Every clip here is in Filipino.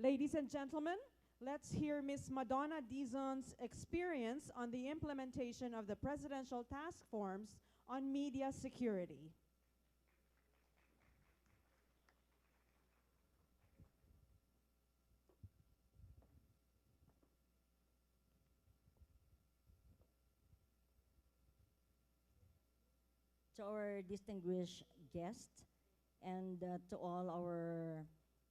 Ladies and gentlemen, let's hear Ms. Madonna Dison's experience on the implementation of the Presidential Task Force on Media Security. To our distinguished guests and to all our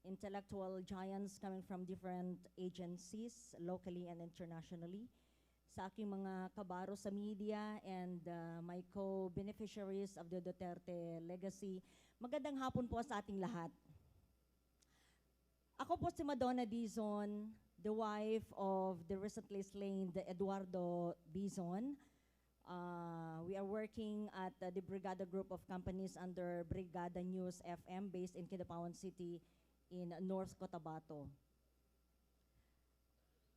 intellectual giants coming from different agencies, locally and internationally, sa aking mga kabaro sa media and my co-beneficiaries of the Duterte Legacy, magandang hapon po sa ating lahat. Ako po si Madonna Dison, the wife of the recently slain Eduardo Dison. We are working at the Brigada Group of Companies under Brigada News FM based in Kidapawan City in North Cotabato.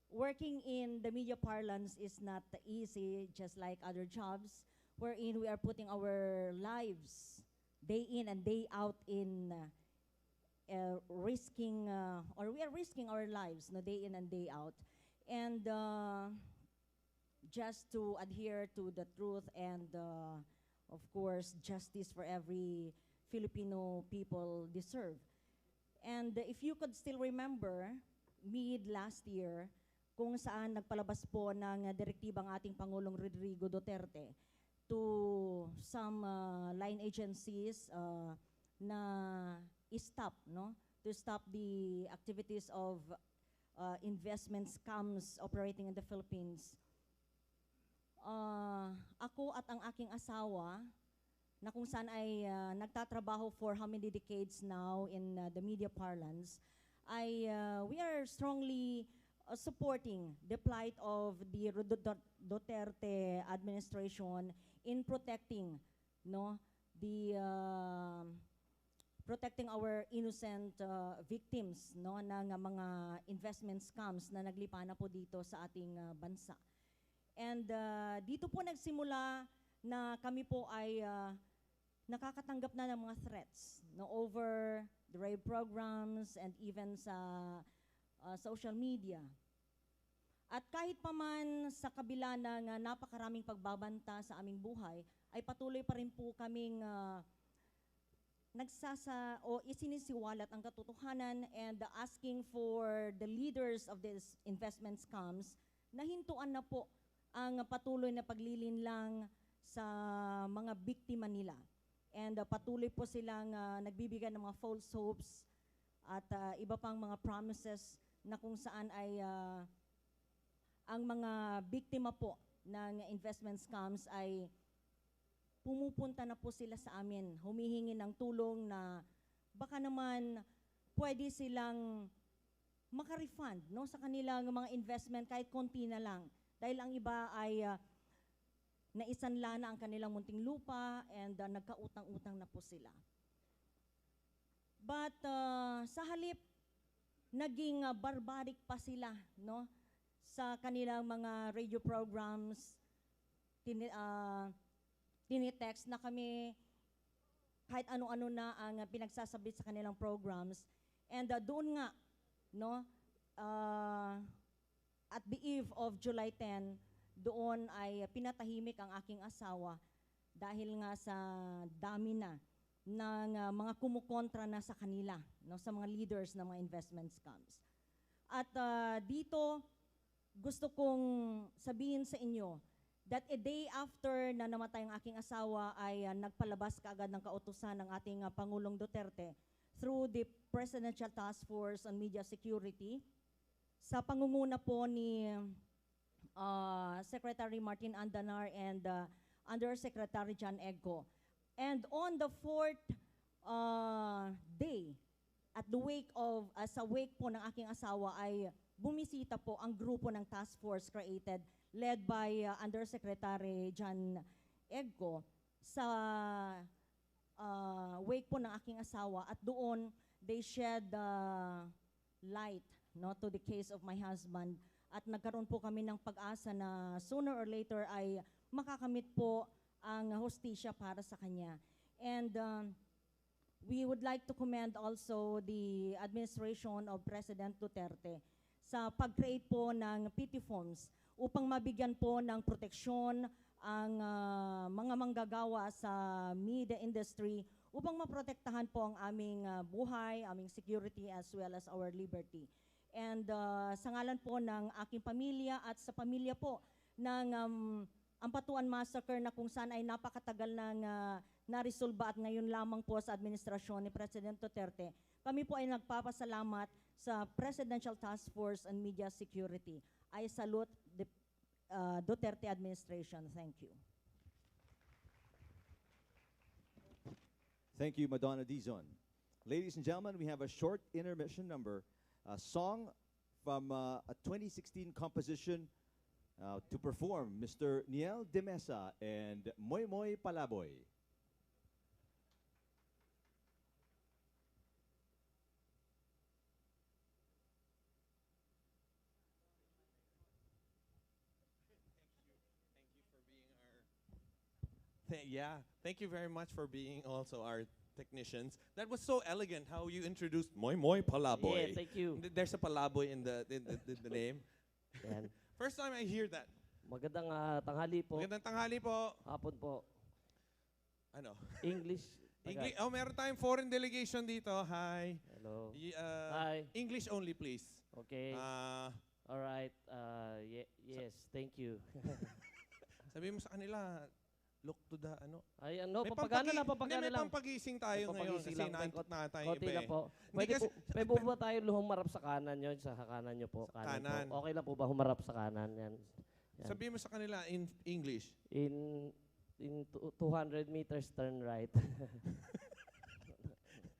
Working in the media parlance is not easy, just like other jobs, wherein we are putting our lives day in and day out in risking, or we are risking our lives no, day in and day out. And just to adhere to the truth and, of course, justice for every Filipino people deserve. And if you could still remember, mid last year, kung saan nagpalabas po ng direktibang ating Pangulong Rodrigo Duterte to some line agencies na stop, no? To stop the activities of investment scams operating in the Philippines. Ako at ang aking asawa, na kung saan ay nagtatrabaho for how many decades now in the media parlance, we are strongly supporting the plight of the Duterte administration in protecting, no, protecting our innocent victims, no, ng mga investment scams na naglipa na po dito sa ating bansa. And dito po nagsimula na kami po ay nakakatanggap na ng mga threats, no, over the rape programs and even sa social media. At kahit pa man sa kabila ng napakaraming pagbabanta sa aming buhay, ay patuloy pa rin po kaming isinisiwalat ang katotohanan and asking for the leaders of these investment scams na hintuan na po ang patuloy na paglilinlang sa mga biktima nila. And patuloy po silang nagbibigay ng mga false hopes at iba pang mga promises na kung saan ay ang mga biktima po ng investment scams ay pumupunta na po sila sa amin, humihingi ng tulong na baka naman pwede silang makarefund, no, sa kanilang mga investment kahit konti na lang. Dahil ang iba ay naisanla na ang kanilang munting lupa and nagkautang-utang na po sila. But sa halip, naging barbaric pa sila, no, sa kanilang mga radio programs, tinitext na kami kahit ano-ano na ang pinagsasabit sa kanilang programs. And doon nga, no, at the eve of July 10, doon ay pinatahimik ang aking asawa dahil nga sa dami na ng mga kumukontra na sa kanila, no, sa mga leaders ng mga investment scams. At dito, gusto kong sabihin sa inyo that a day after na namatay ang aking asawa ay nagpalabas kaagad ng kautusan ng ating Pangulong Duterte through the Presidential Task Force on Media Security sa pangunguna po ni Secretary Martin Andanar and Undersecretary John Egco. And on the fourth day, at the wake of, sa wake po ng aking asawa ay bumisita po ang grupo ng task force created led by Undersecretary John Egco sa wake po ng aking asawa at doon they shed light, no, to the case of my husband at nagkaroon po kami ng pag-asa na sooner or later ay makakamit po ang hustisya para sa kanya. And we would like to commend also the administration of President Duterte sa pag-create po ng PT forms upang mabigyan po ng proteksyon ang mga manggagawa sa media industry upang maprotektahan po ang aming buhay, aming security as well as our liberty. And sa ngalan po ng aking pamilya at sa pamilya po ng Ampatuan Massacre na kung saan ay napakatagal nang naresolba at ngayon lamang po sa administrasyon ni President Duterte, kami po ay nagpapasalamat sa Presidential Task Force on Media Security. I salute the Duterte administration. Thank you. Thank you, Madonna Dison. Ladies and gentlemen, we have a short intermission number, a song from a 2016 composition to perform Mr. Niel de Mesa and Moy Moy Palaboy. Thank you very much for being also our technicians. That was so elegant how you introduced Moy Moy Palaboy. Yeah, thank you. There's a Palaboy in the name. Yan. First time I hear that. Magandang tanghali po. Magandang tanghali po. Hapon po. Ano? English. English. Oh, meron tayong foreign delegation dito. Hi. Hello. Hi. English only, please. Okay. All right. Yes, thank you. Sabihin mo sa kanila, look to the ano. Ay, ano, papagana lang. May pampagising tayo ngayon kasi naikot na tayo konti iba lang po. Pwede po ba tayo humarap sa kanan yun? Sa kanan nyo po. Kanan. Po. Okay lang po ba humarap sa kanan? Yan. Sabihin mo sa kanila in English. In 200 meters, turn right.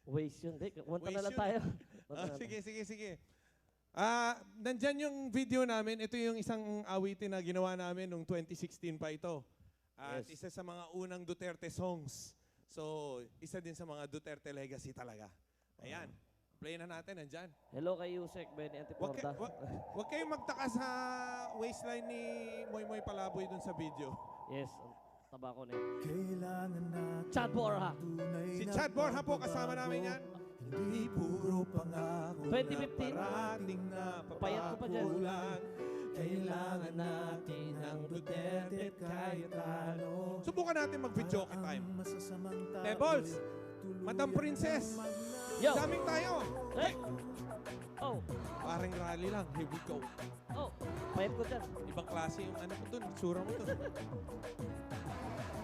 Waste yun. Punta na lang tayo. Sige. Nandyan yung video namin. Ito yung isang awitin na ginawa namin noong 2016 pa ito. At isa sa mga unang Duterte songs. So, isa din sa mga Duterte Legacy talaga. Ayan. Play na natin, nandyan. Hello kay Yusek, Benny Antiporta. Huwag kayong magtaka sa waistline ni Moy Moy Palaboy dun sa video. Yes, taba ko na yun. Chad Borja. Si Chad Borja po, kasama namin yan. Hindi puro pangako 2015. parating na Payat ko pa dyan. papakulan. Kailangan natin ng Duterte kahit ano. Subukan natin mag-video time. Masasamang tao, Pebbles, Madam Princess, Yo! daming tayo. Hey! Oh! Parang rally lang, here we go. Oh! Payat ko dyan. Ibang klase yung ano ko dun, sura mo dun.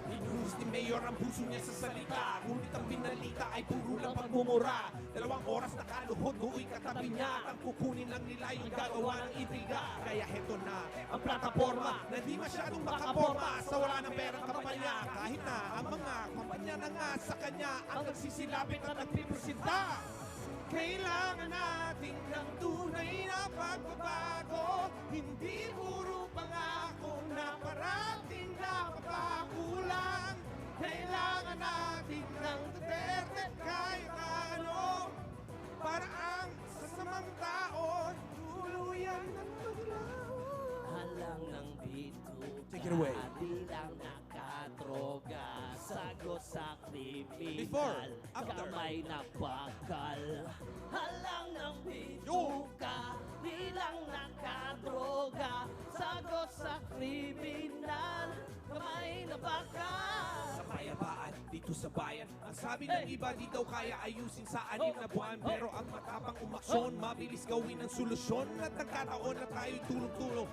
Inuhus ni Mayor ang puso niya sa salita, ngunit ang binalita ay puro lang pagmumura. 2 oras nakaluhod, nooy katabi niya, ang kukunin lang nila yung gagawa ng intriga. Kaya heto na ang plataforma na di masyadong makaporma sa wala ng perang kampanya. Kahit na ang mga kampanya na nga sa kanya ang nagsisilapit at nagpipresenta. Kailangan natin ng tunay na pagbabago, hindi puro pangako na parating na mapakulang. Kailangan natin ng Duterte kahit ano, para ang sasamang tao tuluyan ng maglaho. Halang ng bituka. Take it away. Di lang nakadroga. Sagot sa kriminal. Before, after. Kamay na bakal. Halang ng bituka. Di lang nakadroga. Sagot sa kriminal. Kamay na bakal. Sa payapaan dito sa bayan, ang sabi ng iba di daw kaya ayusin sa 6 na buwan. Pero ang matapang umaksyon, mabilis gawin ang solusyon. At nagkataon na tayo'y tulong-tulong.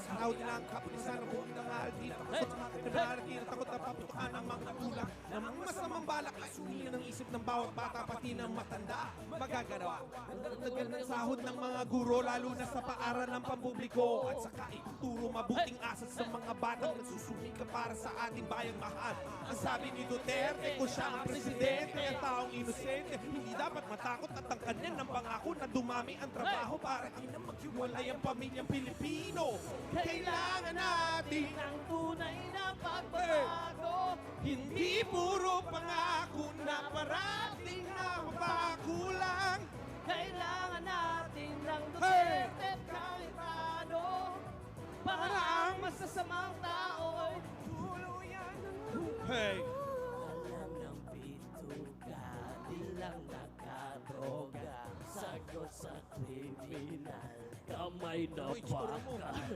Sa araw nila ang kapulisan ng buong dangal. Di natakot sa mga kriminal, di natakot na paputukan ang mga tulak. Namang masamang balak ay sumili ng isip ng bawat bata, pati ng matanda. Magaganawa ang dagdagan ng sahod ng mga guro, lalo na sa paaral ng pampubliko. At saka ituturo mabuting asal sa mga batang nagsusumika para sa ating bayang mahal. Ang sabi ni Duterte, kung siya ang presidente, ang taong inosente, hindi dapat matakot at ang kanya ng pangako na dumami ang trabaho para hindi maghiwalay ang pamilyang Pilipino. Kailangan natin Ang tunay na pagbabago. hindi puro pangako na parating na mapakulang. Kailangan natin ng Duterte kahit ano. Para ang masasamang tao ay Hey! alam ng bituka. kamay na Ano itsura mo? bakal.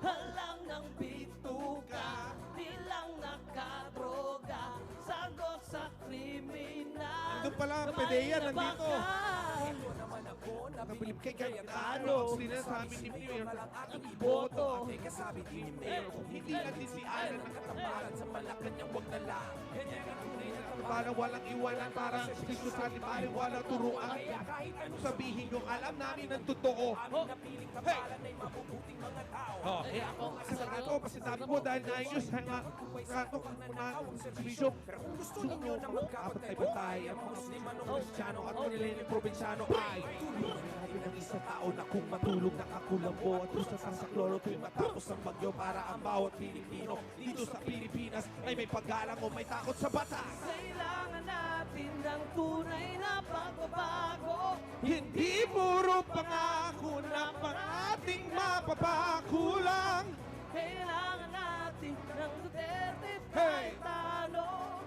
Halang ng bituka, di lang nakadroga, sagot sa kriminal. Nandun pala ang Kamay pedeya, na nandito. bakal. Nabilib kay Kayano. Ano? Sinasabi ni Mayor, Ating iboto. hindi lang din si Alan ang kataparan sa Malacanang wag na lang. Para walang iwanan, para sa Espiritu sa limahin, walang turuan. Kaya kahit anong sabihin nyo, alam namin ang totoo. Hey! Oh, eh ako nga sa rato, pasinabi mo dahil naayos nga rato na servisyo. Pero kung gusto ninyo na magkapatay-patay, ang mga Muslim, Kristiyano at Manileling Probinsyano ay tulungan ng isang tao na kung matulog nakakulambo at gusto sa saklolo tuwing matapos ang bagyo para ang bawat Pilipino dito sa Pilipinas ay may paggalang o may takot sa batas. Kailangan natin ng tunay na pagbabago. Hindi puro pangako na pangating mapapakulang. Kailangan natin ng Duterte Hey! kahit talo,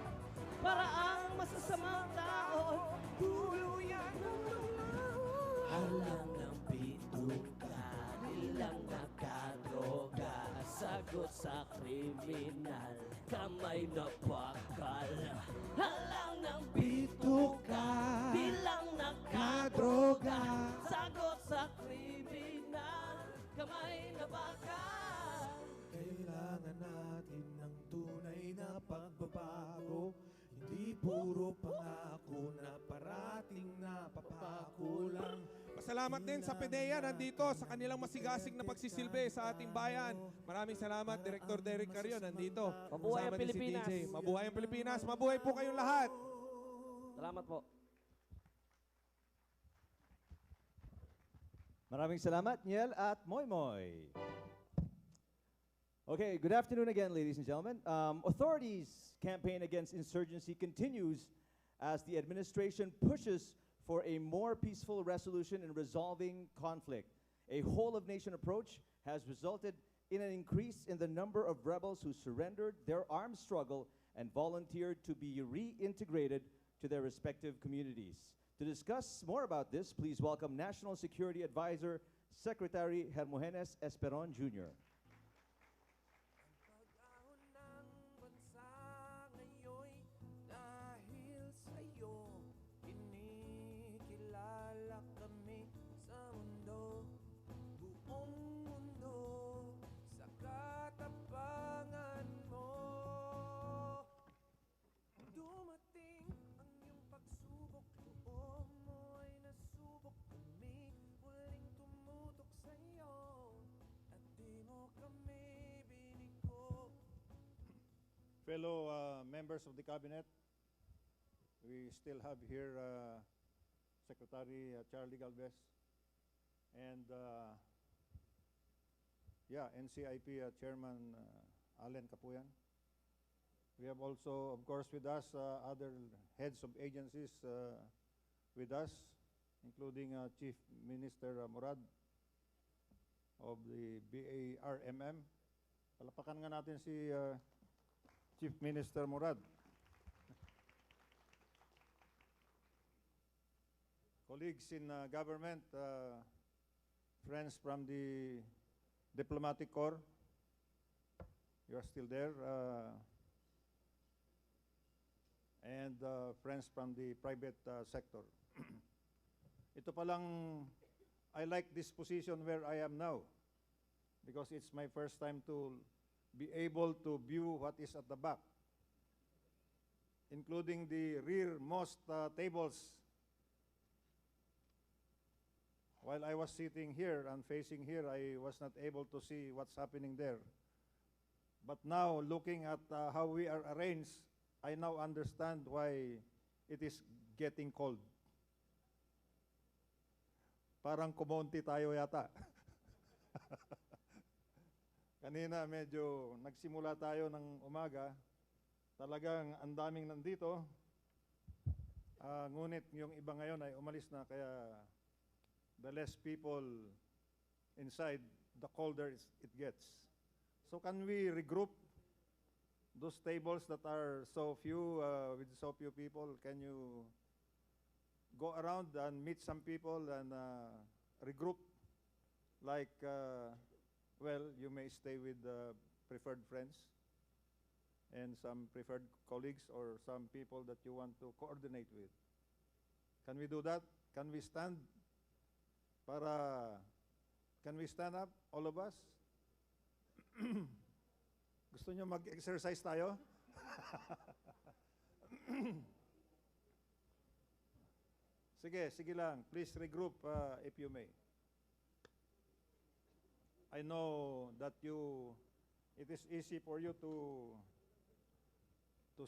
para ang masasamang tao tuluyan ng lumaho. Halang ng bituka, nilang nakadroga, sagot sa kriminal, kamay na bakal. Halang ng bituka, nilang nakadroga, sagot sa kriminal, kamay na bakal. Kailangan natin ng tunay na pagbabago. Hindi puro pangako na parating napapakulang. Pasalamat din sa PDEA nandito sa kanilang masigasig na pagsisilbi sa ating bayan. Maraming salamat, Director Derek Carrion nandito. Mabuhay ang Kasama din si Pilipinas. DJ. Mabuhay ang Pilipinas. Mabuhay po kayong lahat. Salamat po. Maraming salamat, Niel at Moy Moy. Okay, good afternoon again, ladies and gentlemen. Authorities' campaign against insurgency continues as the administration pushes for a more peaceful resolution in resolving conflict. A whole-of-nation approach has resulted in an increase in the number of rebels who surrendered their armed struggle and volunteered to be reintegrated to their respective communities. To discuss more about this, please welcome National Security Advisor, Secretary Hermogenes Esperon Jr. Pag-ahon ng bansa ngayon'y dahil sa'yo, kinikilala kami sa mundo, buong mundo, sa katapangan mo. Dumating ang iyong pagsubok, loob mo ay nasubok kami, muling tumutok sa'yo, at di mo kami binigo. Fellow members of the cabinet, we still have here Secretary Charlie Galvez and NCIP Chairman Allen Capuyan. We have also, of course, with us other heads of agencies with us, including Chief Minister Murad of the BARMM. Palapakan nga natin si Chief Minister Murad. Colleagues in government, friends from the diplomatic corps, you are still there, and friends from the private sector. Ito palang, I like this position where I am now because it's my first time to be able to view what is at the back, including the rearmost tables. While I was sitting here and facing here, I was not able to see what's happening there. But now, looking at how we are arranged, I now understand why it is getting cold. Parang kumonti tayo yata. Kanina medyo nagsimula tayo ng umaga, talagang ang daming nandito, ngunit yung iba ngayon ay umalis na, kaya the less people inside, the colder it gets. So can we regroup those tables that are so few, with so few people? Can you go around and meet some people and regroup like, well, you may stay with preferred friends and some preferred colleagues or some people that you want to coordinate with. Can we do that? Can we stand? Can we stand up, all of us? Gusto nyo mag-exercise tayo? Sige lang. Please regroup if you may. I know that it is easy for you to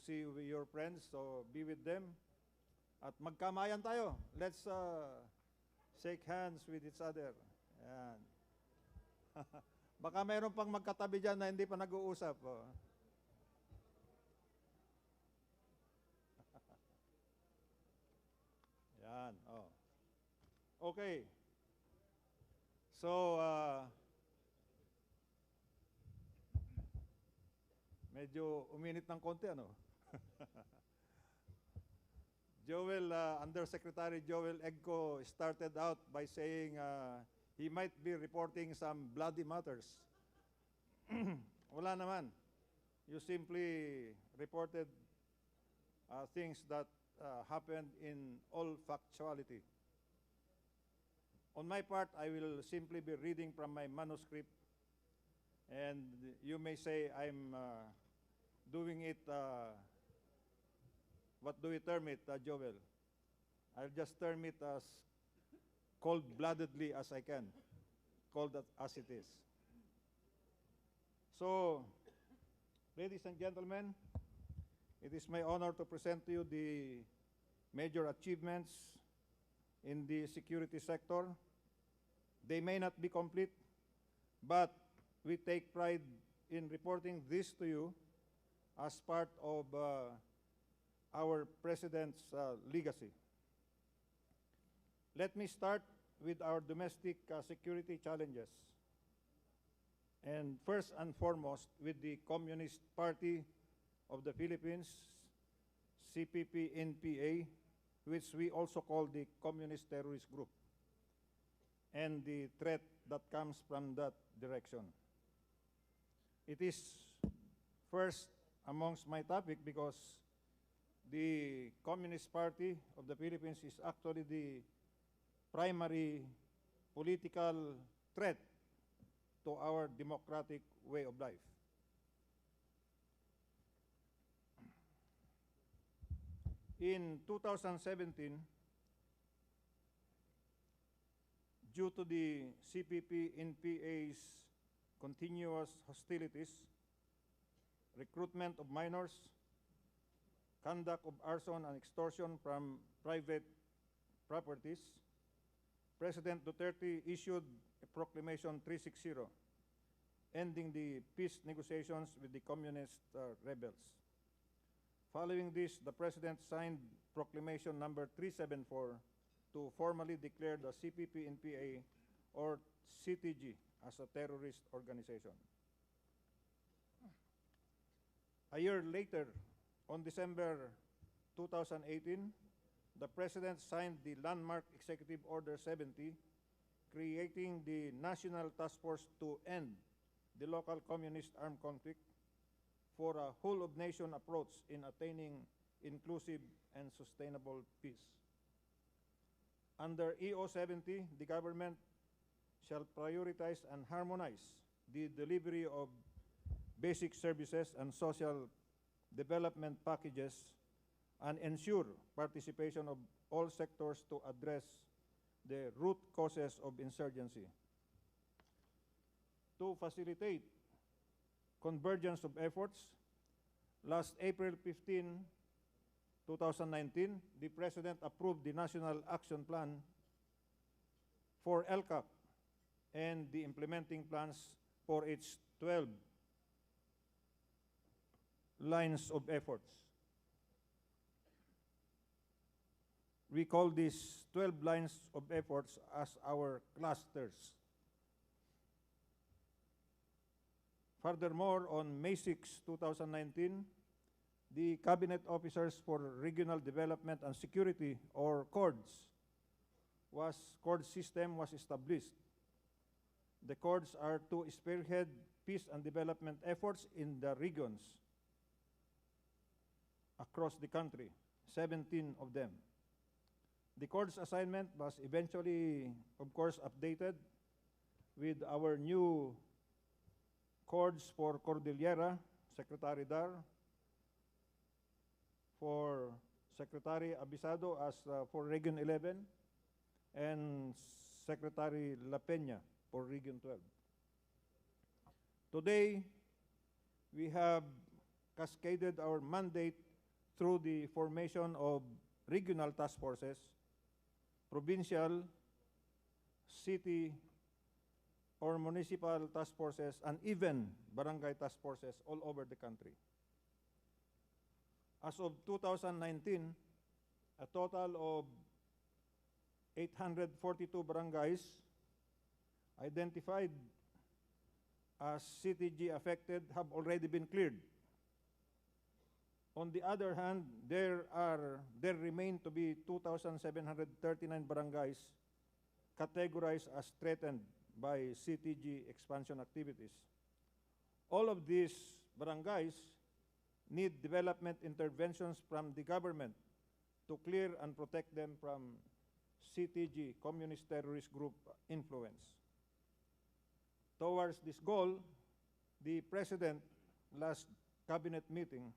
see your friends, so be with them. At magkamayan tayo. Let's shake hands with each other. Ayan. Baka mayroon pang magkatabi dyan na hindi pa nag-uusap. Oh. Yan. Oh. Okay. So, medyo uminit ng konti, ano? Undersecretary Joel Egco started out by saying he might be reporting some bloody matters. Wala naman. You simply reported things that happened in all factuality. On my part, I will simply be reading from my manuscript, and you may say I'm doing it, what do we term it, Joel? I'll just term it as cold-bloodedly as I can, cold as it is. So, ladies and gentlemen, it is my honor to present to you the major achievements in the security sector. They may not be complete, but we take pride in reporting this to you as part of our President's legacy. Let me start with our domestic security challenges. And first and foremost, with the Communist Party of the Philippines, CPP-NPA, which we also call the Communist Terrorist Group, and the threat that comes from that direction. It is first amongst my topic because the Communist Party of the Philippines is actually the primary political threat to our democratic way of life. In 2017, due to the CPP-NPA's continuous hostilities, recruitment of minors, conduct of arson and extortion from private properties, President Duterte issued a Proclamation 360, ending the peace negotiations with the communist rebels. Following this, the President signed Proclamation number 374 to formally declare the CPP-NPA or CTG as a terrorist organization. A year later, on December 2018, the President signed the landmark Executive Order 70, creating the National Task Force to end the local communist armed conflict for a whole-of-nation approach in attaining inclusive and sustainable peace. Under EO 70, the government shall prioritize and harmonize the delivery of basic services and social development packages and ensure participation of all sectors to address the root causes of insurgency. To facilitate convergence of efforts, last April 15, 2019, the President approved the National Action Plan for LCAP and the implementing plans for its 12 lines of efforts. We call these 12 lines of efforts as our clusters. Furthermore, on May 6, 2019, the Cabinet Officers for Regional Development and Security, or CORDS system was established. The corps are to spearhead peace and development efforts in the regions across the country, 17 of them. The corps assignment was eventually, of course, updated with our new corps for Cordillera, Secretary Dar, for Secretary Abisado as for Region 11, and Secretary La Peña for Region 12. Today, we have cascaded our mandate through the formation of regional task forces, provincial, city, or municipal task forces, and even barangay task forces all over the country. As of 2019, a total of 842 barangays identified as CTG affected have already been cleared. On the other hand, there remain to be 2,739 barangays categorized as threatened by CTG expansion activities. All of these barangays need development interventions from the government to clear and protect them from CTG, Communist Terrorist Group, influence. Towards this goal, the President, last cabinet meeting,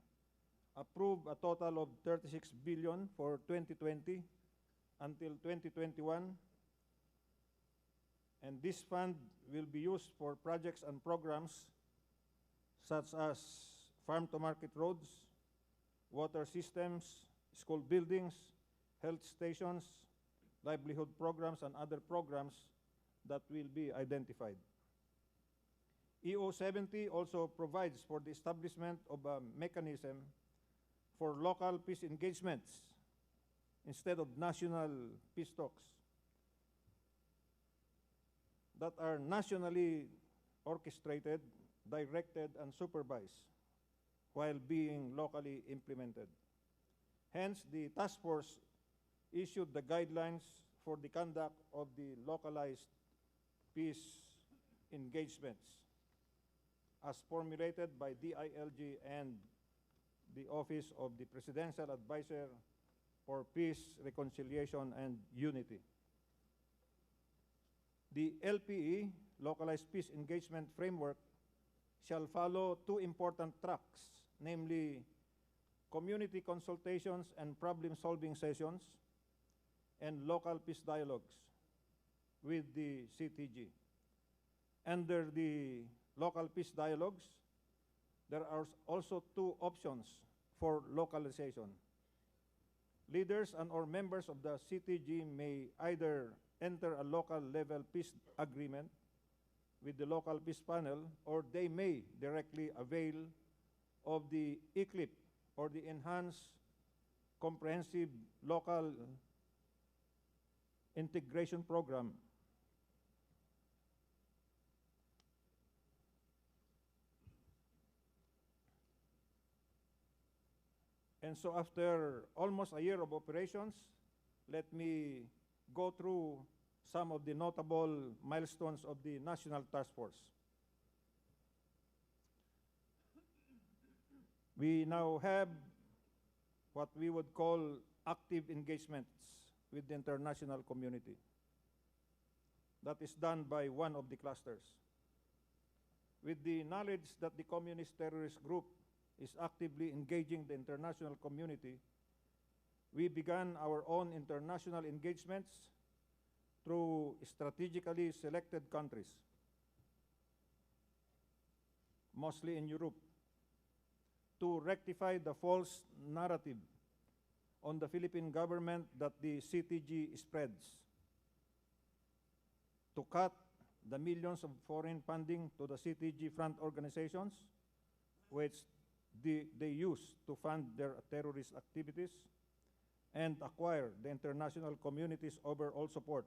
approved a total of 36 billion for 2020 until 2021, and this fund will be used for projects and programs such as farm-to-market roads, water systems, school buildings, health stations, livelihood programs, and other programs that will be identified. EO 70 also provides for the establishment of a mechanism for local peace engagements instead of national peace talks that are nationally orchestrated, directed, and supervised while being locally implemented. Hence, the task force issued the guidelines for the conduct of the localized peace engagements as formulated by DILG and the Office of the Presidential Advisor for Peace, Reconciliation, and Unity. The LPE, Localized Peace Engagement Framework, shall follow two important tracks, namely community consultations and problem-solving sessions, and local peace dialogues with the CTG. Under the local peace dialogues, there are also two options for localization. Leaders and or members of the CTG may either enter a local level peace agreement with the local peace panel, or they may directly avail of the ECLIP, or the Enhanced Comprehensive Local Integration Program. And so after almost a year of operations, let me go through some of the notable milestones of the National Task Force. We now have what we would call active engagements with the international community. That is done by one of the clusters. With the knowledge that the communist terrorist group is actively engaging the international community, we began our own international engagements through strategically selected countries, mostly in Europe, to rectify the false narrative on the Philippine government that the CTG spreads, to cut the millions of foreign funding to the CTG front organizations, which they use to fund their terrorist activities, and acquire the international community's overall support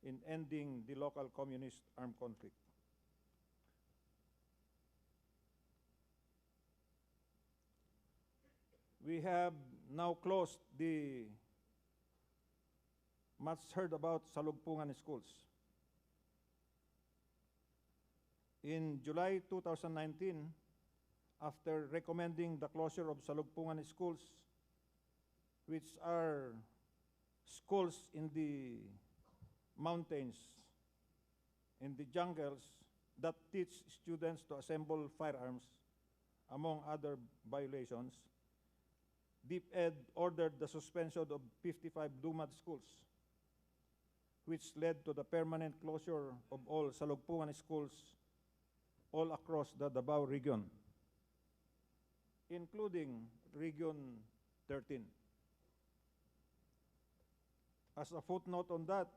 in ending the local communist armed conflict. We have now closed the much heard about Salugpungan schools. In July 2019, after recommending the closure of Salugpungan schools, which are schools in the mountains, in the jungles, that teach students to assemble firearms, among other violations, DepEd ordered the suspension of 55 Dumad schools, which led to the permanent closure of all Salugpungan schools all across the Davao region, including Region 13. As a footnote on that,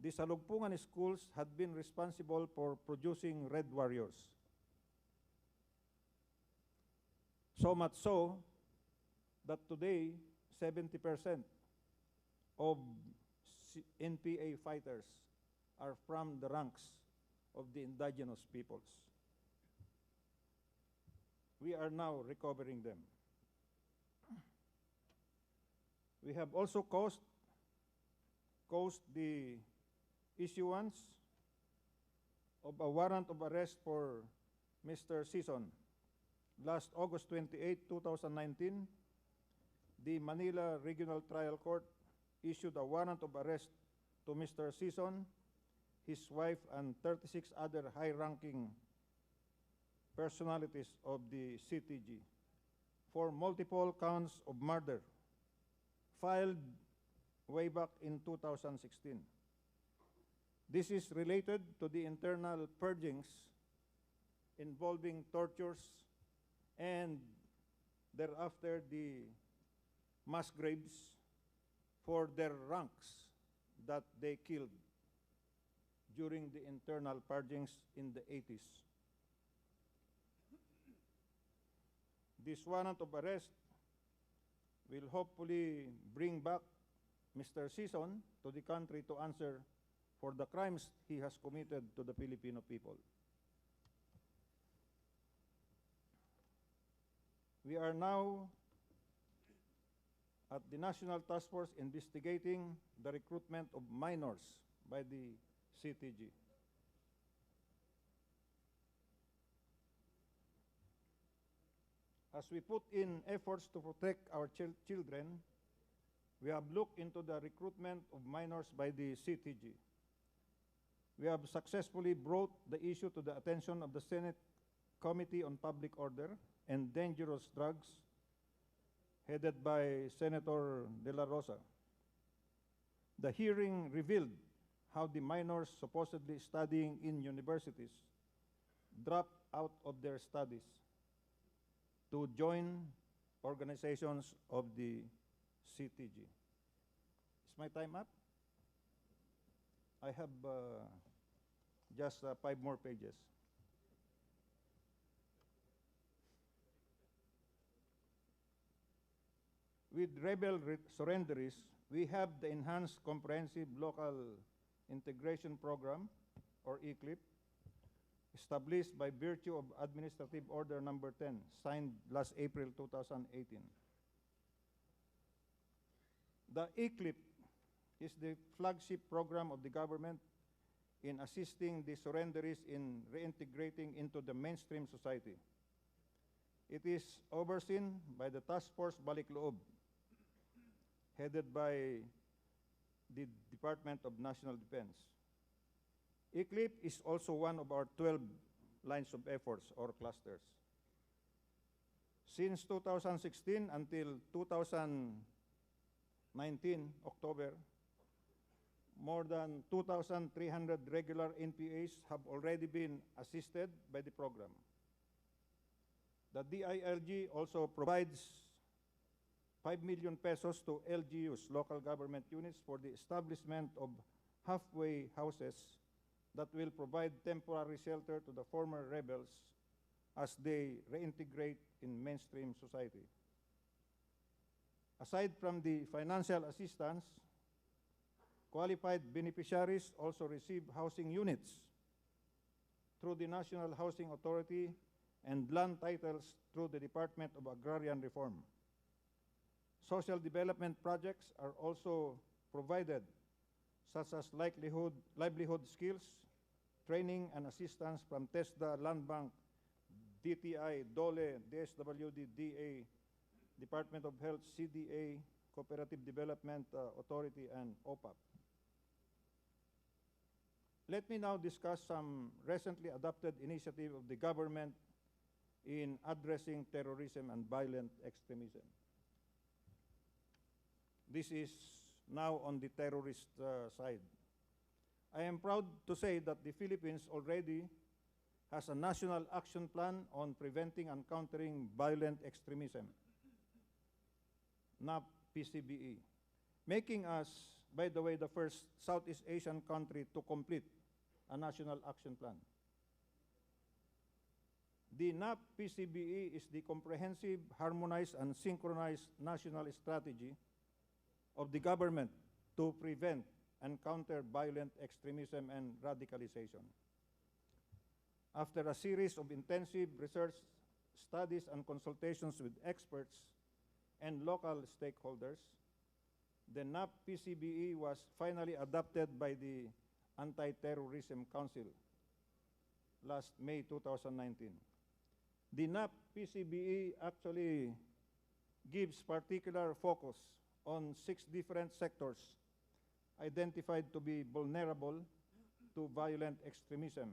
the Salugpungan schools had been responsible for producing Red Warriors. So much so that today, 70% of NPA fighters are from the ranks of the indigenous peoples. We are now recovering them. We have also caused the issuance of a warrant of arrest for Mr. Dison. Last August 28, 2019, the Manila Regional Trial Court issued a warrant of arrest to Mr. Dison, his wife, and 36 other high-ranking personalities of the CTG for multiple counts of murder, filed way back in 2016. This is related to the internal purgings involving tortures and thereafter the mass graves for their ranks that they killed during the internal purgings in the 80s. This warrant of arrest will hopefully bring back Mr. Dison to the country to answer for the crimes he has committed to the Filipino people. We are now at the National Task Force investigating the recruitment of minors by the CTG. As we put in efforts to protect our children, we have looked into the recruitment of minors by the CTG. We have successfully brought the issue to the attention of the Senate Committee on Public Order and Dangerous Drugs, headed by Senator De La Rosa. The hearing revealed how the minors supposedly studying in universities dropped out of their studies to join organizations of the CTG. Is my time up? I have just 5 more pages. With rebel surrenderies, we have the Enhanced Comprehensive Local Integration Program, or ECLIP, established by virtue of Administrative Order Number 10, signed last April 2018. The ECLIP is the flagship program of the government in assisting the surrenderies in reintegrating into the mainstream society. It is overseen by the Task Force Balik Loob, headed by the Department of National Defense. ECLIP is also one of our 12 lines of efforts or clusters. Since 2016 until 2019, October, more than 2,300 regular NPAs have already been assisted by the program. The DILG also provides 5 million pesos to LGUs, local government units, for the establishment of halfway houses that will provide temporary shelter to the former rebels as they reintegrate in mainstream society. Aside from the financial assistance, qualified beneficiaries also receive housing units through the National Housing Authority and land titles through the Department of Agrarian Reform. Social development projects are also provided, such as livelihood skills, training and assistance from TESDA, Land Bank, DTI, DOLE, DSWD, DA, Department of Health, CDA, Cooperative Development Authority, and OPAP. Let me now discuss some recently adopted initiative of the government in addressing terrorism and violent extremism. This is now on the terrorist side. I am proud to say that the Philippines already has a national action plan on preventing and countering violent extremism, NAP-PCBE, making us, by the way, the first Southeast Asian country to complete a national action plan. The NAP-PCBE is the comprehensive, harmonized, and synchronized national strategy of the government to prevent and counter violent extremism and radicalization. After a series of intensive research studies and consultations with experts and local stakeholders, the NAP-PCBE was finally adopted by the Anti-Terrorism Council last May 2019. The NAP-PCBE actually gives particular focus on 6 different sectors identified to be vulnerable to violent extremism.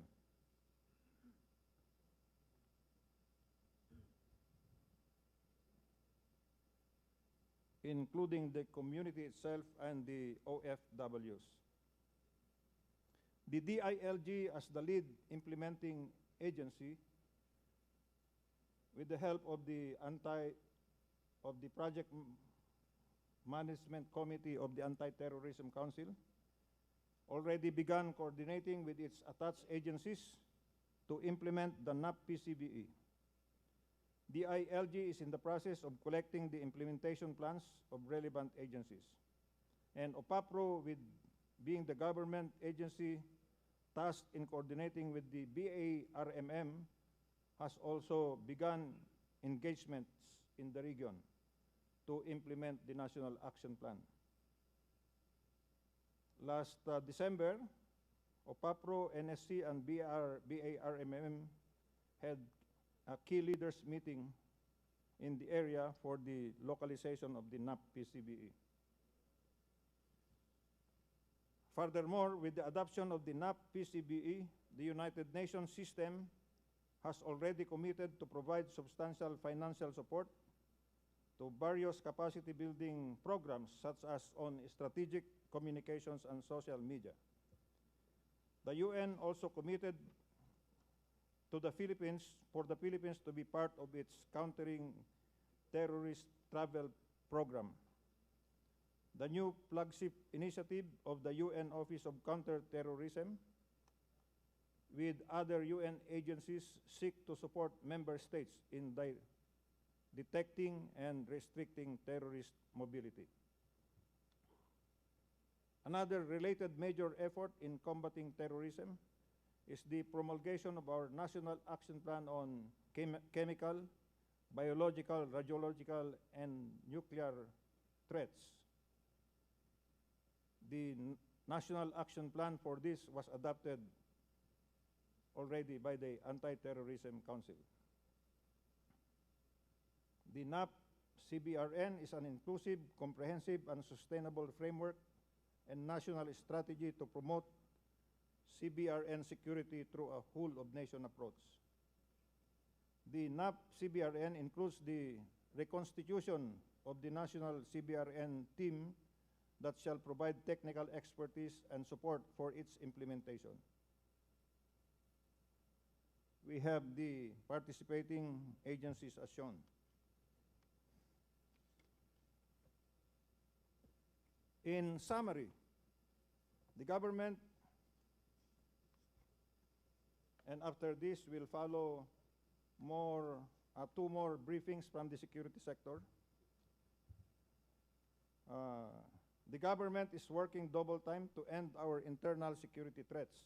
Including the community itself and the OFWs. The DILG, as the lead implementing agency, with the help of the Project Management Committee of the Anti-Terrorism Council, already began coordinating with its attached agencies to implement the NAP-PCBE. The ILG is in the process of collecting the implementation plans of relevant agencies. And OPAPRO, with being the government agency tasked in coordinating with the BARMM, has also begun engagements in the region to implement the National Action Plan. Last December, OPAPRO, NSC, and BARMM had a key leaders meeting in the area for the localization of the NAP-PCBE. Furthermore, with the adoption of the NAP-PCBE, the United Nations system has already committed to provide substantial financial support to various capacity building programs such as on strategic communications and social media. The UN also committed to the Philippines, for the Philippines to be part of its countering terrorist travel program. The new flagship initiative of the UN Office of Counterterrorism with other UN agencies seek to support member states in detecting and restricting terrorist mobility. Another related major effort in combating terrorism is the promulgation of our National Action Plan on chemical, biological, radiological, and nuclear threats. The National Action Plan for this was adopted already by the Anti-Terrorism Council. The NAP-CBRN is an inclusive, comprehensive, and sustainable framework and national strategy to promote CBRN security through a whole-of-nation approach. The NAP-CBRN includes the reconstitution of the national CBRN team that shall provide technical expertise and support for its implementation. We have the participating agencies as shown. In summary, the government, and after this will follow two more briefings from the security sector. The government is working double time to end our internal security threats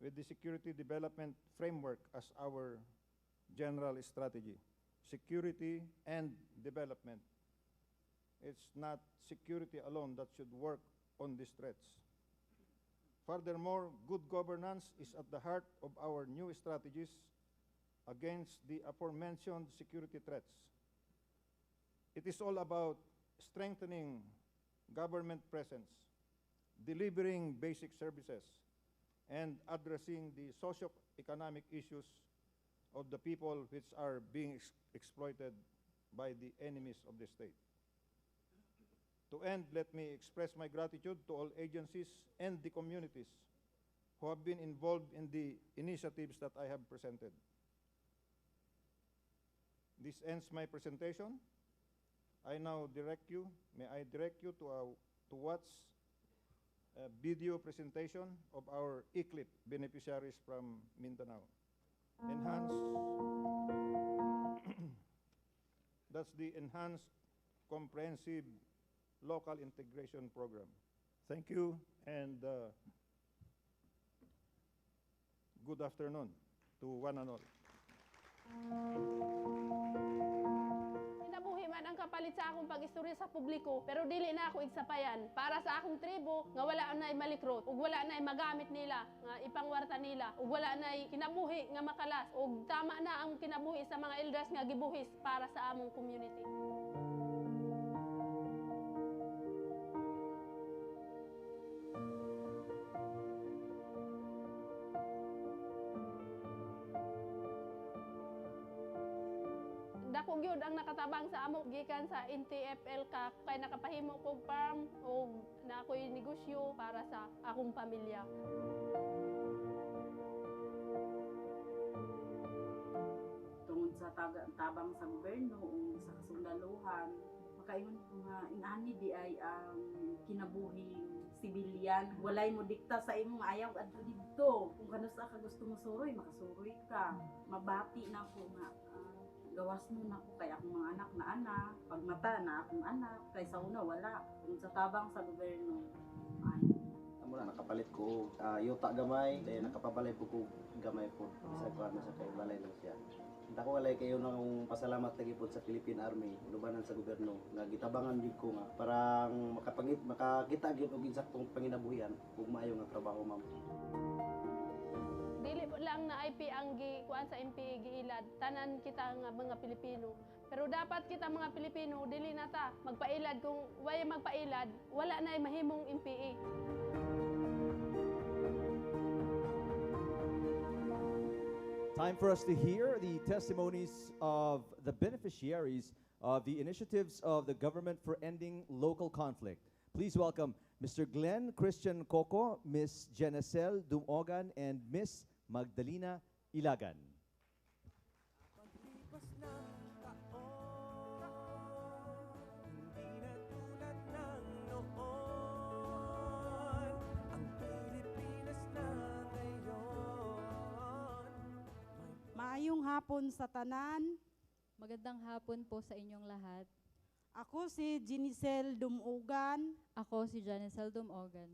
with the Security Development Framework as our general strategy. Security and development. It's not security alone that should work on these threats. Furthermore, good governance is at the heart of our new strategies against the aforementioned security threats. It is all about strengthening government presence, delivering basic services, and addressing the socio-economic issues of the people which are being exploited by the enemies of the state. To end, let me express my gratitude to all agencies and the communities who have been involved in the initiatives that I have presented. This ends my presentation. I now may I direct you to watch a video presentation of our ECLIP beneficiaries from Mindanao. That's the Enhanced Comprehensive Local Integration Program. Thank you, and good afternoon to one and all. Kinabuhi man ang kapalit sa akong pag-istorya sa publiko, pero dili na ako igsapayan. Para sa akong tribo, nga wala na malikrot, ug wala na magamit nila, nga ipangwarta nila, ug wala na kinabuhi nga makalas, ug tama na ang kinabuhi sa mga elders nga gibuhis para sa among community. Dako gyud ang nakatabang sa amo gikan sa NTFL ka kay nakapahimo kog farm o na ako'y negosyo para sa akong pamilya. Tungod sa tabang sa gobyerno o sa kasundaluhan, makaingon ko nga inani di ay ang kinabuhing sibilyan. Walay mo dikta sa imong ayaw adto didto. Kung kano sa ka gusto mo suroy, makasuroy ka. Mabati na ko nga gawas mo na ko kay akong mga anak na anak, pagmata na akong anak, kay sa una wala. Kung sa tabang sa gobyerno, ay. Amo na nakapalit ko yuta gamay, dahil nakapabalay po ko gamay po. Isa ko na sa kay balay lang siya. Dako walay kayo nang pasalamat lagi po sa Philippine Army, lubanan sa gobyerno, nga gitabangan gid ko nga parang makakita gyud og insaktong panginabuhian ug maayo nga trabaho, ma'am. Dili lang na IP ang kuan sa MPA giilad, tanan kita nga mga Pilipino. Pero dapat kita mga Pilipino dili na ta magpailad, kung way magpailad wala na mahimong MPA. Time for us to hear the testimonies of the beneficiaries of the initiatives of the government for ending local conflict. Please welcome Mr. Glenn Christian Coco, Ms. Jenacel Dumogan, and Ms. Magdalena Iligan. Paglipas ng taon, hindi na tulad ng noon, ang Pilipinas na ngayon. Maayong hapon sa tanan. Magandang hapon po sa inyong lahat. Ako si Jenacel Dumogan. Ako si Jenacel Dumogan.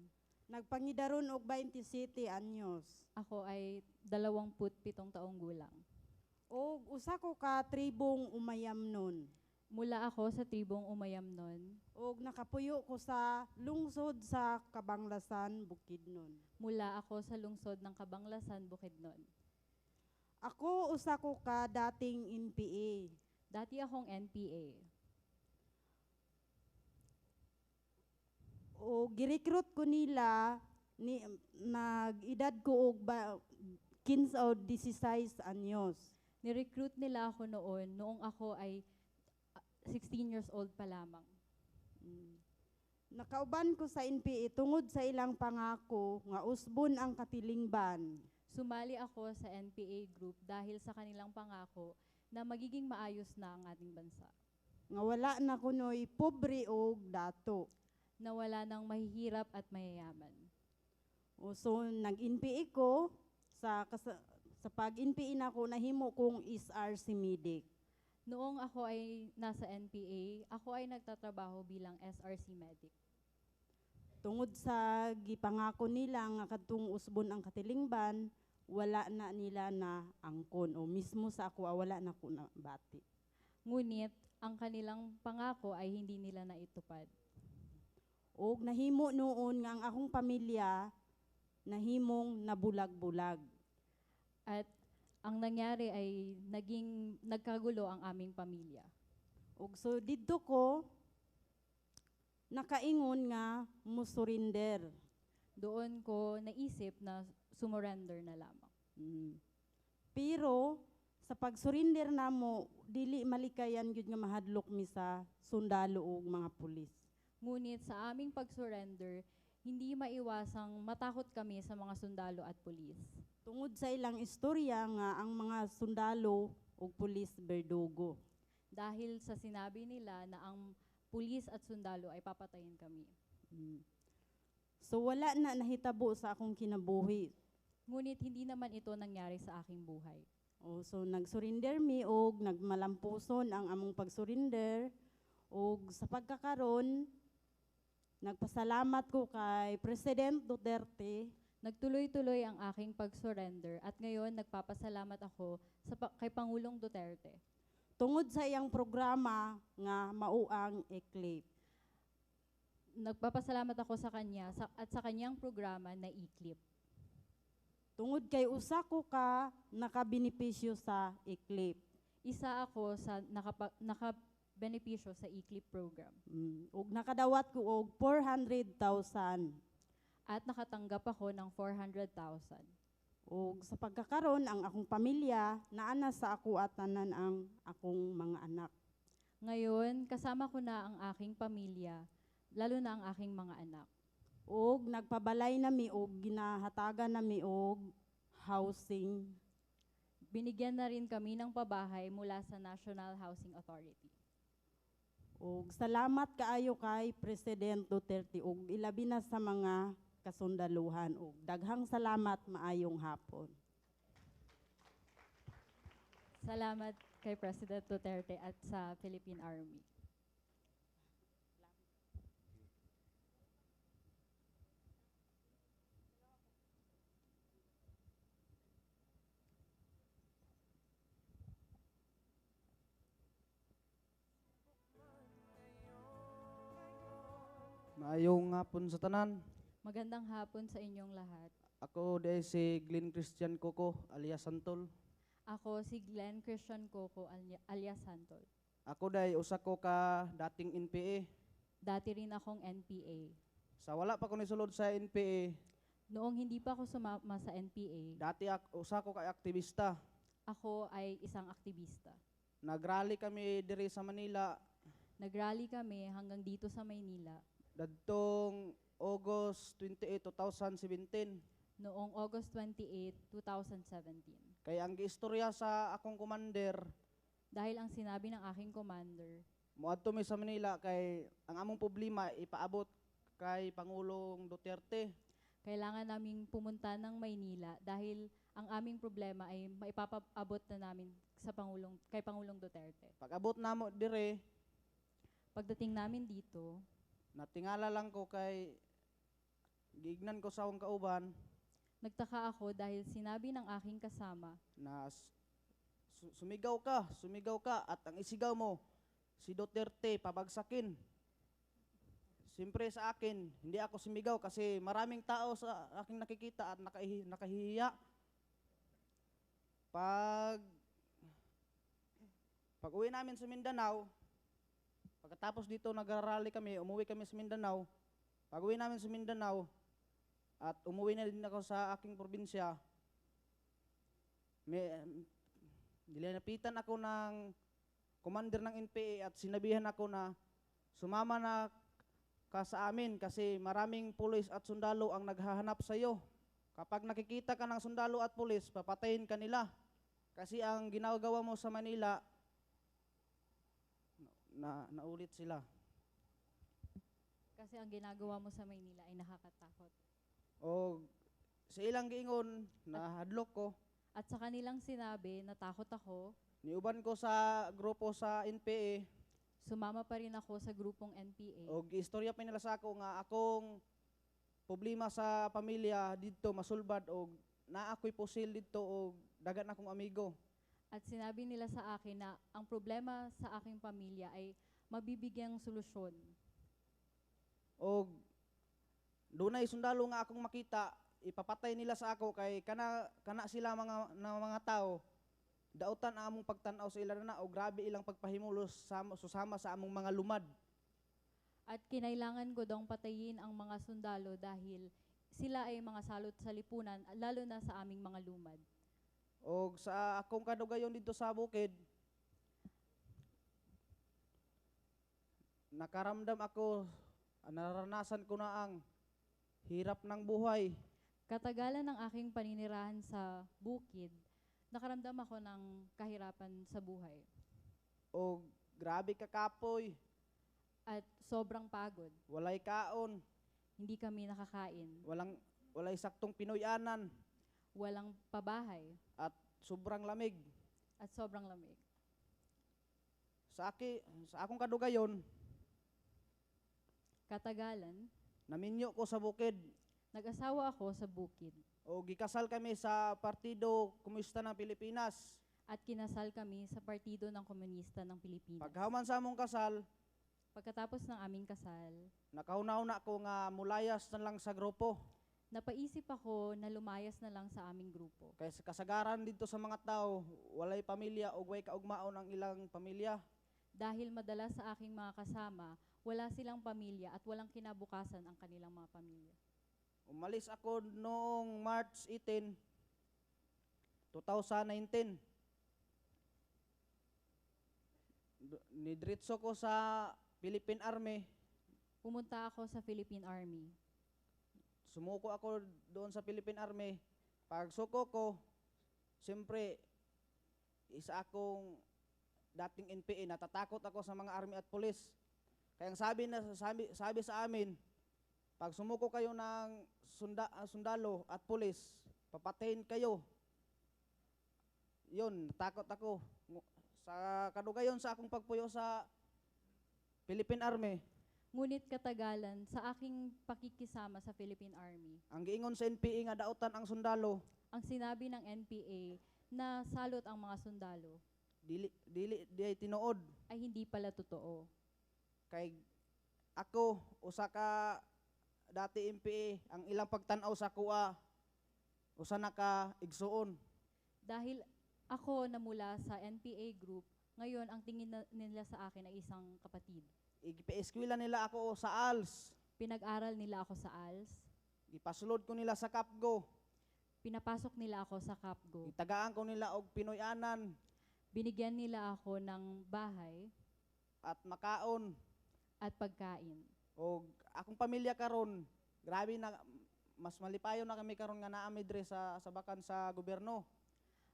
Nagpangidaron og 27 anyos. Ako ay 27 taong gulang. Og usa ko ka tribong umayamnon. Mula ako sa tribong umayamnon. Og nakapuyo ko sa lungsod sa Kabanglasan, Bukidnon. Mula ako sa lungsod ng Kabanglasan, Bukidnon. Ako usa ko ka dating NPA. Dati akong NPA. O girecruit ko nila nag-edad ko og 15 o 16 anyos. Ni-recruit nila ako noong ako ay 16 years old pa lamang. Nakauban ko sa NPA tungod sa ilang pangako nga usbon ang katilingban. Sumali ako sa NPA group dahil sa kanilang pangako na magiging maayos na ang ating bansa. Nga wala na kunoy pobre o dato. Na wala nang mahihirap at mayayaman. So nag-NPA ko sa pag-NPA na ko nahimo kong SRC medic. Noong ako ay nasa NPA, ako ay nagtatrabaho bilang SRC medic. Tungod sa gipangako nila nga kadtong usbon ang katilingban, wala na nila na angkon o mismo sa ako wala na ko na bati. Ngunit ang kanilang pangako ay hindi nila naitupad. Og nahimo noon nga ang akong pamilya nahimong nabulag-bulag. At ang nangyari ay nagkagulo ang aming pamilya. Ug so didto ko nakaingon nga musurinder. Doon ko naisip na sumurrender na lamang. Pero sa pagsurinder namo dili malikayan gyud nga mahadlok mi sa sundalo ug mga pulis. Ngunit sa aming pag-surrender, hindi maiwasang matakot kami sa mga sundalo at pulis. Tungod sa ilang istorya nga ang mga sundalo ug pulis berdugo. Dahil sa sinabi nila na ang pulis at sundalo ay papatayin kami. So wala na nahitabo sa akong kinabuhi. Ngunit hindi naman ito nangyari sa aking buhay. So nag-surrender mi og nagmalampuson ang among pag-surrender og sa pagkakaron nagpasalamat ko kay President Duterte. Nagtuloy-tuloy ang aking pag-surrender at ngayon nagpapasalamat ako kay Pangulong Duterte. Tungod sa iyang programa nga mauang ECLIP. Nagpapasalamat ako sa kanya at sa kanyang programa na ECLIP. Tungod kay usa ko ka nakabenepisyo sa ECLIP. Isa ako sa nakabenepisyo sa ECLIP program. Ug nakadawat ko og 400,000. At nakatanggap ako ng 400,000. Ug sa pagkakaron ang akong pamilya naana sa ako at tanan ang akong mga anak. Ngayon, kasama ko na ang aking pamilya, lalo na ang aking mga anak. Og nagpabalay nami og ginahatagan nami og housing. Binigyan na rin kami ng pabahay mula sa National Housing Authority. Og salamat kaayo kay President Duterte og ilabi na sa mga kasundaluhan og daghang salamat, maayong hapon. Salamat kay President Duterte at sa Philippine Army. Maayong hapon sa tanan. Magandang hapon sa inyong lahat. Ako day si Glenn Christian Coco alias Santol. Ako si Glenn Christian Coco alias Santol. Ako day usa ko ka dating NPA. Dati rin akong NPA. Sa wala pa ko nisulod sa NPA. Noong hindi pa ako sumama sa NPA. Dati usa ko ka aktivista. Ako ay isang aktivista. Nagrally kami diri sa Manila. Nagrally kami hanggang dito sa Maynila. Dadtong August 28, 2017. Noong August 28, 2017. Kaya ang giistorya sa akong commander. Dahil ang sinabi ng aking commander. Muadto mi sa Manila kay ang among problema ipaabot kay Pangulong Duterte. Kailangan naming pumunta ng Maynila dahil ang aming problema ay maipapaabot na namin sa kay Pangulong Duterte. Pag-abot namo dire, pagdating namin dito, natingala lang ko kay gignan ko sa akong kauban. Nagtaka ako dahil sinabi ng aking kasama na sumigaw ka at ang isigaw mo si Duterte pabagsakin. Siyempre sa akin, hindi ako sumigaw kasi maraming tao sa aking nakikita at nakahihiya. Pag uwi namin sa Mindanao, pagkatapos dito nagrarally kami, umuwi kami sa Mindanao. Pag uwi namin sa Mindanao, at umuwi na din ako sa aking probinsya, nilapitan ako ng commander ng NPA at sinabihan ako na sumama na ka sa amin kasi maraming pulis at sundalo ang naghahanap sa iyo. Kapag nakikita ka ng sundalo at pulis, papatayin ka nila. Kasi ang ginagawa mo sa Manila, naulit sila. Kasi ang ginagawa mo sa Maynila ay nakakatakot. O sa ilang giingon, nahadlok ko. At sa kanilang sinabi, natakot ako. Niuban ko sa grupo sa NPA. Sumama pa rin ako sa grupong NPA. O istorya pa nila sa ako nga akong problema sa pamilya dito masulbad o na ako'y pusil dito o dagan akong amigo. At sinabi nila sa akin na ang problema sa aking pamilya ay mabibigyang solusyon. O doon ay sundalo nga akong makita ipapatay nila sa ako kay kana sila mga tao dautan ang among pagtan-aw sa ila na o grabe ilang pagpahimulos susama sa among mga lumad. At kinailangan ko dong patayin ang mga sundalo dahil sila ay mga salot sa lipunan, lalo na sa aming mga lumad. O sa akong kadugayon dito sa bukid, nakaramdam ako, naranasan ko na ang hirap ng buhay. Katagalan ng aking paninirahan sa bukid, nakaramdam ako ng kahirapan sa buhay. O grabe kakapoy. At sobrang pagod. Walay kaon. Hindi kami nakakain. Walay saktong pinoyanan. Walang pabahay. At sobrang lamig. At sobrang lamig. Sa akong kadugayon, katagalan, naminyo ko sa bukid. Nag-asawa ako sa bukid. O gikasal kami sa Partido Komunista ng Pilipinas. At kinasal kami sa Partido ng Komunista ng Pilipinas. Paghuman sa among kasal, pagkatapos ng aming kasal, nakahunaw ko nga mulayas na lang sa grupo. Napaisip ako na lumayas na lang sa aming grupo. Kaya sa kasagaran dito sa mga tao, walay pamilya o way kaugmaon ang ilang pamilya. Dahil madalas sa aking mga kasama, wala silang pamilya at walang kinabukasan ang kanilang mga pamilya. Umalis ako noong March 18, 2019. Nidritso ko sa Philippine Army. Pumunta ako sa Philippine Army. Sumuko ako doon sa Philippine Army. Pag suko ko, siyempre, isa akong dating NPA, natatakot ako sa mga army at police. Kaya ang sabi sa amin, pag sumuko kayo ng sundalo at police, papatayin kayo. Yun, natakot ako. Sa kadugayon sa akong pagpuyo sa Philippine Army. Ngunit katagalan sa aking pakikisama sa Philippine Army. Ang giingon sa NPA nga dautan ang sundalo. Ang sinabi ng NPA na salot ang mga sundalo. Dili ay tinuod. Ay hindi pala totoo. Kay ako, usa ka dati NPA, ang ilang pagtanaw sa kuha, usa na ka igsuon. Dahil ako na mula sa NPA group, ngayon ang tingin nila sa akin ay isang kapatid. Ipa-eskwela nila ako sa ALS. Pinag-aral nila ako sa ALS. Ipasulod ko nila sa Kapgo. Pinapasok nila ako sa Kapgo. Itagaan ko nila og pinoyanan. Binigyan nila ako ng bahay. At makaon. At pagkain. Og akong pamilya karon, grabe na, mas malipayon na kami karon nga naami dire sa bakan sa gobyerno.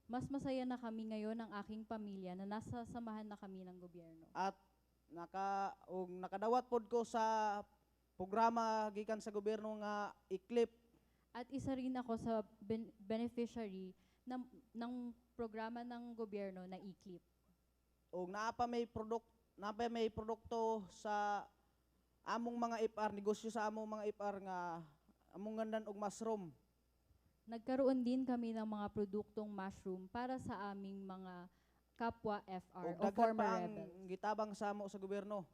Mas masaya na kami ngayon ng aking pamilya na nasa samahan na kami ng gobyerno. At nakadawat pod ko sa programa gikan sa gobyerno nga ICLIP. At isa rin ako sa beneficiary ng programa ng gobyerno na ICLIP. Og naapa may produkto sa among mga IPR, negosyo sa among mga IPR nga among gandan og mushroom. Nagkaroon din kami ng mga produktong mushroom para sa aming mga kapwa FR o former rebels. Gitabang sa amo sa gobyerno.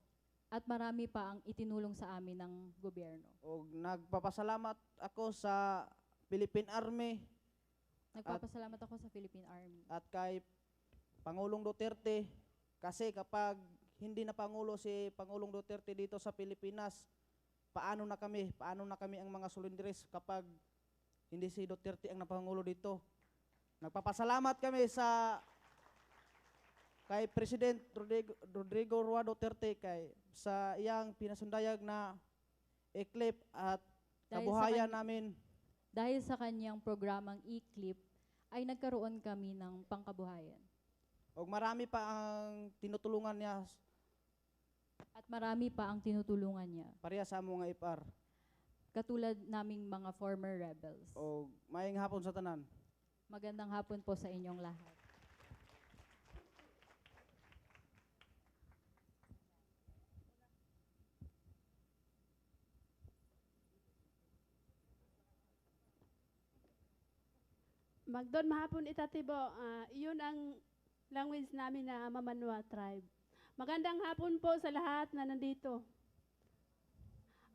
At marami pa ang itinulong sa amin ng gobyerno. Og nagpapasalamat ako sa Philippine Army. Nagpapasalamat ako sa Philippine Army. At kay Pangulong Duterte, kasi kapag hindi na Pangulo si Pangulong Duterte dito sa Pilipinas, paano na kami ang mga solidarists kapag hindi si Duterte ang napangulo dito. Nagpapasalamat kami kay President Rodrigo Roa Duterte sa iyang pinasundayag na ICLIP at kabuhayan namin. Dahil sa kanyang programang ICLIP ay nagkaroon kami ng pangkabuhayan. Og marami pa ang tinutulungan niya. At marami pa ang tinutulungan niya. Pareha sa mga IPR. Katulad naming mga former rebels. O maayong hapon sa tanan. Magandang hapon po sa inyong lahat. Magdon mahapon itatibo, iyon ang language namin na Mamanwa tribe. Magandang hapon po sa lahat na nandito.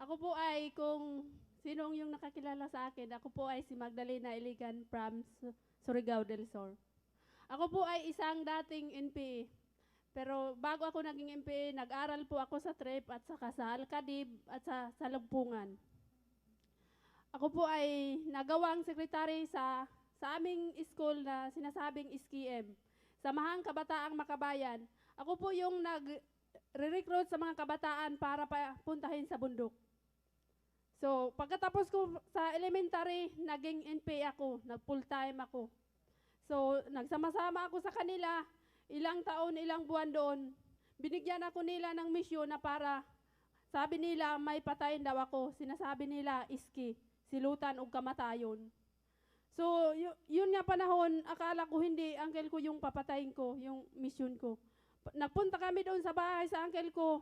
Ako po ay kung sinong yung nakakilala sa akin? Ako po ay si Magdalena Iligan from Surigao del Sur. Ako po ay isang dating NPA. Pero bago ako naging NPA, nag-aral po ako sa TREP at saka sa Alcadib at sa Lugpungan. Ako po ay nagawang sekretary sa aming school na sinasabing SKM, Samahang Kabataang Makabayan. Ako po yung nag-recruit sa mga kabataan para puntahin sa bundok. So, pagkatapos ko sa elementary, naging NPA ako, nag-full-time ako. So, nagsama-sama ako sa kanila, ilang taon, ilang buwan doon. Binigyan ako nila ng misyon na para, sabi nila, may patayin daw ako. Sinasabi nila, iski, silutan o kamatayon. So, yun nga panahon, akala ko hindi, uncle ko yung papatayin ko, yung misyon ko. Nagpunta kami doon sa bahay sa uncle ko.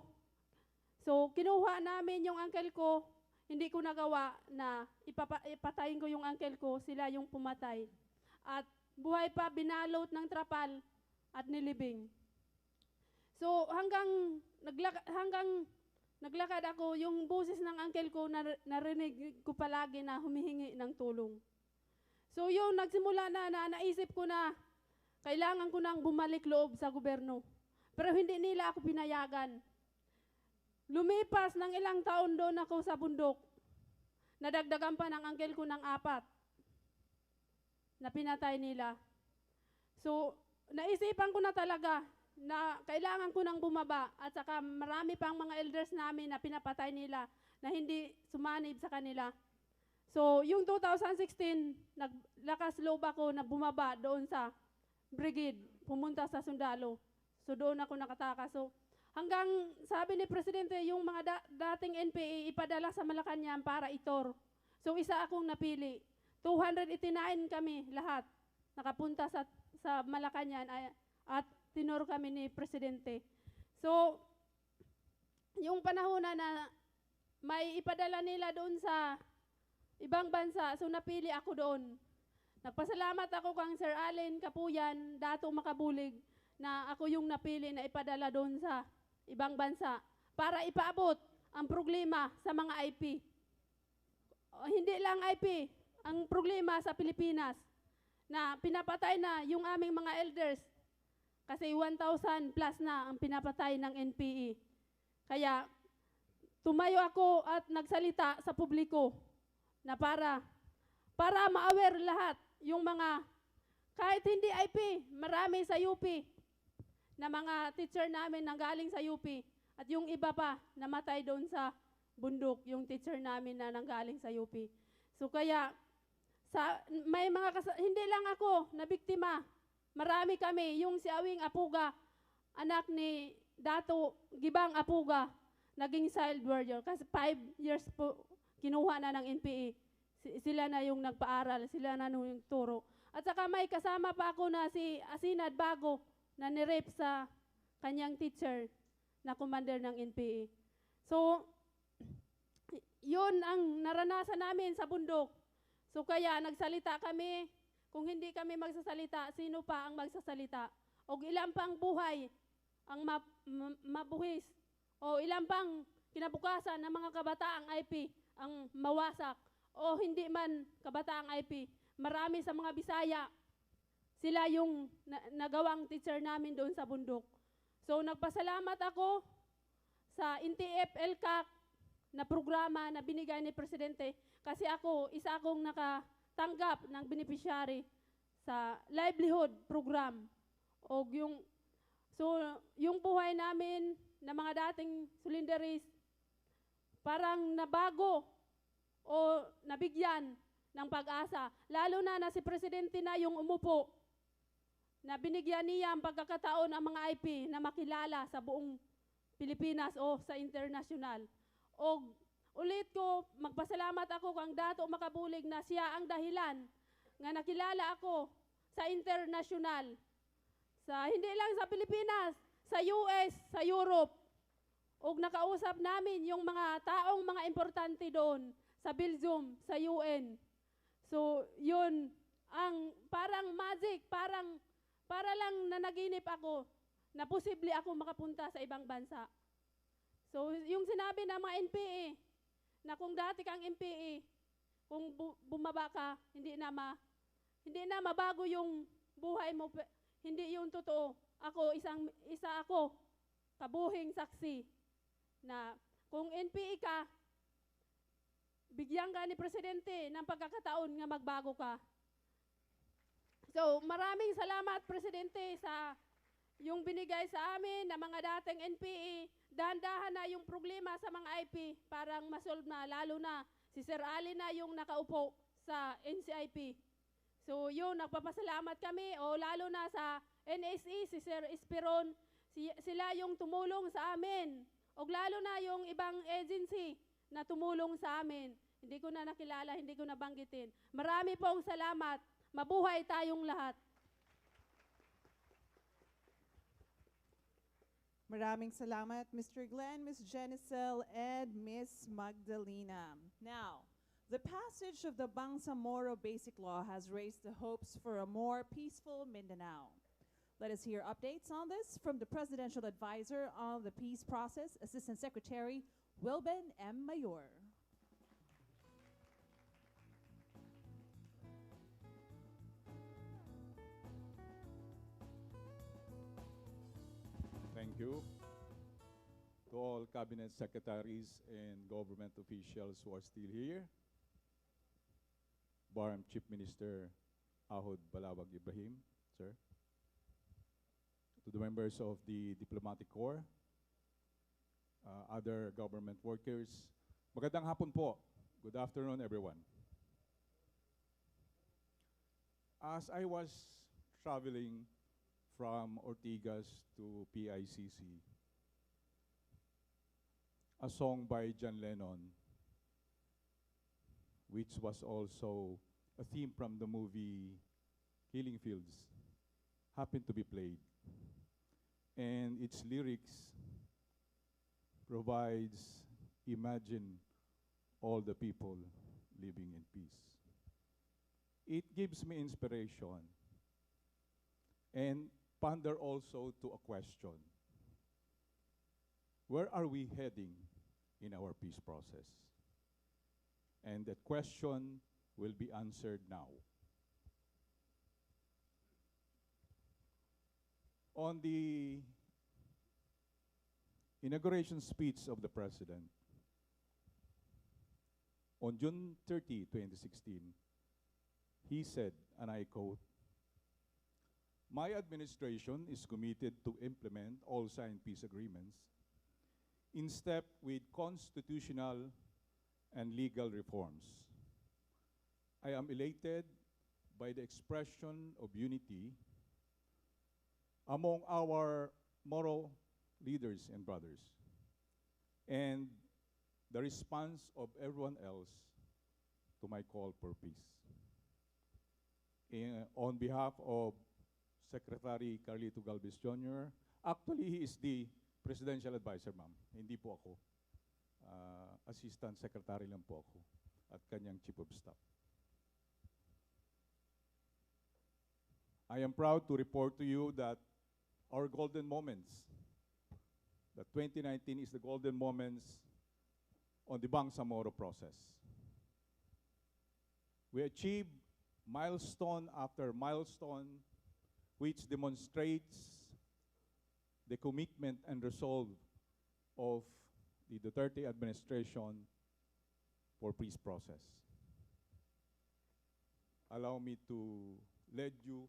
So, kinuha namin yung uncle ko. Hindi ko nagawa na ipatayin ko yung uncle ko, sila yung pumatay. At buhay pa, binalot ng trapal at nilibing. So hanggang naglakad ako, yung boses ng uncle ko narinig ko palagi na humihingi ng tulong. So yung nagsimula na naisip ko na kailangan ko nang bumalik loob sa gobyerno. Pero hindi nila ako pinayagan. Lumipas ng ilang taon doon ako sa bundok. Nadagdagan pa ng uncle ko ng 4 na pinatay nila. So, naisipan ko na talaga na kailangan ko nang bumaba at saka marami pang mga elders namin na pinapatay nila na hindi sumanib sa kanila. So, yung 2016, naglakas loob ako na bumaba doon sa brigade, pumunta sa sundalo. So, doon ako nakatakas. So, hanggang sabi ni Presidente, yung mga dating NPA ipadala sa Malacanang para itor. So isa akong napili. 289 kami lahat. Nakapunta sa Malacanang at tinor kami ni Presidente. So yung panahon na may ipadala nila doon sa ibang bansa, so napili ako doon. Nagpasalamat ako kang Sir Allen Kapuyan, Dato Makabulig, na ako yung napili na ipadala doon sa ibang bansa para ipaabot ang problema sa mga IP. Hindi lang IP, ang problema sa Pilipinas na pinapatay na yung aming mga elders kasi 1,000 plus na ang pinapatay ng NPE. Kaya tumayo ako at nagsalita sa publiko na para ma-aware lahat yung mga kahit hindi IP, marami sa UP na mga teacher namin nang galing sa UP at yung iba pa namatay doon sa bundok, yung teacher namin na nanggaling sa UP. So kaya may mga hindi lang ako na biktima, marami kami. Yung si Awing Apuga, anak ni Dato Gibang Apuga, naging child warrior kasi 5 years po kinuha na ng NPA. Sila na yung nagpaaral, sila na yung turo. At saka may kasama pa ako na si Asinad Bago na nirape sa kanyang teacher na commander ng NPA. So, yun ang naranasan namin sa bundok. So kaya nagsalita kami, kung hindi kami magsasalita, sino pa ang magsasalita? O ilang pang buhay ang mabuhis? O ilang pang kinabukasan ng mga kabataang IP ang mawasak? O hindi man kabataang IP? Marami sa mga Bisaya, sila yung nagawang teacher namin doon sa bundok. So nagpasalamat ako sa NTF LCAC na programa na binigay ni Presidente kasi isa akong nakatanggap ng beneficiary sa livelihood program. Yung buhay namin na mga dating solindaries parang nabago o nabigyan ng pag-asa. Lalo na si Presidente na yung umupo na binigyan niya ang pagkakataon ng mga IP na makilala sa buong Pilipinas o sa international. O ulit ko, magpasalamat ako kang Dato Makabulig na siya ang dahilan nga nakilala ako sa international. Hindi lang sa Pilipinas, sa US, sa Europe. O nakausap namin yung mga taong mga importante doon sa Belgium, sa UN. So, yun ang parang magic, para lang nanaginip ako na posible ako makapunta sa ibang bansa. So, yung sinabi ng mga NPA, na kung dati kang NPA, kung bumaba ka, hindi na mabago yung buhay mo, hindi yung totoo. Isa ako, kabuhing saksi na kung NPE ka, bigyan ka ni Presidente ng pagkakataon nga magbago ka. So, maraming salamat, Presidente, sa yung binigay sa amin na mga dating NPE. Dahan-dahan na yung problema sa mga IP, parang masolve na, lalo na si Sir Ali na yung nakaupo sa NCIP. So, yun, nagpapasalamat kami, o lalo na sa NSE, si Sir Esperon, sila yung tumulong sa amin. O lalo na yung ibang agency na tumulong sa amin. Hindi ko na nakilala, hindi ko nabanggitin. Marami pong salamat. Mabuhay tayong lahat. Maraming salamat, Mr. Glenn, Ms. Genicel, and Ms. Magdalena. Now, the passage of the Bangsamoro Basic Law has raised the hopes for a more peaceful Mindanao. Let us hear updates on this from the Presidential Advisor on the Peace Process, Assistant Secretary Wilben M. Mayor. Thank you to all cabinet secretaries and government officials who are still here. Barm Chief Minister Ahod Balawag Ibrahim, sir. To the members of the Diplomatic Corps, other government workers. Magandang hapon po. Good afternoon, everyone. As I was traveling from Ortigas to PICC, a song by John Lennon, which was also a theme from the movie Killing Fields, happened to be played. And its lyrics provides, imagine all the people living in peace. It gives me inspiration and ponder also to a question. Where are we heading in our peace process? And that question will be answered now. On the inauguration speech of the President, on June 30, 2016, he said, and I quote, "My administration is committed to implement all signed peace agreements in step with constitutional and legal reforms. I am elated by the expression of unity among our Moro leaders and brothers, and the response of everyone else to my call for peace. On behalf of Secretary Carlito Galvez Jr., actually he is the Presidential Advisor, ma'am. Hindi po ako. Assistant Secretary lang po ako at kanyang Chief of Staff. I am proud to report to you that our golden moments, that 2019 is the golden moments on the Bangsamoro process. We achieved milestone after milestone, which demonstrates the commitment and resolve of the Duterte administration for peace process. Allow me to lead you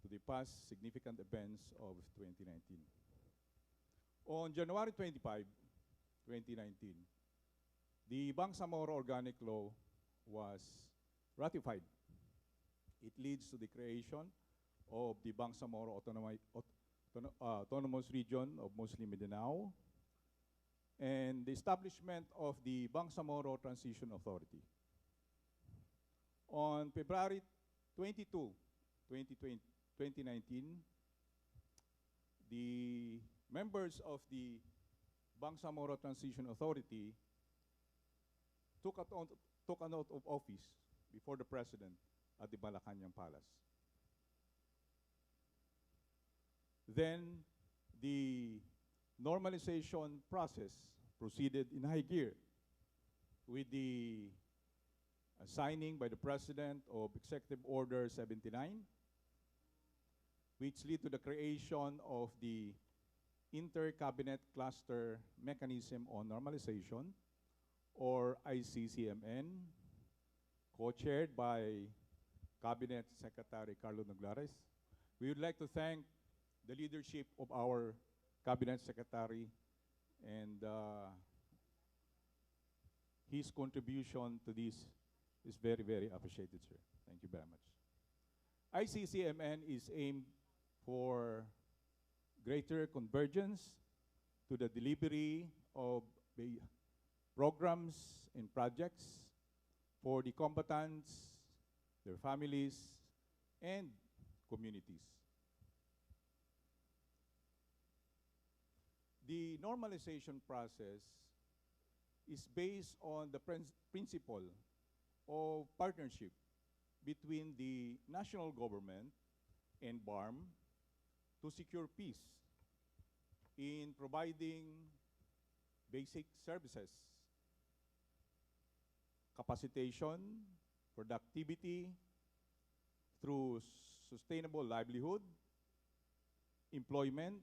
to the past significant events of 2019. On January 25, 2019, the Bangsamoro Organic Law was ratified. It leads to the creation of the Bangsamoro Autonomous Region of Muslim Mindanao and the establishment of the Bangsamoro Transition Authority. On February 22, 2019, the members of the Bangsamoro Transition Authority took an oath of office before the President at the Malacanang Palace. Then the normalization process proceeded in high gear with the signing by the President of Executive Order 79, which lead to the creation of the Inter-Cabinet Cluster Mechanism on Normalization, or ICCMN, co-chaired by Cabinet Secretary Carlo Noglares. We would like to thank the leadership of our Cabinet Secretary and his contribution to this is very, very appreciated, sir. Thank you very much. ICCMN is aimed for greater convergence to the delivery of the programs and projects for the combatants, their families, and communities. The normalization process is based on the principle of partnership between the national government and BARM to secure peace in providing basic services, capacitation, productivity through sustainable livelihood, employment,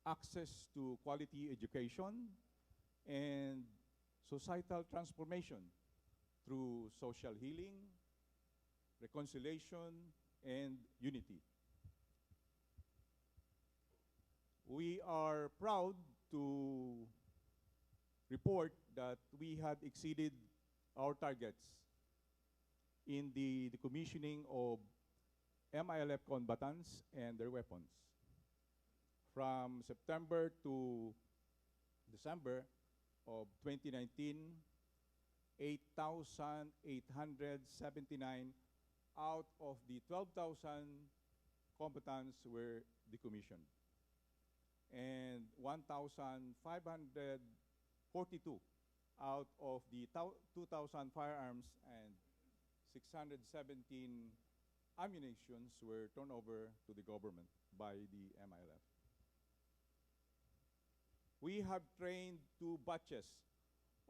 access to quality education, and societal transformation through social healing, reconciliation, and unity. We are proud to report that we had exceeded our targets in the decommissioning of MILF combatants and their weapons. From September to December of 2019, 8,879 out of the 12,000 combatants were decommissioned, and 1,542 out of the 2,000 firearms and 617 ammunitions were turned over to the government by the MILF. We have trained 2 batches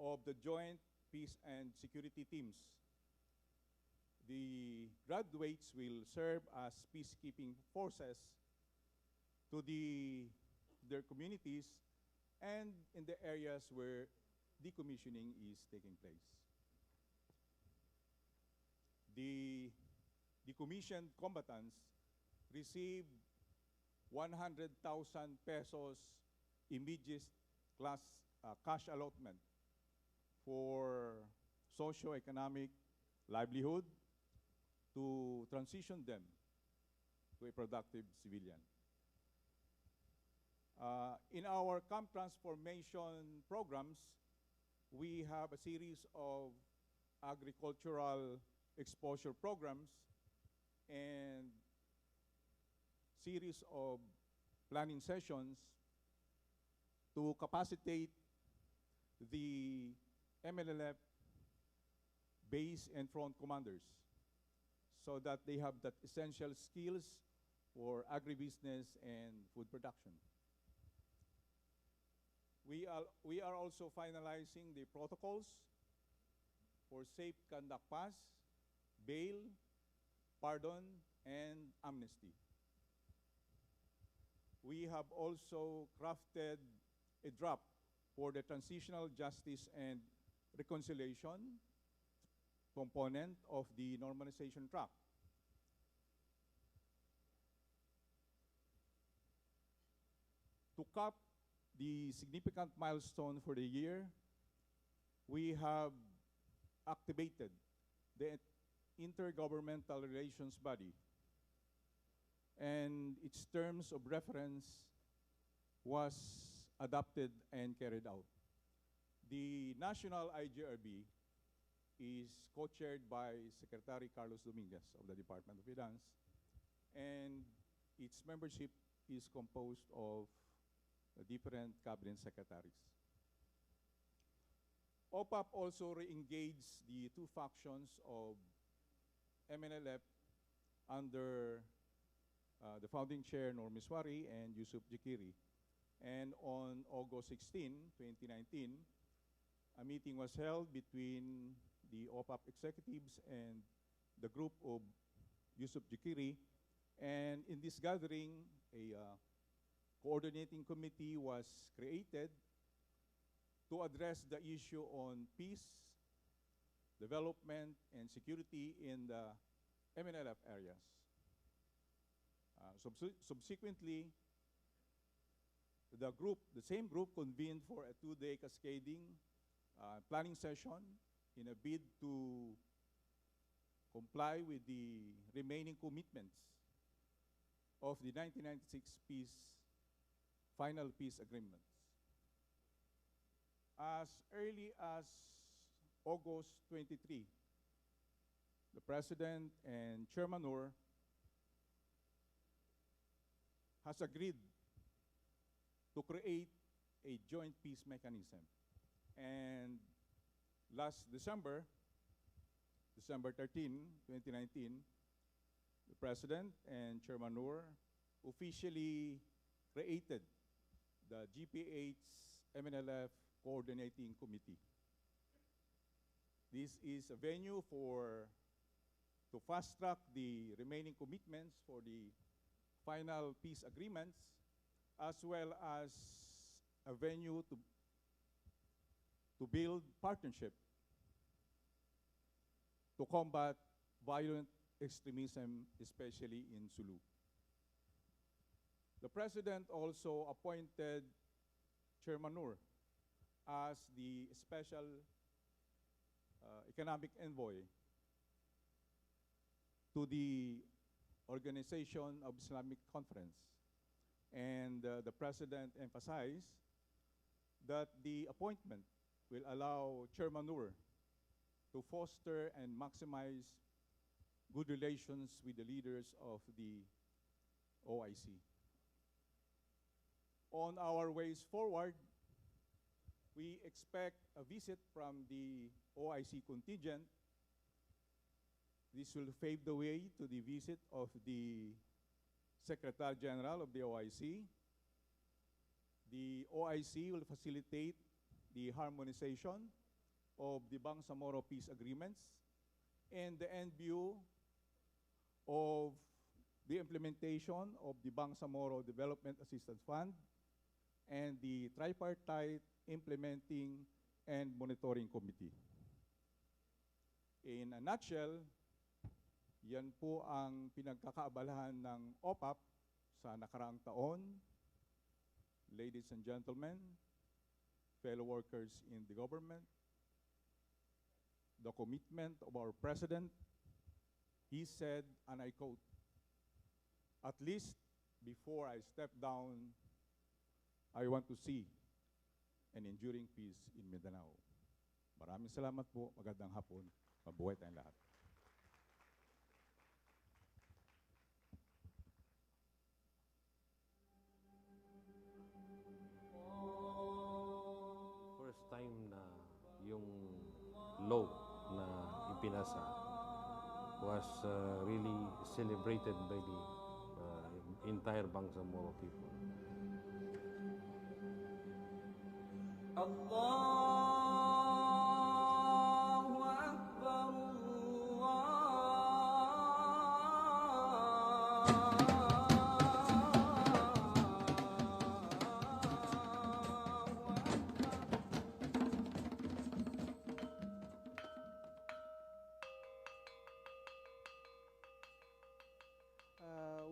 of the Joint Peace and Security Teams. The graduates will serve as peacekeeping forces to their communities and in the areas where decommissioning is taking place. The decommissioned combatants receive 100,000 pesos immediate cash allotment for socio-economic livelihood to transition them to a productive civilian. In our camp transformation programs, we have a series of agricultural exposure programs and series of planning sessions to capacitate the MLLF base and front commanders so that they have that essential skills for agribusiness and food production. We are also finalizing the protocols for safe conduct pass, bail, pardon, and amnesty. We have also crafted a draft for the transitional justice and reconciliation component of the normalization track. To cap the significant milestone for the year, we have activated the Intergovernmental Relations Body, and its terms of reference was adopted and carried out. The National IGRB is co-chaired by Secretary Carlos Dominguez of the Department of Finance, and its membership is composed of different cabinet secretaries. OPAP also re-engaged the 2 factions of MNLF under the founding chair Norm Miswari and Yusuf Jikiri. And on August 16, 2019, a meeting was held between the OPAP executives and the group of Yusuf Jikiri. And in this gathering, a coordinating committee was created to address the issue on peace, development, and security in the MNLF areas. Subsequently, the same group convened for a 2-day cascading planning session in a bid to comply with the remaining commitments of the 1996 final peace agreements. As early as August 23, the President and Chairman Noor has agreed to create a joint peace mechanism. And last December 13, 2019, the President and Chairman Noor officially created the GPH's MNLF Coordinating Committee. This is a venue to fast-track the remaining commitments for the final peace agreements, as well as a venue to build partnership to combat violent extremism, especially in Sulu. The President also appointed Chairman Noor as the special economic envoy to the Organization of Islamic Conference. And the President emphasized that the appointment will allow Chairman Noor to foster and maximize good relations with the leaders of the OIC. On our ways forward, we expect a visit from the OIC contingent. This will pave the way to the visit of the Secretary General of the OIC. The OIC will facilitate the harmonization of the Bangsamoro peace agreements and the end view of the implementation of the Bangsamoro Development Assistance Fund and the Tripartite Implementing and Monitoring Committee. In a nutshell, yan po ang pinagkakaabalahan ng OPAP sa nakaraang taon. Ladies and gentlemen, fellow workers in the government, the commitment of our President, he said, and I quote, "At least before I step down, I want to see an enduring peace in Mindanao." Maraming salamat po. Magandang hapon. Mabuhay tayong lahat. First time na yung law na ipinasa was really celebrated by the entire Bangsamoro people. Allahu Akbar,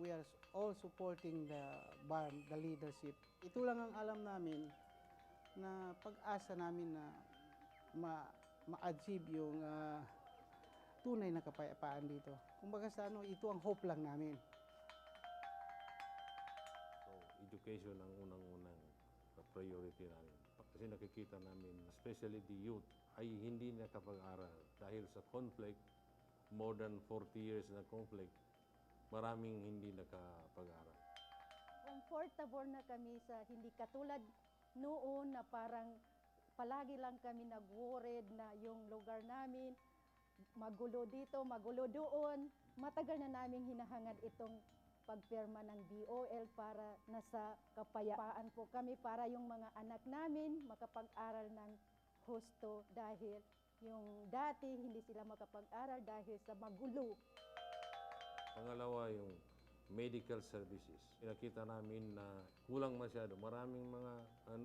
We are all supporting the leadership. Ito lang ang alam namin, na pag-asa namin na ma-achieve yung tunay na kapayapaan dito. Kumbaga sa ito ang hope lang namin. So, education ang unang-unang priority namin. Kasi nakikita namin, especially the youth, ay hindi nakapag-aral dahil sa conflict, more than 40 years na conflict, maraming hindi nakapag-aral. Comfortable na kami sa hindi katulad noon na parang palagi lang kami nag-worried na yung lugar namin, magulo dito, magulo doon. Matagal na namin hinahangad itong pagpirma ng BOL para nasa kapayapaan po kami para yung mga anak namin makapag-aral ng husto dahil Yung dati, hindi sila makapag-aral dahil sa magulo. Pangalawa, yung medical services. Nakita namin na kulang masyado. Maraming mga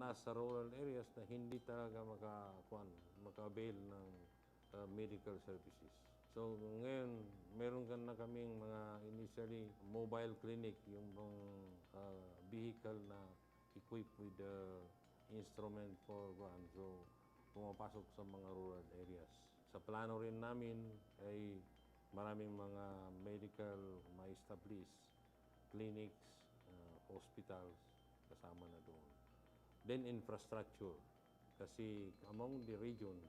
nasa rural areas na hindi talaga maka-avail ng medical services. So ngayon, meron na kaming mga initially mobile clinic, yung vehicle na equipped with the instrument for so pumapasok sa mga rural areas. Sa plano rin namin ay maraming mga medical ma-establish, clinics, hospitals, kasama na doon. Then infrastructure, kasi among the regions,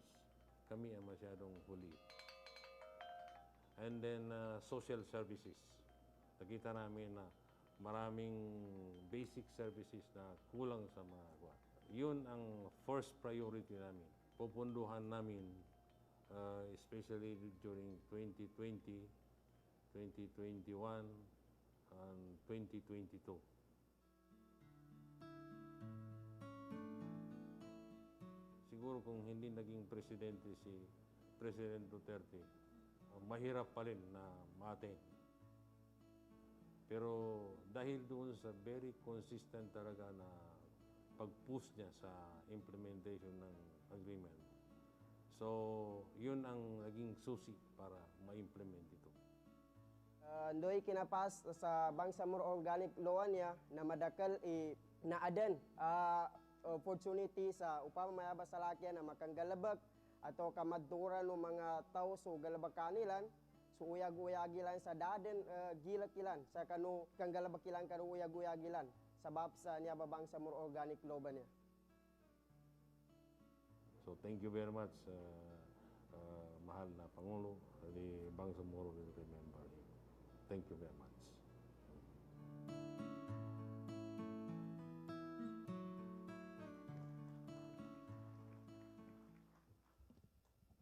kami ang masyadong huli. And then social services. Nakita namin na maraming basic services na kulang sa mga kuwan. Yun ang first priority namin. Pupunduhan namin, especially during 2020, 2021, and 2022. Siguro kung hindi naging presidente si President Duterte, mahirap pa rin na ma-attain. Pero dahil doon sa very consistent talaga na pag-push niya sa implementation ng agreement, so yun ang naging susi para ma-implement ito. Ndoy kinapas sa Bangsamoro Organic Law niya na madakal naadan opportunity sa upang mayabas sa lakyan na makanggalabak atau kamadturan ng mga tao so galabak kanilan so uyag-uyagilan sa daden gilakilan sa kanu kang galabakilan kanu uyag-uyagilan sabab sa niya Bangsamoro Organic Law ba niya. So thank you very much, mahal na Pangulo. The Bangsamoro will remember you. Thank you very much.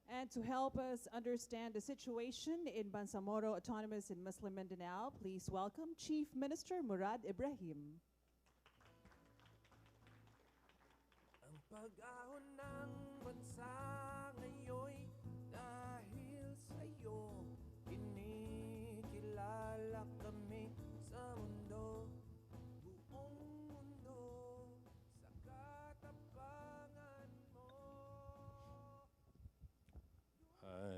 And to help us understand the situation in Bangsamoro Autonomous and Muslim Mindanao, please welcome Chief Minister Murad Ibrahim. Ang pag-ahon ng bansa ngayon dahil sa'yo, kinikilala kami sa mundo, buong mundo, sa katapangan mo.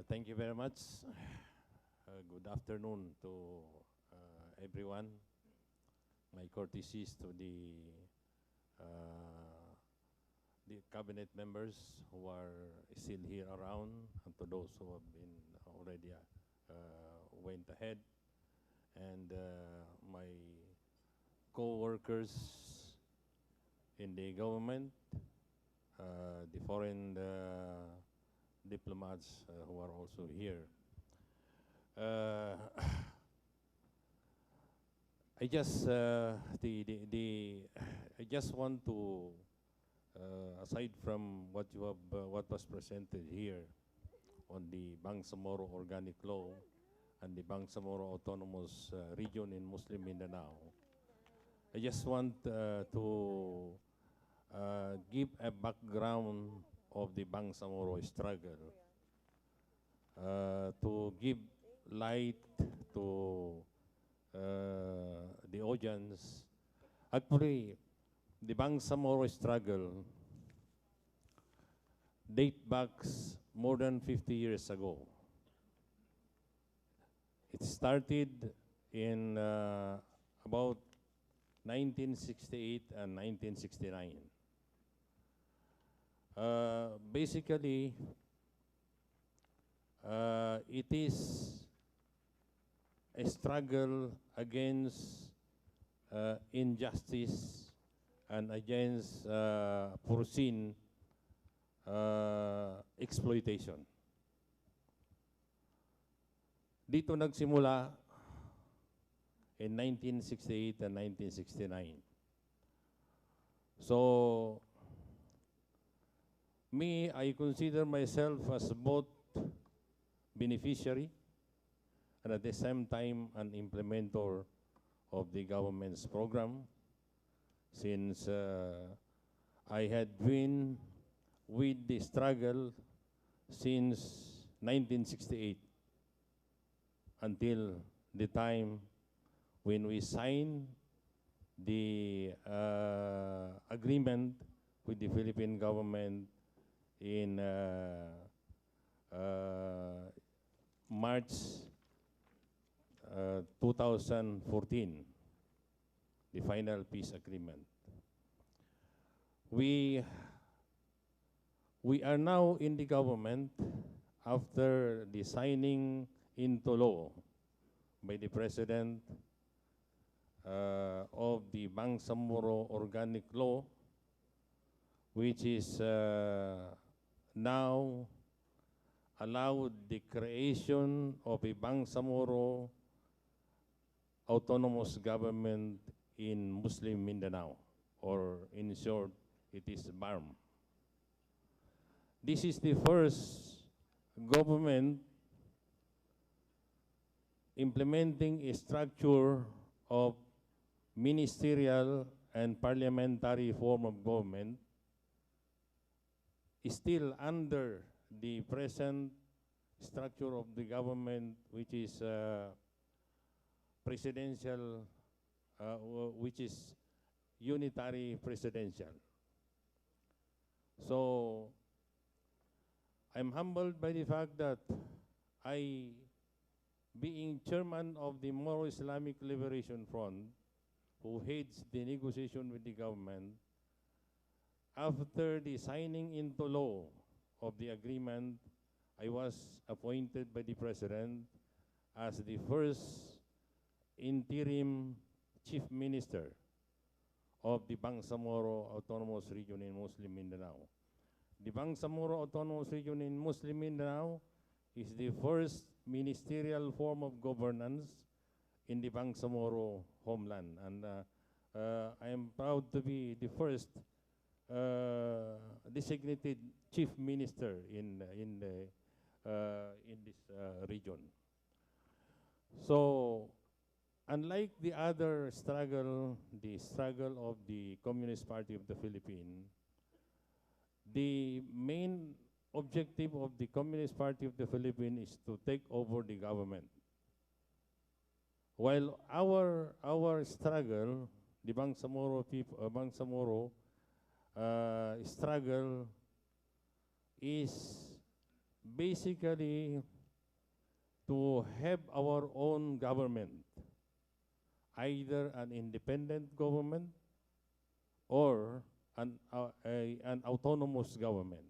Thank you very much. Good afternoon to everyone. My courtesies to the cabinet members who are still here around, and to those who have been already went ahead, and my co-workers in the government, the foreign diplomats who are also here. I just I just want to, aside from what you have, what was presented here on the Bangsamoro Organic Law and the Bangsamoro Autonomous Region in Muslim Mindanao, I just want to give a background of the Bangsamoro struggle, to give light to the audience. Actually, the Bangsamoro struggle dates back more than 50 years ago. It started in about 1968 and 1969. Basically, it is a struggle against injustice and against foreseen exploitation. Dito nagsimula in 1968 and 1969. So, I consider myself as both beneficiary and at the same time an implementer of the government's program, since I had been with the struggle since 1968 until the time when we signed the agreement with the Philippine government in March 2014, the final peace agreement. We are now in the government after the signing into law by the President of the Bangsamoro Organic Law, which is now allowed the creation of a Bangsamoro autonomous government in Muslim Mindanao, or in short, it is BARM. This is the first government implementing a structure of ministerial and parliamentary form of government, still under the present structure of the government, which is presidential, which is unitary presidential. So I'm humbled by the fact that I, being chairman of the Moro Islamic Liberation Front, who heads the negotiation with the government, after the signing into law of the agreement, I was appointed by the President as the first interim chief minister of the Bangsamoro Autonomous Region in Muslim Mindanao. The Bangsamoro Autonomous Region in Muslim Mindanao is the first ministerial form of governance in the Bangsamoro homeland, and I am proud to be the first designated chief minister in this region. So, unlike the other struggle, the struggle of the Communist Party of the Philippines, the main objective of the Communist Party of the Philippines is to take over the government. While our struggle, the Bangsamoro people, Bangsamoro struggle is basically to have our own government, either an independent government or an autonomous government.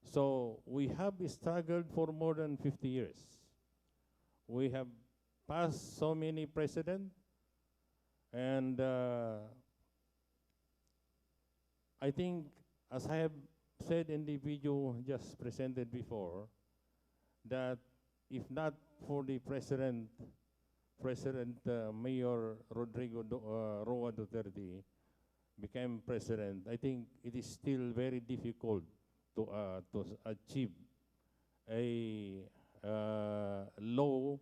So we have struggled for more than 50 years. We have passed so many presidents, and I think, as I have said in the video just presented before, that if not for the President Mayor Rodrigo Roa Duterte became president, I think it is still very difficult to achieve a law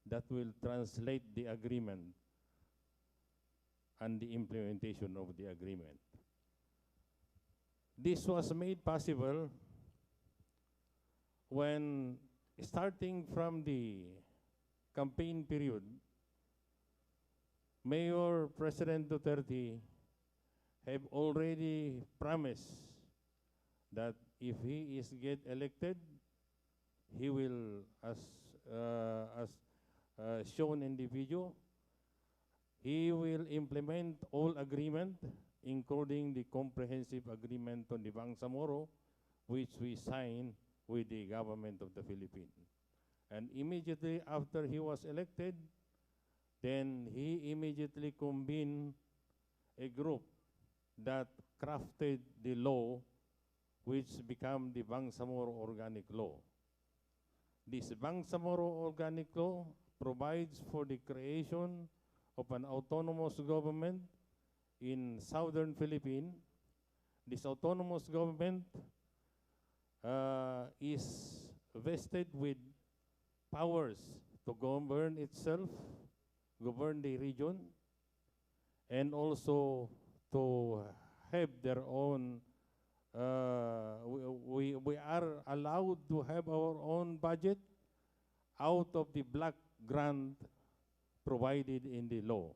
that will translate the agreement and the implementation of the agreement. This was made possible when, starting from the campaign period, Mayor President Duterte have already promised that if he is get elected, he will, as shown in the video, he will implement all agreement, including the comprehensive agreement on the Bangsamoro, which we signed with the government of the Philippines. And immediately after he was elected, then he immediately convened a group that crafted the law which became the Bangsamoro Organic Law. This Bangsamoro Organic Law provides for the creation of an autonomous government in southern Philippines. This autonomous government is vested with powers to govern itself, govern the region, and also to have their own we are allowed to have our own budget out of the block grant provided in the law.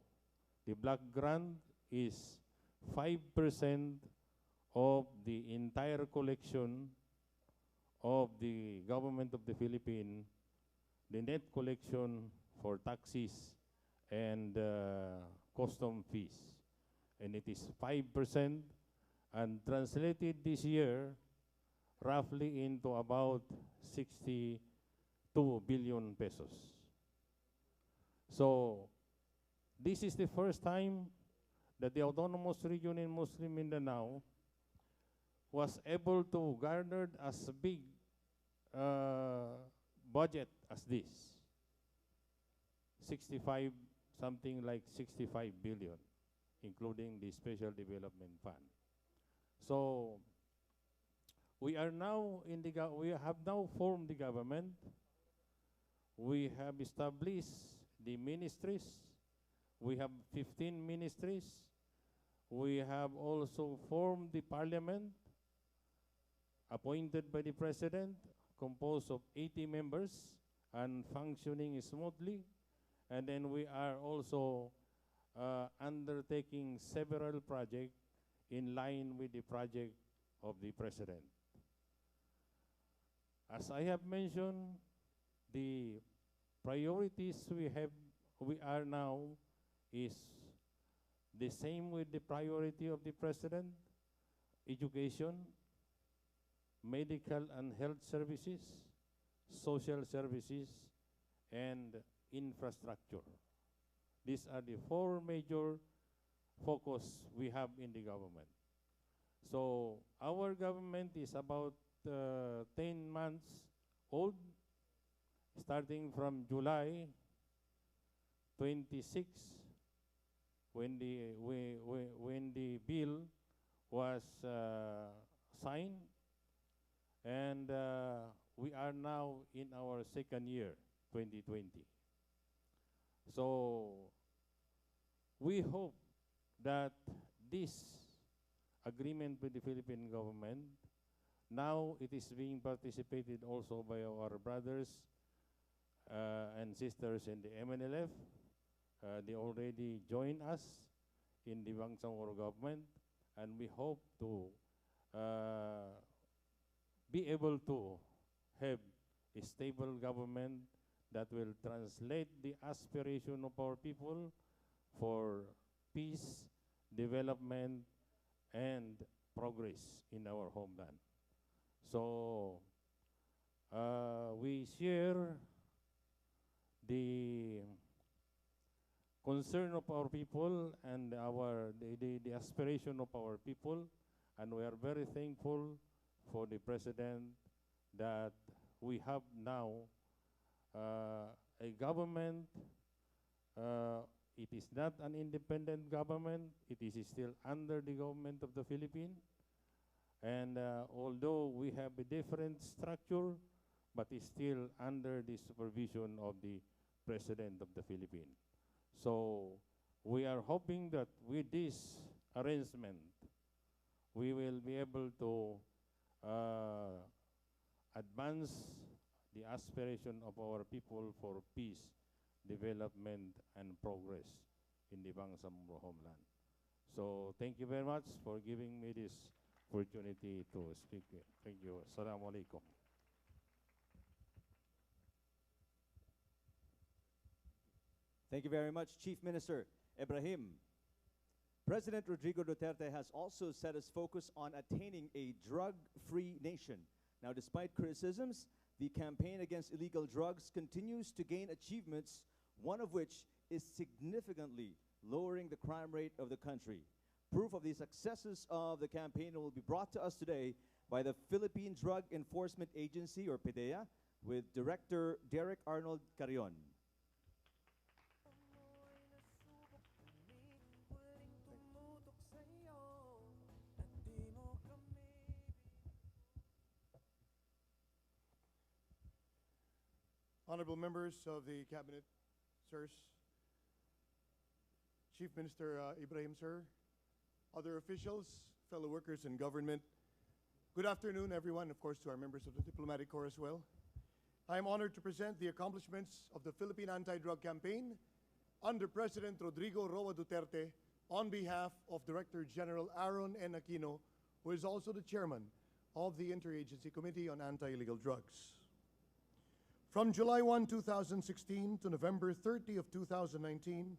The block grant is 5% of the entire collection of the government of the Philippines, the net collection for taxes and custom fees. And it is 5%, and translated this year roughly into about 62 billion pesos. So this is the first time that the autonomous region in Muslim Mindanao was able to garner as big budget as this. 65, something like 65 billion, including the Special Development Fund. So we are now we have now formed the government. We have established the ministries. We have 15 ministries. We have also formed the parliament, appointed by the president, composed of 80 members and functioning smoothly. And then we are also undertaking several projects in line with the project of the president. As I have mentioned, the priorities we are now is the same with the priority of the president: education, medical and health services, social services, and infrastructure. These are the 4 major focus we have in the government. So our government is about 10 months old, starting from July 26, when the bill was signed, and we are now in our 2nd year, 2020. So we hope that this agreement with the Philippine government, now it is being participated also by our brothers and sisters in the MNLF. They already joined us in the Bangsamoro government, and we hope to be able to have a stable government that will translate the aspiration of our people for peace, development, and progress in our homeland. So we share the concern of our people and the aspiration of our people, and we are very thankful for the president that we have now a government. It is not an independent government. It is still under the government of the Philippines. And although we have a different structure, but it's still under the supervision of the President of the Philippines. So we are hoping that with this arrangement, we will be able to advance the aspiration of our people for peace, development, and progress in the Bangsamoro homeland. So thank you very much for giving me this opportunity to speak. Thank you. Assalamu alaikum. Thank you very much, Chief Minister Ibrahim. President Rodrigo Duterte has also set his focus on attaining a drug-free nation. Now, despite criticisms, the campaign against illegal drugs continues to gain achievements, one of which is significantly lowering the crime rate of the country. Proof of the successes of the campaign will be brought to us today by the Philippine Drug Enforcement Agency, or PDEA, with Director Derek Arnold Carrion. Honorable members of the Cabinet, sirs, Chief Minister Ibrahim, sir, other officials, fellow workers in government, Good afternoon, everyone, of course, to our members of the diplomatic corps as well. I am honored to present the accomplishments of the Philippine Anti-Drug Campaign under President Rodrigo Roa Duterte on behalf of Director General Aaron N. Aquino, who is also the chairman of the Interagency Committee on Anti-Illegal Drugs. From July 1, 2016 to November 30 of 2019,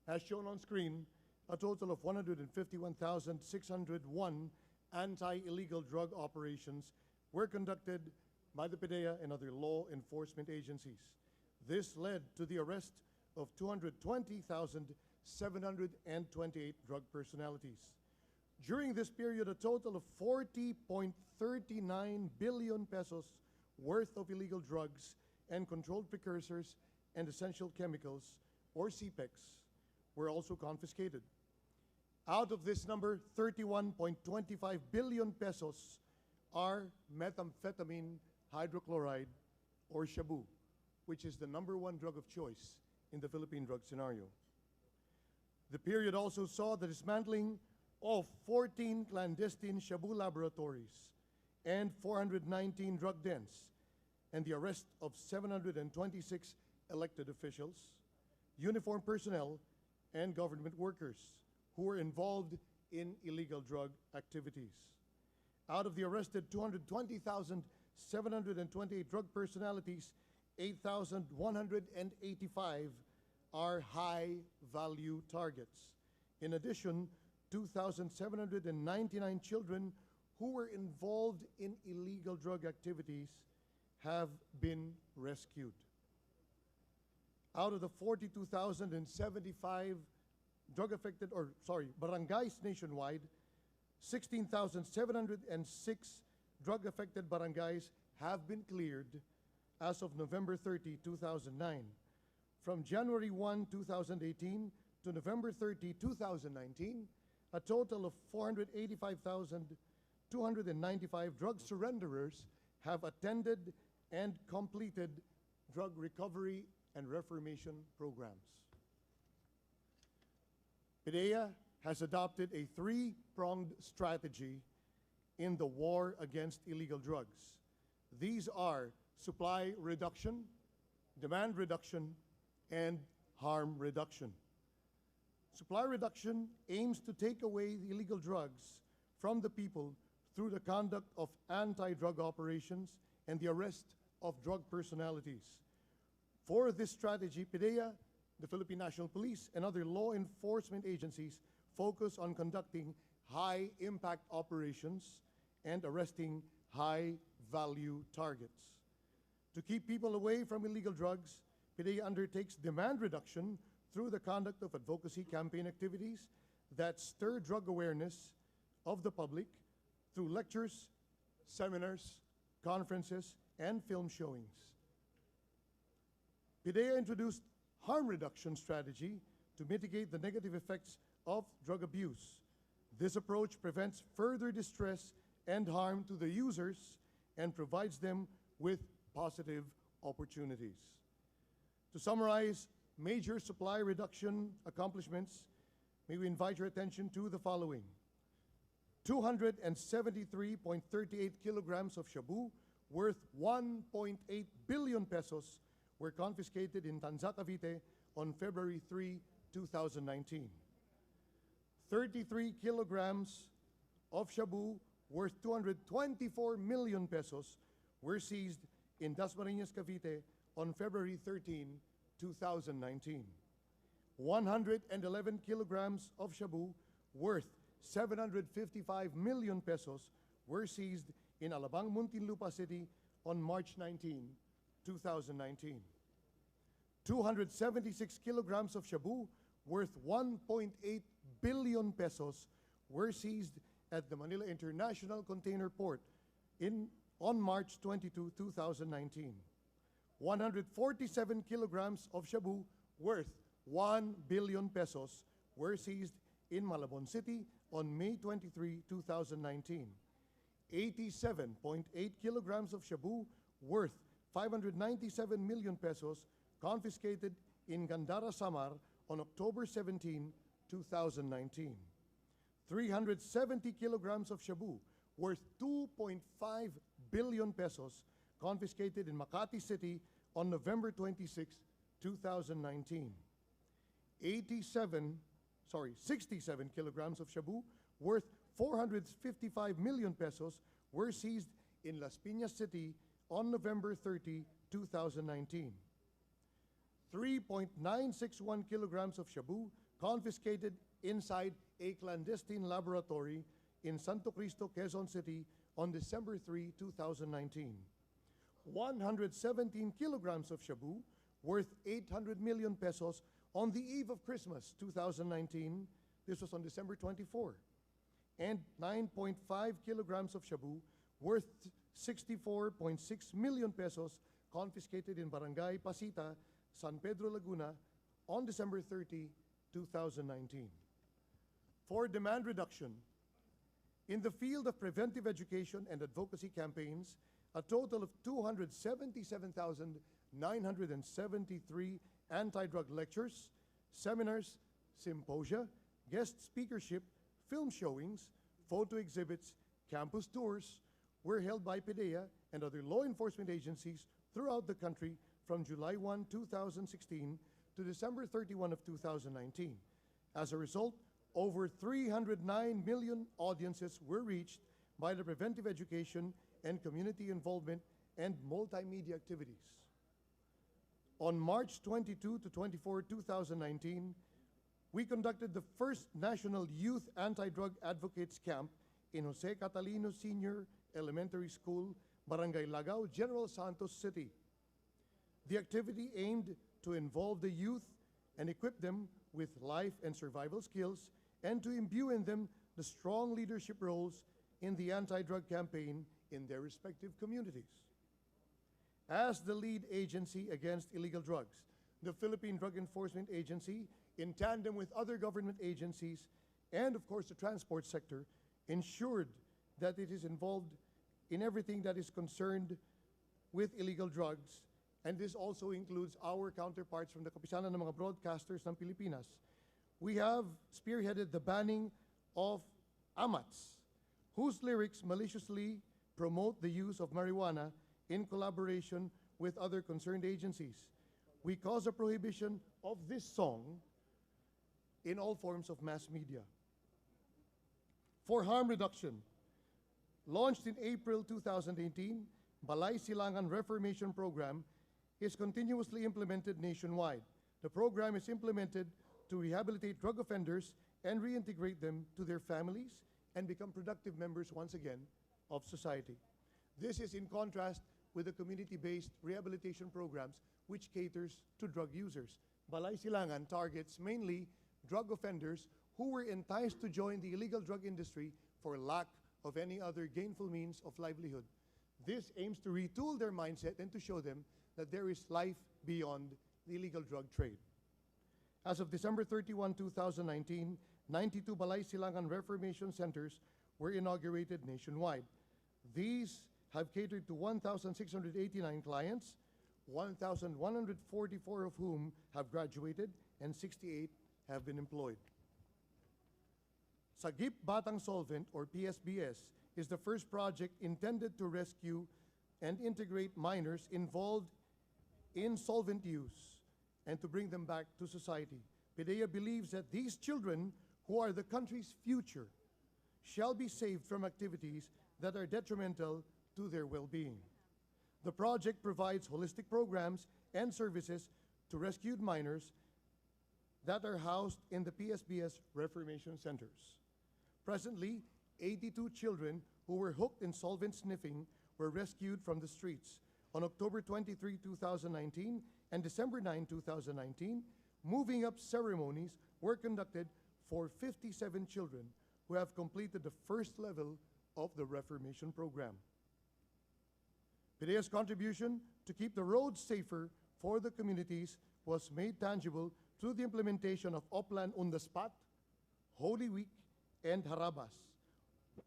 as shown on screen, a total of 151,601 anti-illegal drug operations were conducted by the PDEA and other law enforcement agencies. This led to the arrest of 220,728 drug personalities. During this period, a total of 40.39 billion pesos worth of illegal drugs and controlled precursors and essential chemicals, or CPECs, were also confiscated. Out of this number, 31.25 billion pesos are methamphetamine hydrochloride, or shabu, which is the #1 drug of choice in the Philippine drug scenario. The period also saw the dismantling of 14 clandestine shabu laboratories and 419 drug dens, and the arrest of 726 elected officials, uniformed personnel, and government workers who were involved in illegal drug activities. Out of the arrested 220,728 drug personalities, 8,185 are high-value targets. In addition, 2,799 children who were involved in illegal drug activities have been rescued. Out of the 42,075 barangays nationwide, 16,706 drug-affected barangays have been cleared as of November 30, 2009. From January 1, 2018 to November 30, 2019, a total of 485,295 drug surrenderers have attended and completed drug recovery and reformation programs. PDEA has adopted a three-pronged strategy in the war against illegal drugs. These are supply reduction, demand reduction, and harm reduction. Supply reduction aims to take away the illegal drugs from the people through the conduct of anti-drug operations and the arrest of drug personalities. For this strategy, PDEA, the Philippine National Police, and other law enforcement agencies focus on conducting high-impact operations and arresting high-value targets. To keep people away from illegal drugs, PDEA undertakes demand reduction through the conduct of advocacy campaign activities that stir drug awareness of the public through lectures, seminars, conferences, and film showings. PDEA introduced harm reduction strategy to mitigate the negative effects of drug abuse. This approach prevents further distress and harm to the users and provides them with positive opportunities. To summarize major supply reduction accomplishments, may we invite your attention to the following. 273.38 kilograms of shabu worth 1.8 billion pesos were confiscated in Tanza, Cavite on February 3, 2019. 33 kilograms of shabu worth 224 million pesos were seized in Dasmariñas, Cavite on February 13, 2019. 111 kilograms of shabu worth 755 million pesos were seized in Alabang, Muntinlupa City on March 19, 2019. 276 kilograms of shabu worth 1.8 billion pesos were seized at the Manila International Container Port on March 22, 2019. 147 kilograms of shabu worth 1 billion pesos were seized in Malabon City on May 23, 2019. 87.8 kilograms of shabu worth 597 million pesos confiscated in Gandara, Samar on October 17, 2019. 370 kilograms of shabu worth 2.5 billion pesos confiscated in Makati City on November 26, 2019. 67 kilograms of shabu worth 455 million pesos were seized in Las Piñas City on November 30, 2019. 3.961 kilograms of shabu confiscated inside a clandestine laboratory in Santo Cristo, Quezon City on December 3, 2019. 117 kilograms of shabu worth 800 million pesos on the eve of Christmas 2019. This was on December 24. And 9.5 kilograms of shabu worth 64.6 million pesos confiscated in Barangay Pasita, San Pedro, Laguna on December 30, 2019. For demand reduction, in the field of preventive education and advocacy campaigns, a total of 277,973 anti-drug lectures, seminars, symposia, guest speakership, film showings, photo exhibits, campus tours were held by PDEA and other law enforcement agencies throughout the country from July 1, 2016 to December 31 of 2019. As a result, over 309 million audiences were reached by the preventive education and community involvement and multimedia activities. On March 22 to 24, 2019, we conducted the first National Youth Anti-Drug Advocates Camp in Jose Catalino Senior Elementary School, Barangay Lagao, General Santos City. The activity aimed to involve the youth and equip them with life and survival skills and to imbue in them the strong leadership roles in the anti-drug campaign in their respective communities. As the lead agency against illegal drugs, the Philippine Drug Enforcement Agency, in tandem with other government agencies and, of course, the transport sector, ensured that it is involved in everything that is concerned with illegal drugs, and this also includes our counterparts from the Kapisanan ng mga broadcasters ng Pilipinas. We have spearheaded the banning of amats, whose lyrics maliciously promote the use of marijuana in collaboration with other concerned agencies. We cause a prohibition of this song in all forms of mass media. For harm reduction, launched in April 2018, Balay Silangan Reformation Program is continuously implemented nationwide. The program is implemented to rehabilitate drug offenders and reintegrate them to their families and become productive members once again of society. This is in contrast with the community-based rehabilitation programs which caters to drug users. Balay Silangan targets mainly drug offenders who were enticed to join the illegal drug industry for lack of any other gainful means of livelihood. This aims to retool their mindset and to show them that there is life beyond the illegal drug trade. As of December 31, 2019, 92 Balay Silangan Reformation Centers were inaugurated nationwide. These have catered to 1,689 clients, 1,144 of whom have graduated and 68 have been employed. Sagip Batang Solvent, or PSBS, is the first project intended to rescue and integrate minors involved in solvent use and to bring them back to society. PDEA believes that these children, who are the country's future, shall be saved from activities that are detrimental to their well-being. The project provides holistic programs and services to rescued minors that are housed in the PSBS Reformation Centers. Presently, 82 children who were hooked in solvent sniffing were rescued from the streets. On October 23, 2019 and December 9, 2019, moving up ceremonies were conducted for 57 children who have completed the first level of the Reformation program. PDEA's contribution to keep the roads safer for the communities was made tangible through the implementation of Oplan on the Spot, Holy Week, and Harabas.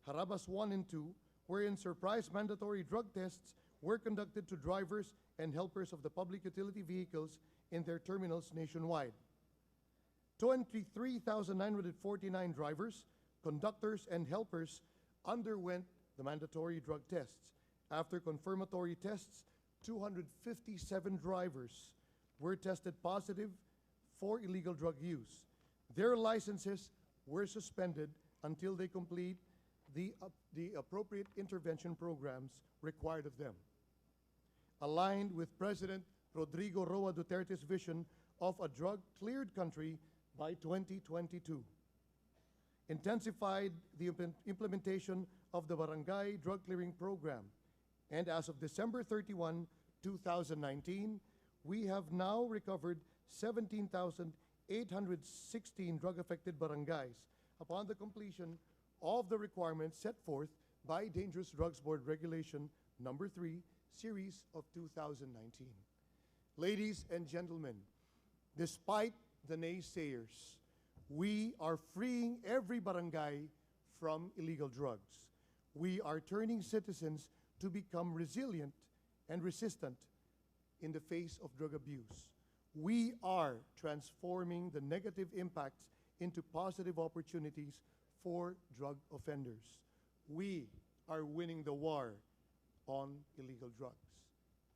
Harabas 1 and 2, wherein surprise mandatory drug tests were conducted to drivers and helpers of the public utility vehicles in their terminals nationwide. 23,949 drivers, conductors, and helpers underwent the the mandatory drug tests. After confirmatory tests, 257 drivers were tested positive for illegal drug use. Their licenses were suspended until they complete the appropriate intervention programs required of them. Aligned with President Rodrigo Roa Duterte's vision of a drug-cleared country by 2022. Intensified the implementation of the Barangay Drug Clearing Program, and as of December 31, 2019, we have now recovered 17,816 drug-affected barangays upon the completion of the requirements set forth by Dangerous Drugs Board Regulation Number 3, Series of 2019. Ladies and gentlemen, despite the naysayers, we are freeing every barangay from illegal drugs. We are turning citizens to become resilient and resistant in the face of drug abuse. We are transforming the negative impacts into positive opportunities for drug offenders. We are winning the war on illegal drugs.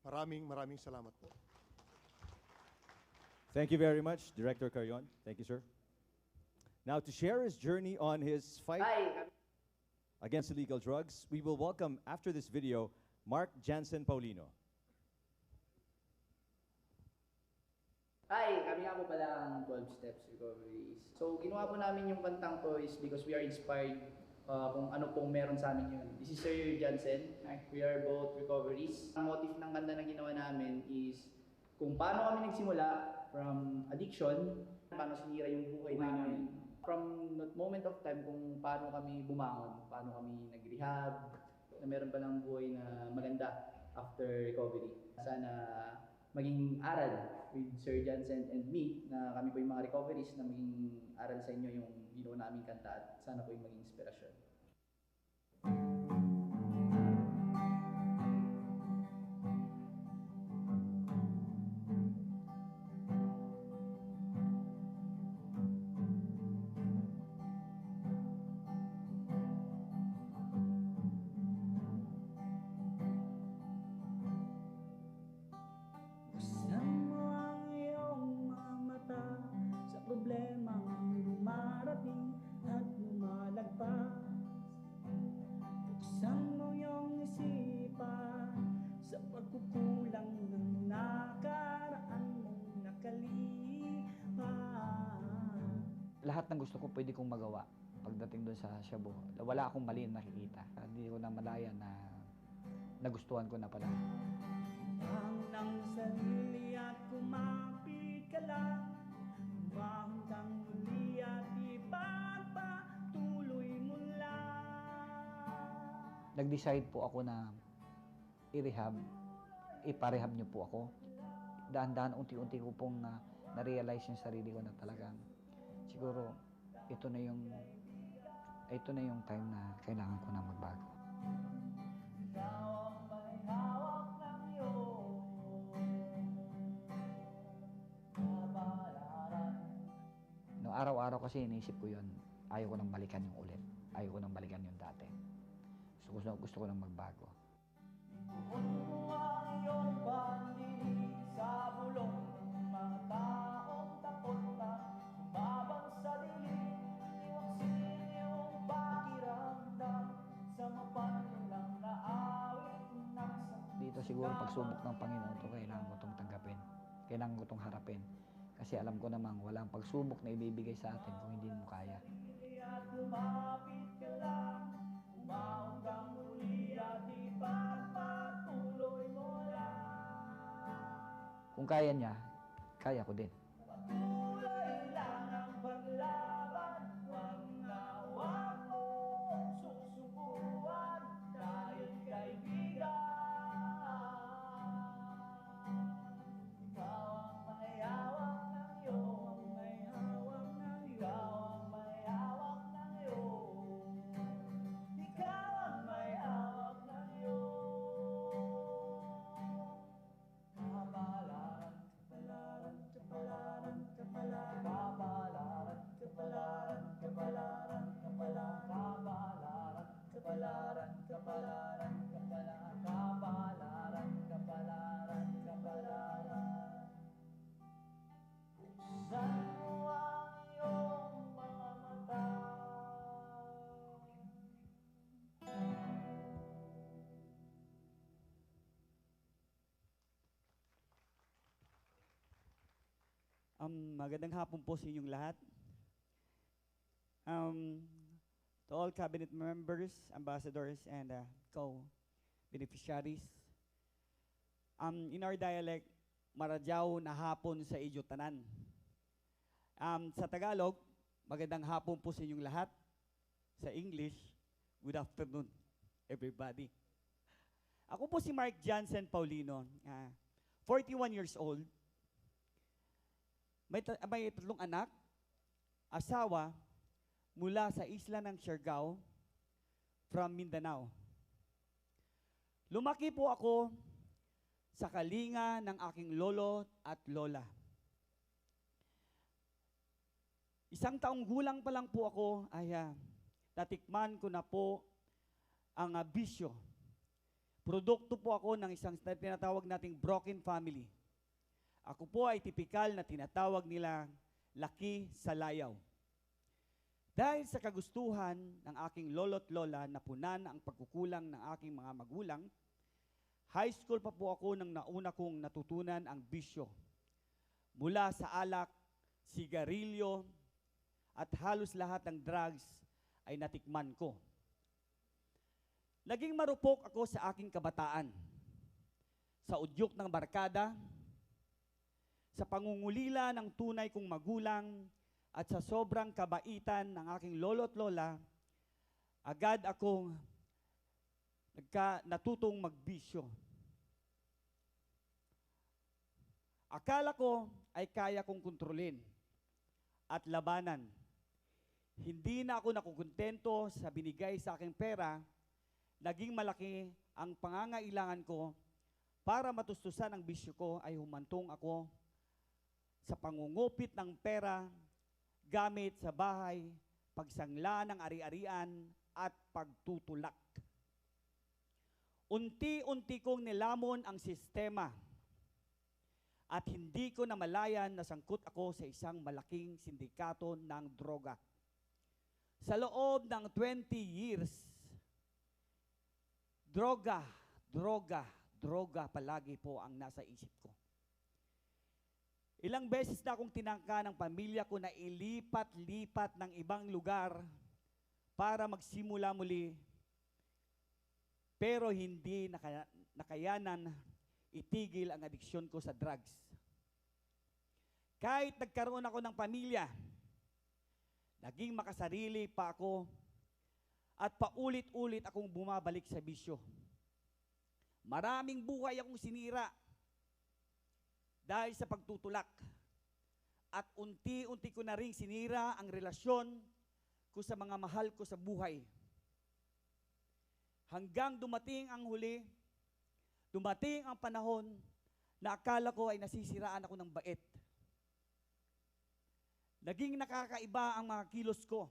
Maraming salamat po. Thank you very much, Director Carion. Thank you, sir. Now, to share his journey on his fight against illegal drugs, we will welcome, after this video, Mark Jansen Paulino. Hi, kami nga po pala ang 12 Steps Recoveries. So, ginawa po namin yung kantang to is because we are inspired kung ano pong meron sa amin yun. This is Sir Jansen. We are both recoveries. Ang motif ng kanta na ginawa namin is kung paano kami nagsimula from addiction, paano sinira yung buhay namin. From that moment of time kung paano kami bumangon, paano kami nag-rehab, na meron pa ng buhay na maganda after recovery. Sana maging aral with Sir Jansen and me na kami po yung mga recoveries na maging aral sa inyo yung ginawa naming kanta at sana po yung maging inspirasyon. Lahat ng gusto ko pwede kong magawa pagdating doon sa Shabu. Wala akong mali na nakikita. Hindi ko na malaya na nagustuhan ko na pala. Ang ng sarili at kumapit ka lang, hanggang muli at ipagpatuloy mo lang. Nag-decide po ako na i-rehab, iparehab niyo po ako. Dahan-dahan, unti-unti ko pong na-realize yung sarili ko na talagang siguro ito na yung time na kailangan ko na magbago. No, araw-araw kasi iniisip ko yun, ayaw ko nang balikan yung ulit. Ayaw ko nang balikan yung dati. Gusto ko nang magbago. Sa bulong ng mga taong takot na babang sa dilim, iwaksin yung pakiramdam sa mapanlang na awit ng Dito siguro pagsubok ng Panginoon to, kailangan ko itong tanggapin. Kailangan ko itong harapin. Kasi alam ko namang walang pagsubok na ibibigay sa atin kung hindi mo kaya. at lumapit ka lang, umahanggang muli at ipagpatuloy mo lang. Kung kaya niya, kaya ko din. Patuloy lang ang paglaban, huwag na huwag mong susubukan, tayo'y kaibigan. Ikaw ang may hawak ng iyong, may hawak ng ikaw ang may hawak ng iyong, ikaw ang may hawak ng iyong. Kapalaran, kapalaran, kapalaran. Magandang hapon po sa inyong lahat. To all cabinet members, ambassadors, and co-beneficiaries. In our dialect, maradyaw na hapon sa inyo tanan. Sa Tagalog, magandang hapon po sa inyong lahat. Sa English, good afternoon, everybody. Ako po si Mark Johnson Paulino, 41 years old. May 3 anak, asawa, mula sa isla ng Siargao, from Mindanao. Lumaki po ako sa kalinga ng aking lolo at lola. 1 taong gulang pa lang po ako ay natikman ko na po ang bisyo. Produkto po ako ng isang tinatawag nating broken family. Ako po ay tipikal na tinatawag nila laki sa layaw. Dahil sa kagustuhan ng aking lolo't lola na punan ang pagkukulang ng aking mga magulang, high school pa po ako nang nauna kong natutunan ang bisyo. Mula sa alak, sigarilyo, at halos lahat ng drugs ay natikman ko. Naging marupok ako sa aking kabataan, sa udyok ng barkada, sa pangungulila ng tunay kong magulang, at sa sobrang kabaitan ng aking lolo't lola, agad akong natutong magbisyo. Akala ko ay kaya kong kontrolin at labanan. Hindi na ako nakukontento sa binigay sa aking pera, naging malaki ang pangangailangan ko. Para matustusan ang bisyo ko ay humantong ako sa pangungupit ng pera, gamit sa bahay, pagsangla ng ari-arian, at pagtutulak. Unti-unti kong nilamon ang sistema at hindi ko namalayan na sangkot ako sa isang malaking sindikato ng droga. Sa loob ng 20 years, droga palagi po ang nasa isip ko. Ilang beses na akong tinangka ng pamilya ko na ilipat-lipat ng ibang lugar para magsimula muli, pero hindi nakayanan itigil ang adiksyon ko sa drugs. Kahit nagkaroon ako ng pamilya, naging makasarili pa ako at paulit-ulit akong bumabalik sa bisyo. Maraming buhay akong sinira dahil sa pagtutulak. At unti-unti ko na rin sinira ang relasyon ko sa mga mahal ko sa buhay. Hanggang dumating ang huli, dumating ang panahon na akala ko ay nasisiraan ako ng bait. Naging nakakaiba ang mga kilos ko.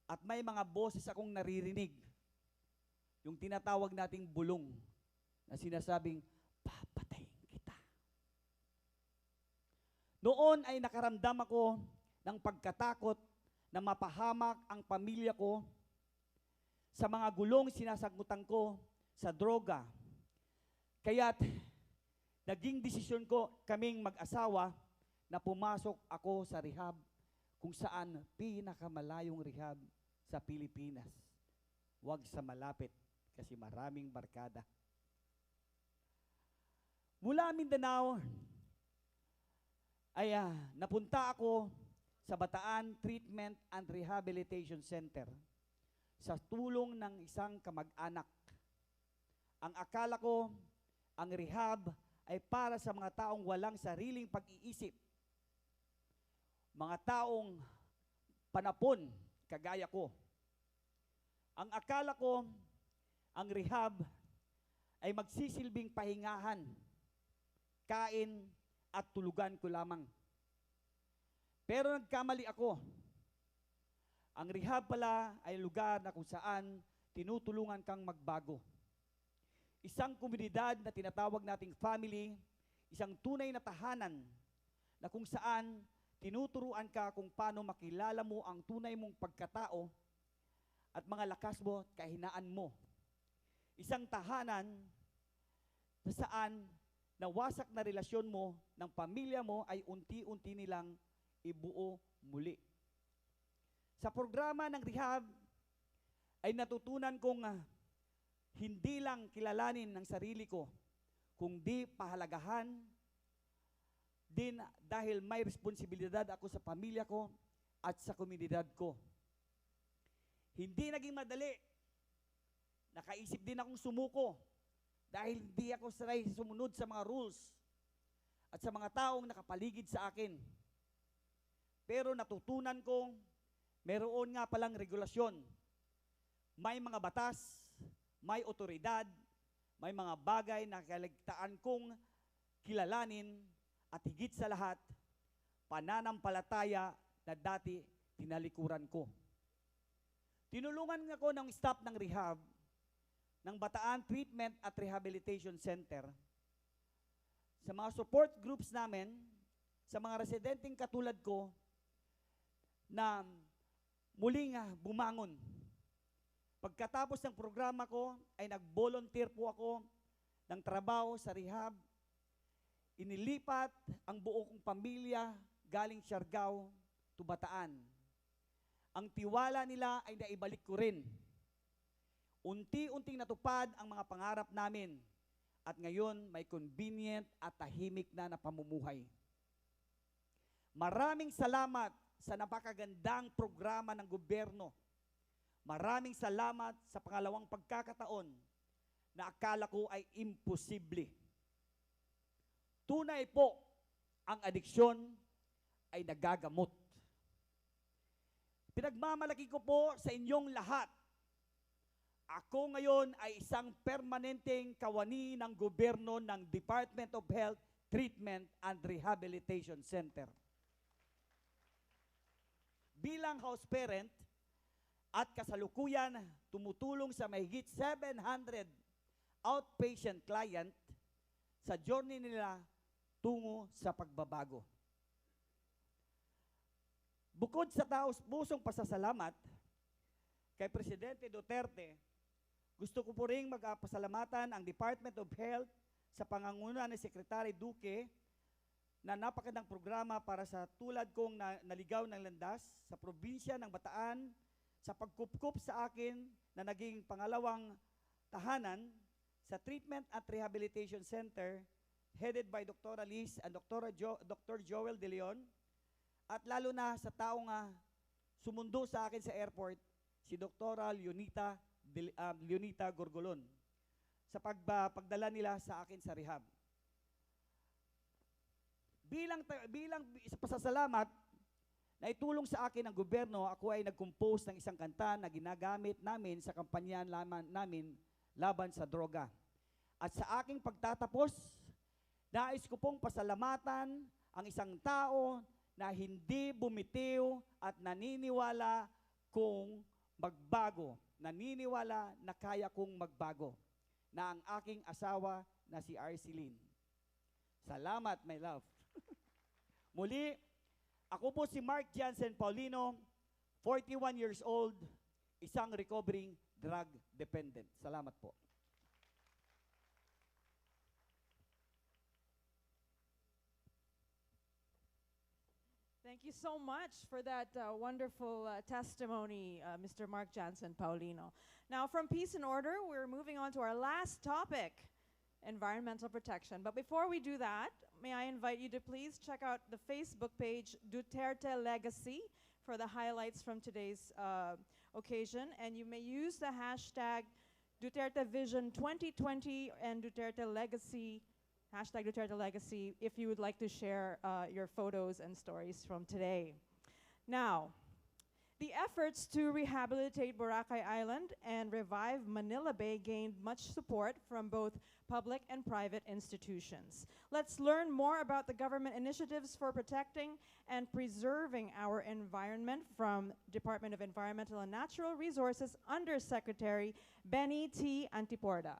At may mga boses akong naririnig. Yung tinatawag nating bulong na sinasabing, noon ay nakaramdam ako ng pagkatakot na mapahamak ang pamilya ko sa mga gulong sinasagutan ko sa droga. Kaya't naging desisyon ko kaming mag-asawa na pumasok ako sa rehab, kung saan pinakamalayong rehab sa Pilipinas. Huwag sa malapit kasi maraming barkada. Mula Mindanao, ay napunta ako sa Bataan Treatment and Rehabilitation Center sa tulong ng isang kamag-anak. Ang akala ko, ang rehab ay para sa mga taong walang sariling pag-iisip. Mga taong panapon, kagaya ko. Ang akala ko, ang rehab ay magsisilbing pahingahan, kain, at tulugan ko lamang. Pero nagkamali ako. Ang rehab pala ay lugar na kung saan tinutulungan kang magbago. Isang komunidad na tinatawag nating family, isang tunay na tahanan na kung saan tinuturuan ka kung paano makilala mo ang tunay mong pagkatao at mga lakas mo at kahinaan mo. Isang tahanan na saan na wasak na relasyon mo ng pamilya mo ay unti-unti nilang ibuo muli. Sa programa ng rehab, ay natutunan kong hindi lang kilalanin ng sarili ko, kundi pahalagahan din dahil may responsibilidad ako sa pamilya ko at sa komunidad ko. Hindi naging madali. Nakaisip din akong sumuko dahil hindi ako sanay sumunod sa mga rules at sa mga taong nakapaligid sa akin. Pero natutunan kong meron nga palang regulasyon. May mga batas, may otoridad, may mga bagay na kaligtaan kong kilalanin at higit sa lahat, pananampalataya na dati tinalikuran ko. Tinulungan ako ng staff ng rehab ng Bataan Treatment at Rehabilitation Center sa mga support groups namin, sa mga residenteng katulad ko na muling bumangon. Pagkatapos ng programa ko, ay nag-volunteer po ako ng trabaho sa rehab. Inilipat ang buo kong pamilya galing Siargao to Bataan. Ang tiwala nila ay naibalik ko rin. Unti-unting natupad ang mga pangarap namin at ngayon may convenient at tahimik na pamumuhay. Maraming salamat sa napakagandang programa ng gobyerno. Maraming salamat sa pangalawang pagkakataon na akala ko ay imposible. Tunay po, ang adiksyon ay nagagamot. Pinagmamalaki ko po sa inyong lahat. Ako ngayon ay isang permanenteng kawani ng gobyerno ng Department of Health, Treatment and Rehabilitation Center. Bilang house parent at kasalukuyan tumutulong sa mahigit 700 outpatient client sa journey nila tungo sa pagbabago. Bukod sa taos-pusong pasasalamat kay Presidente Duterte, gusto ko po ring magpasalamatan ang Department of Health sa panganguna ni Secretary Duque na napakagandang programa para sa tulad kong naligaw ng landas sa probinsya ng Bataan sa pagkupkup sa akin na naging pangalawang tahanan sa Treatment at Rehabilitation Center headed by Dr. Alice and Dr. Joel De Leon at lalo na sa taong sumundo sa akin sa airport, si Dr. Leonita Gorgolon sa pagdala nila sa akin sa rehab. Bilang pasasalamat na itulong sa akin ng gobyerno, ako ay nag-compose ng isang kanta na ginagamit namin sa kampanya namin laban sa droga. At sa aking pagtatapos, nais ko pong pasalamatan ang isang tao na hindi bumitiw at naniniwala kung magbago. Naniniwala na kaya kong magbago. Na ang aking asawa na si Arceline. Salamat, my love. Muli, ako po si Mark Jansen Paulino, 41 years old, isang recovering drug dependent. Salamat po. Thank you so much for that wonderful testimony, Mr. Mark Jansen Paulino. Now, from Peace and Order, we're moving on to our last topic, environmental protection. But before we do that, may I invite you to please check out the Facebook page, Duterte Legacy, for the highlights from today's occasion. And you may use the hashtag Duterte Vision 2020 and Duterte Legacy, hashtag Duterte Legacy, if you would like to share your photos and stories from today. Now, the efforts to rehabilitate Boracay Island and revive Manila Bay gained much support from both public and private institutions. Let's learn more about the government initiatives for protecting and preserving our environment from Department of Environmental and Natural Resources Undersecretary Benny T. Antiporda.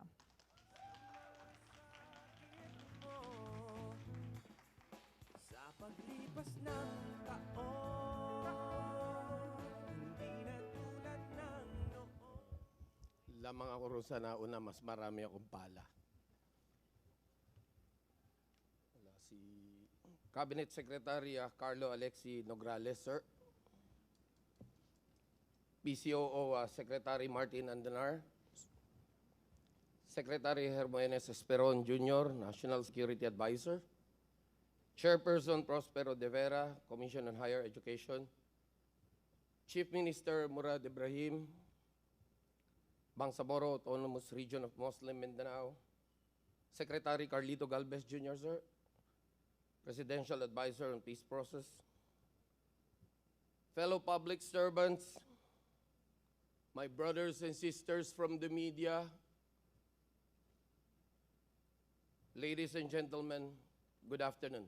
Paglipas ng taon, hindi na tulad ng noon. Lamang ako rin sa nauna, mas marami akong pala. Cabinet Secretary Carlo Alexi Nograles, sir. PCOO Secretary Martin Andanar. Secretary Hermogenes Esperon Jr., National Security Advisor. Chairperson Prospero De Vera, Commission on Higher Education. Chief Minister Murad Ibrahim, Bangsamoro, Autonomous Region of Muslim Mindanao. Secretary Carlito Galvez Jr., sir. Presidential Advisor on Peace Process. Fellow public servants, my brothers and sisters from the media, ladies and gentlemen, good afternoon.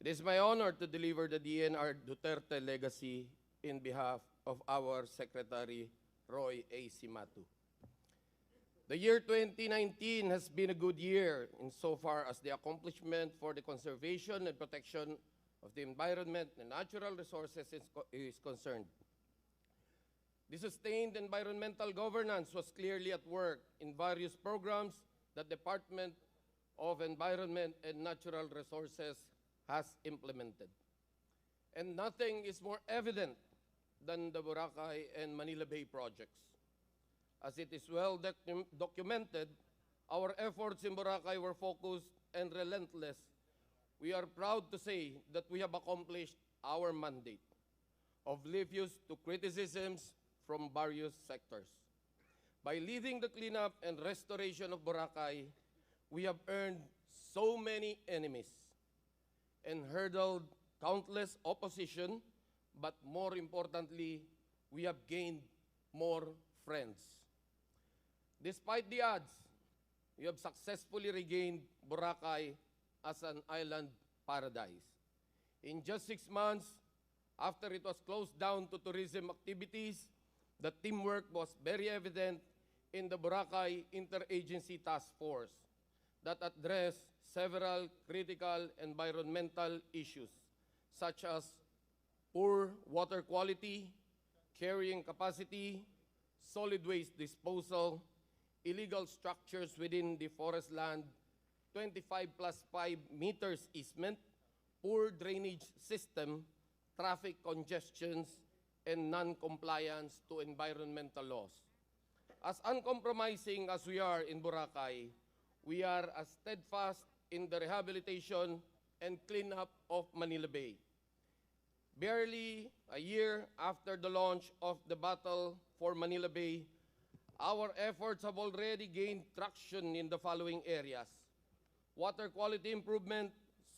It is my honor to deliver the DNR Duterte Legacy in behalf of our Secretary, Roy A. Simatu. The year 2019 has been a good year insofar as the accomplishment for the conservation and protection of the environment and natural resources is concerned. The sustained environmental governance was clearly at work in various programs that Department of Environment and Natural Resources has implemented. And nothing is more evident than the Boracay and Manila Bay projects. As it is well documented, our efforts in Boracay were focused and relentless. We are proud to say that we have accomplished our mandate, oblivious to criticisms from various sectors. By leading the cleanup and restoration of Boracay, we have earned so many enemies and hurdled countless opposition, but more importantly, we have gained more friends. Despite the odds, we have successfully regained Boracay as an island paradise. In just 6 months, after it was closed down to tourism activities, the teamwork was very evident in the Boracay Interagency Task Force that addressed several critical environmental issues, such as poor water quality, carrying capacity, solid waste disposal, illegal structures within the forest land, 25+5 meters easement, poor drainage system, traffic congestions, and non-compliance to environmental laws. As uncompromising as we are in Boracay, we are as steadfast in the rehabilitation and cleanup of Manila Bay. Barely a year after the launch of the battle for Manila Bay, our efforts have already gained traction in the following areas: water quality improvement,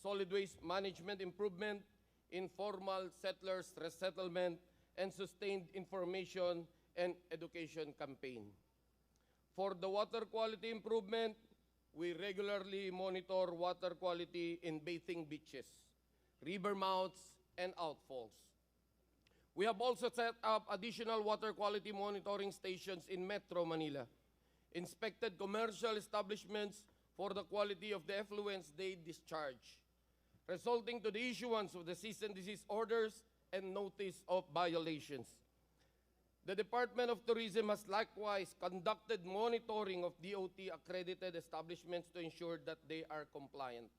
solid waste management improvement, informal settlers resettlement, and sustained information and education campaign. For the water quality improvement, we regularly monitor water quality in bathing beaches, river mouths, and outfalls. We have also set up additional water quality monitoring stations in Metro Manila, inspected commercial establishments for the quality of the effluents they discharge, resulting to the issuance of the cease and desist orders and notice of violations. The Department of Tourism has likewise conducted monitoring of DOT-accredited establishments to ensure that they are compliant.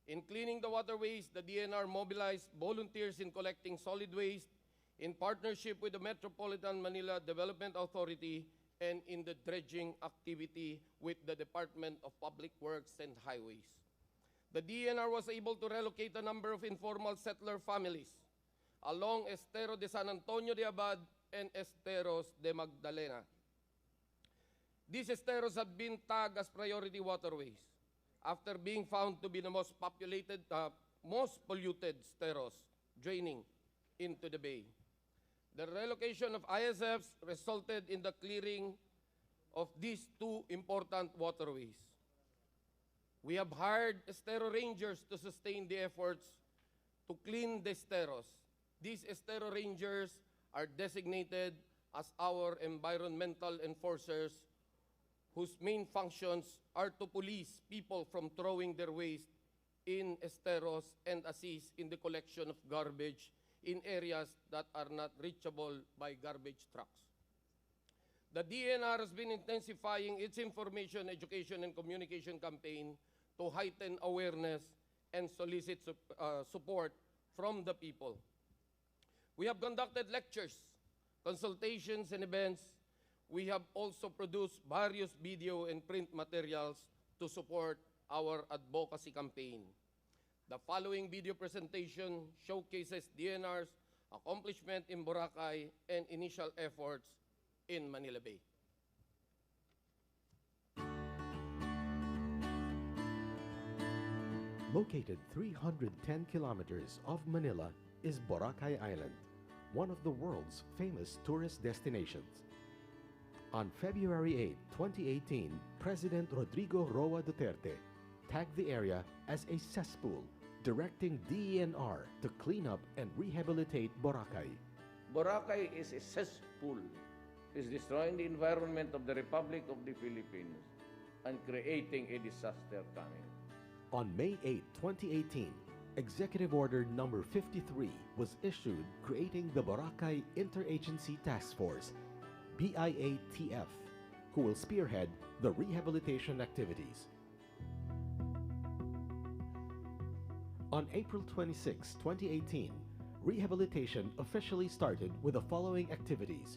In cleaning the waterways, the DNR mobilized volunteers in collecting solid waste in partnership with the Metropolitan Manila Development Authority and in the dredging activity with the Department of Public Works and Highways. The DNR was able to relocate a number of informal settler families along Estero de San Antonio de Abad and Esteros de Magdalena. These esteros have been tagged as priority waterways after being found to be the most polluted esteros draining into the bay. The relocation of ISFs resulted in the clearing of these two important waterways. We have hired estero rangers to sustain the efforts to clean the esteros. These estero rangers are designated as our environmental enforcers whose main functions are to police people from throwing their waste in esteros and assist in the collection of garbage in areas that are not reachable by garbage trucks. The DNR has been intensifying its information, education, and communication campaign to heighten awareness and solicit support from the people. We have conducted lectures, consultations, and events. We have also produced various video and print materials to support our advocacy campaign. The following video presentation showcases DNR's accomplishment in Boracay and initial efforts in Manila Bay. Located 310 kilometers of Manila is Boracay Island, one of the world's famous tourist destinations. On February 8, 2018, President Rodrigo Roa Duterte tagged the area as a cesspool, directing DENR to clean up and rehabilitate Boracay. Boracay is a cesspool. It's destroying the environment of the Republic of the Philippines and creating a disaster coming. On May 8, 2018, Executive Order Number 53 was issued creating the Boracay Interagency Task Force, BIATF, who will spearhead the rehabilitation activities. On April 26, 2018, rehabilitation officially started with the following activities: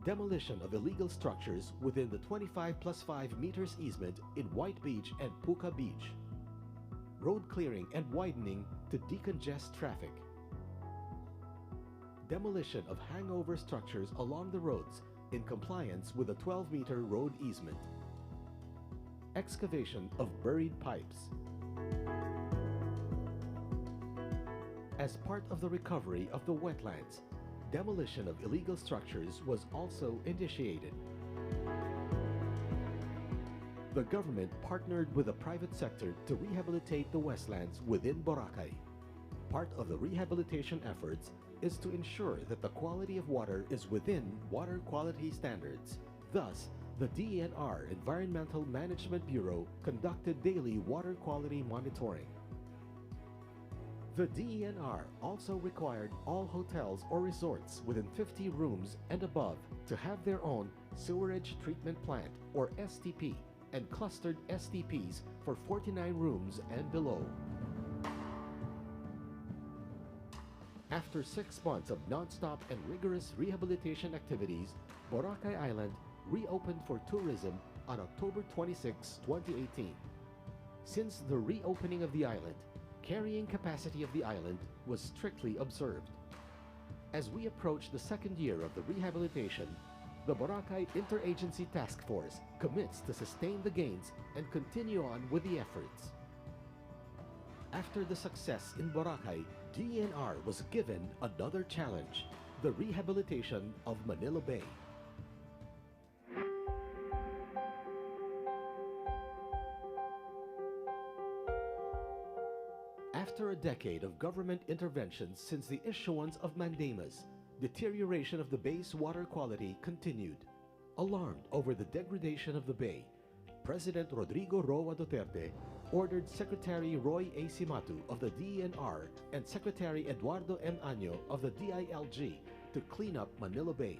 demolition of illegal structures within the 25+5 meters easement in White Beach and Puka Beach, road clearing and widening to decongest traffic, demolition of hangover structures along the roads in compliance with the 12-meter road easement, excavation of buried pipes. As part of the recovery of the wetlands, demolition of illegal structures was also initiated. The government partnered with the private sector to rehabilitate the wetlands within Boracay. Part of the rehabilitation efforts is to ensure that the quality of water is within water quality standards. Thus, the DENR Environmental Management Bureau conducted daily water quality monitoring. The DENR also required all hotels or resorts within 50 rooms and above to have their own sewerage treatment plant, or STP, and clustered STPs for 49 rooms and below. After 6 months of non-stop and rigorous rehabilitation activities, Boracay Island reopened for tourism on October 26, 2018. Since the reopening of the island, carrying capacity of the island was strictly observed. As we approach the second year of the rehabilitation, the Boracay Interagency Task Force commits to sustain the gains and continue on with the efforts. After the success in Boracay, DENR was given another challenge: the rehabilitation of Manila Bay. After a decade of government interventions since the issuance of mandamus, deterioration of the bay's water quality continued. Alarmed over the degradation of the bay, President Rodrigo Roa Duterte ordered Secretary Roy A. Simatu of the DENR and Secretary Eduardo M. Año of the DILG to clean up Manila Bay.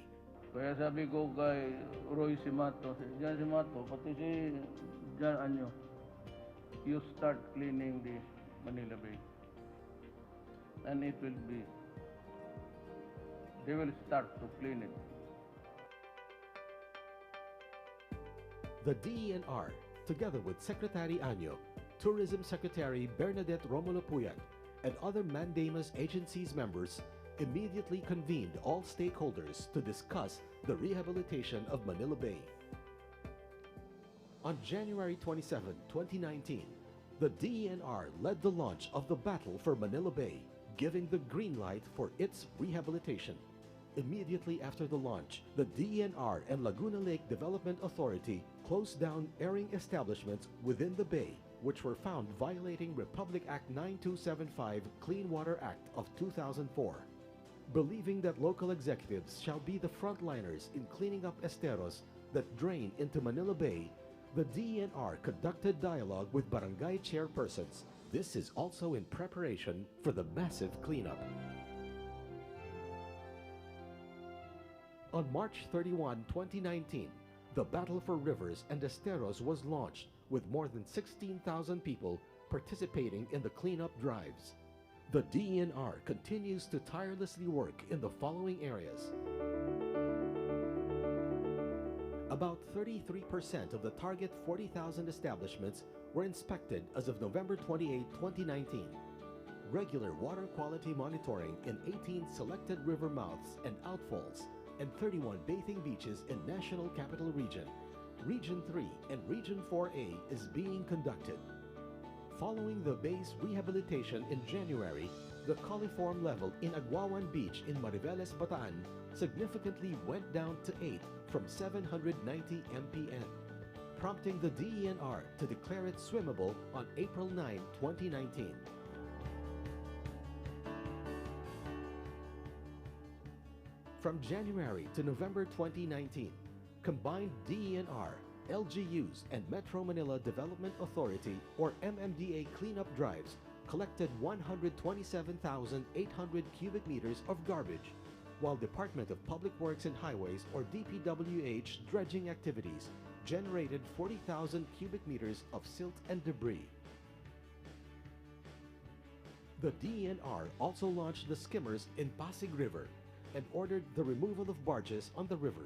Kaya sabi ko kay Roy Simato, Jan Simato, pati si Jan Año, you start cleaning the Manila Bay. And it will be, they will start to clean it. The DENR, together with Secretary Año, Tourism Secretary Bernadette Romulo Puyat, and other mandamus agencies members, immediately convened all stakeholders to discuss the rehabilitation of Manila Bay. On January 27, 2019, the DENR led the launch of the Battle for Manila Bay, giving the green light for its rehabilitation. Immediately after the launch, the DENR and Laguna Lake Development Authority closed down airing establishments within the bay, which were found violating Republic Act 9275 Clean Water Act of 2004. Believing that local executives shall be the frontliners in cleaning up esteros that drain into Manila Bay, the DENR conducted dialogue with barangay chairpersons. This is also in preparation for the massive cleanup. On March 31, 2019, the Battle for Rivers and Esteros was launched with more than 16,000 people participating in the cleanup drives. The DENR continues to tirelessly work in the following areas. About 33% of the target 40,000 establishments were inspected as of November 28, 2019. Regular water quality monitoring in 18 selected river mouths and outfalls and 31 bathing beaches in National Capital Region, Region 3 and Region 4A is being conducted. Following the bay's rehabilitation in January, the coliform level in Agwawan Beach in Mariveles, Bataan significantly went down to 8 from 790 mpn, prompting the DENR to declare it swimmable on April 9, 2019. From January to November 2019, combined DENR, LGUs, and Metro Manila Development Authority or MMDA cleanup drives collected 127,800 cubic meters of garbage, while Department of Public Works and Highways or DPWH dredging activities generated 40,000 cubic meters of silt and debris. The DENR also launched the skimmers in Pasig River and ordered the removal of barges on the river.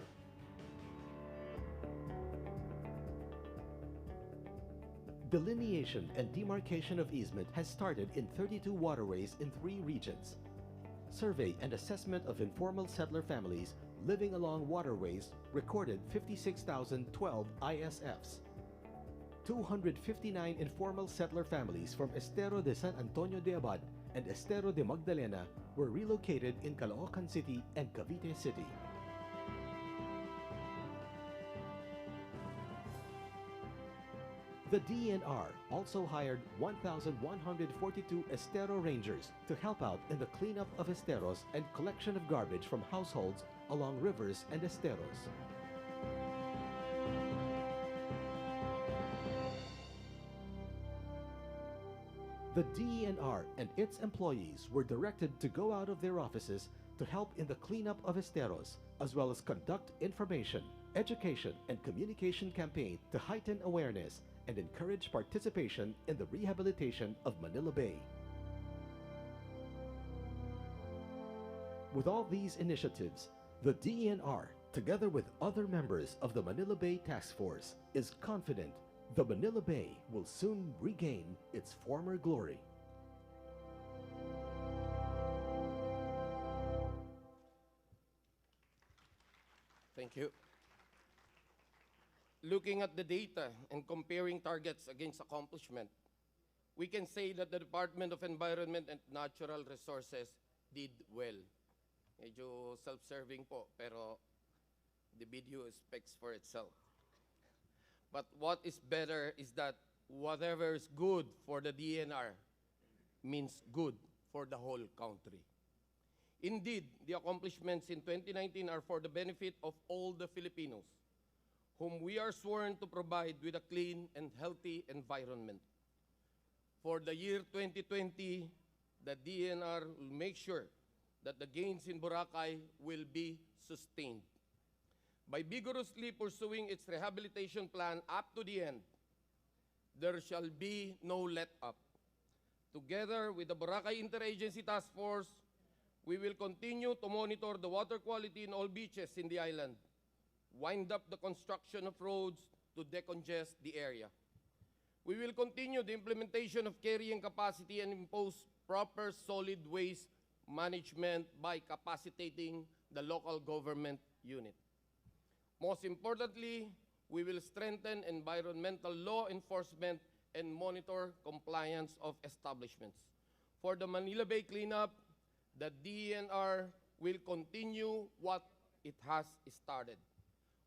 Delineation and demarcation of easement has started in 32 waterways in 3 regions. Survey and assessment of informal settler families living along waterways recorded 56,012 ISFs. 259 informal settler families from Estero de San Antonio de Abad and Estero de Magdalena were relocated in Caloocan City and Cavite City. The DENR also hired 1,142 Estero Rangers to help out in the cleanup of esteros and collection of garbage from households along rivers and esteros. The DENR and its employees were directed to go out of their offices to help in the cleanup of esteros, as well as conduct information, education, and communication campaign to heighten awareness and encourage participation in the rehabilitation of Manila Bay. With all these initiatives, the DENR, together with other members of the Manila Bay Task Force, is confident the Manila Bay will soon regain its former glory. Thank you. Looking at the data and comparing targets against accomplishment, we can say that the Department of Environment and Natural Resources did well. Medyo self-serving po, pero the video speaks for itself. But what is better is that whatever is good for the DENR means good for the whole country. Indeed, the accomplishments in 2019 are for the benefit of all the Filipinos, whom we are sworn to provide with a clean and healthy environment. For the year 2020, the DENR will make sure that the gains in Boracay will be sustained. By vigorously pursuing its rehabilitation plan up to the end, there shall be no let-up. Together with the Boracay Interagency Task Force, we will continue to monitor the water quality in all beaches in the island, wind up the construction of roads to decongest the area. We will continue the implementation of carrying capacity and impose proper solid waste management by capacitating the local government unit. Most importantly, we will strengthen environmental law enforcement and monitor compliance of establishments. For the Manila Bay cleanup, the DENR will continue what it has started.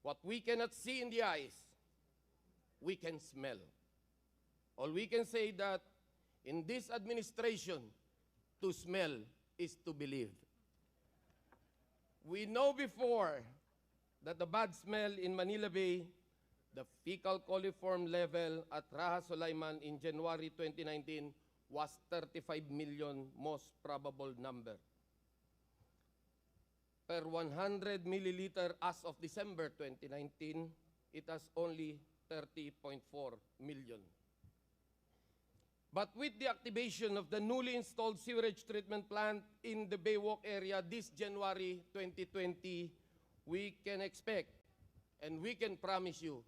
What we cannot see in the eyes, we can smell. All we can say that in this administration, to smell is to believe. We know before that the bad smell in Manila Bay, the fecal coliform level at Raha Sulaiman in January 2019 was 35 million, most probable number. Per 100 milliliter as of December 2019, it has only 30.4 million. But with the activation of the newly installed sewerage treatment plant in the Baywalk area this January 2020, we can expect and we can promise you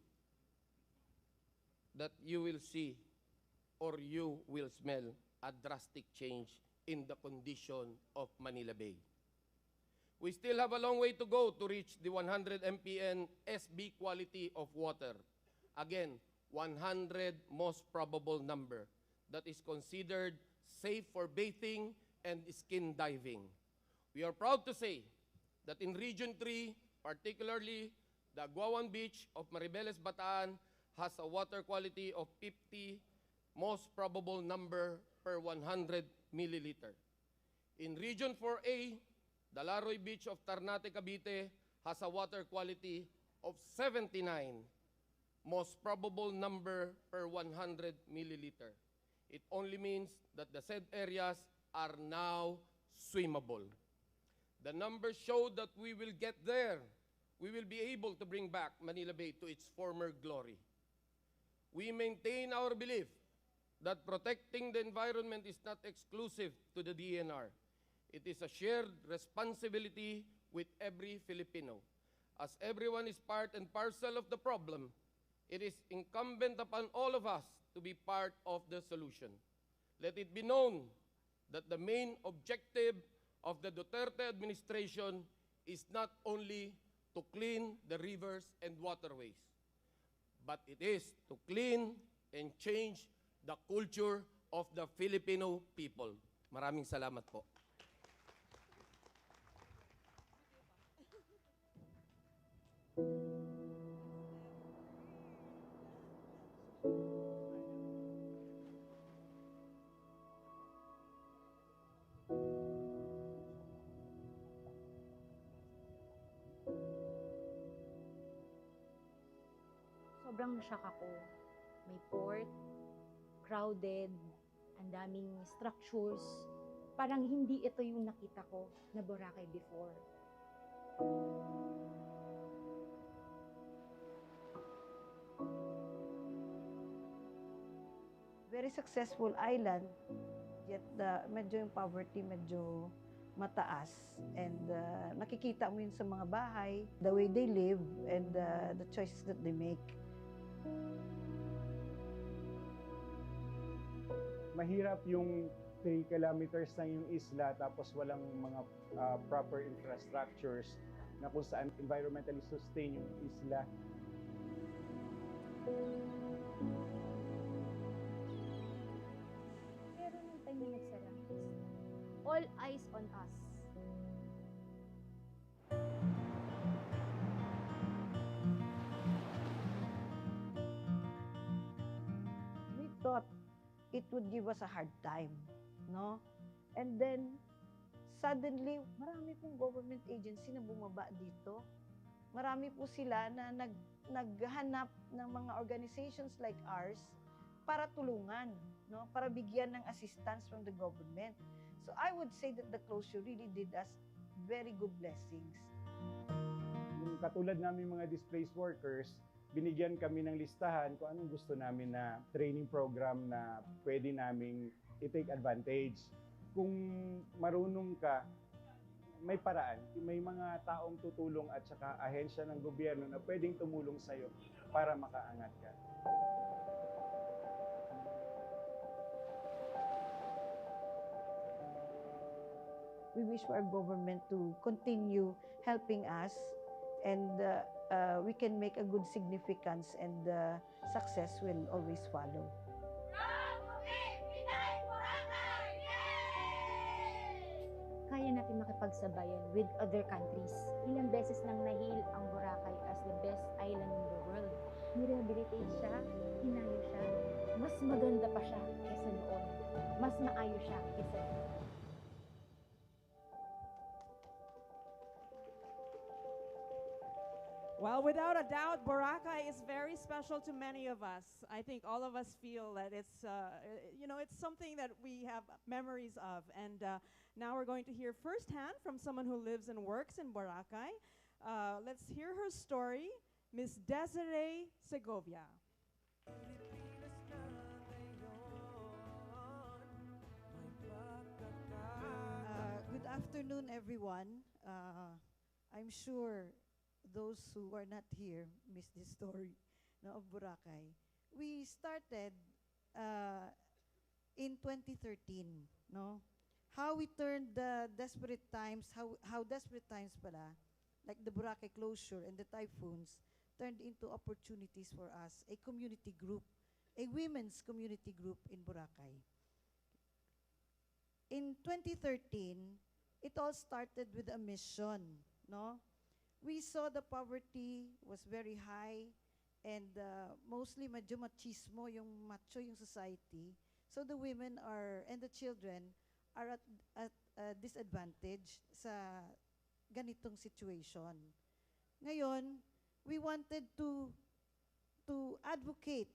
that you will see or you will smell a drastic change in the condition of Manila Bay. We still have a long way to go to reach the 100 MPN SB quality of water. Again, 100 most probable number that is considered safe for bathing and skin diving. We are proud to say that in Region 3, particularly the Aguawan Beach of Maribeles, Bataan, has a water quality of 50 most probable number per 100 milliliter. In Region 4A, the Laroy Beach of Ternate, Cavite has a water quality of 79 most probable number per 100 milliliter. It only means that the said areas are now swimmable. The numbers show that we will get there. We will be able to bring back Manila Bay to its former glory. We maintain our belief that protecting the environment is not exclusive to the DNR. It is a shared responsibility with every Filipino. As everyone is part and parcel of the problem, it is incumbent upon all of us to be part of the solution. Let it be known that the main objective of the Duterte administration is not only to clean the rivers and waterways, but it is to clean and change the culture of the Filipino people. Maraming salamat po. Sobrang na-shock ako. May port, crowded, ang daming structures. Parang hindi ito yung nakita ko na Boracay before. Very successful island, yet medyo yung poverty medyo mataas, and nakikita mo yun sa mga bahay, the way they live and the choices that they make. Mahirap yung 3 kilometers lang yung isla tapos walang mga proper infrastructures na kung saan environmentally sustain yung isla. Pero nung time na nagsara, all eyes on us. We thought it would give us a hard time, no? And then, suddenly, marami pong government agency na bumaba dito. Marami po sila na naghanap ng mga organizations like ours para tulungan, no? Para bigyan ng assistance from the government. So I would say that the closure really did us very good blessings. Yung katulad namin mga displaced workers, binigyan kami ng listahan kung anong gusto namin na training program na pwede naming i-take advantage. Kung marunong ka, may paraan. May mga taong tutulong at saka ahensya ng gobyerno na pwedeng tumulong sa'yo para makaangat ka. We wish for our government to continue helping us, and we can make a good significance, and success will always follow. Kaya natin makipagsabayan with other countries. Ilang beses nang nahil ang Boracay as the best island in the world. Ni-rehabilitate siya, hinayo siya. Mas maganda pa siya kesa noon. Mas maayos siya kesa noon. Well, without a doubt, Boracay is very special to many of us. I think all of us feel that it's, it's something that we have memories of. And now we're going to hear firsthand from someone who lives and works in Boracay. Let's hear her story, Miss Desiree Segovia. afternoon, everyone. I'm sure those who are not here missed this story no, of Boracay. We started in 2013, no? How we turned the desperate times, how desperate times pala, like the Boracay closure and the typhoons, turned into opportunities for us, a community group, a women's community group in Boracay. In 2013, it all started with a mission, no? We saw the poverty was very high and mostly medyo machismo yung macho yung society. So the women are and the children are at a disadvantage sa ganitong situation. Ngayon, we wanted to advocate,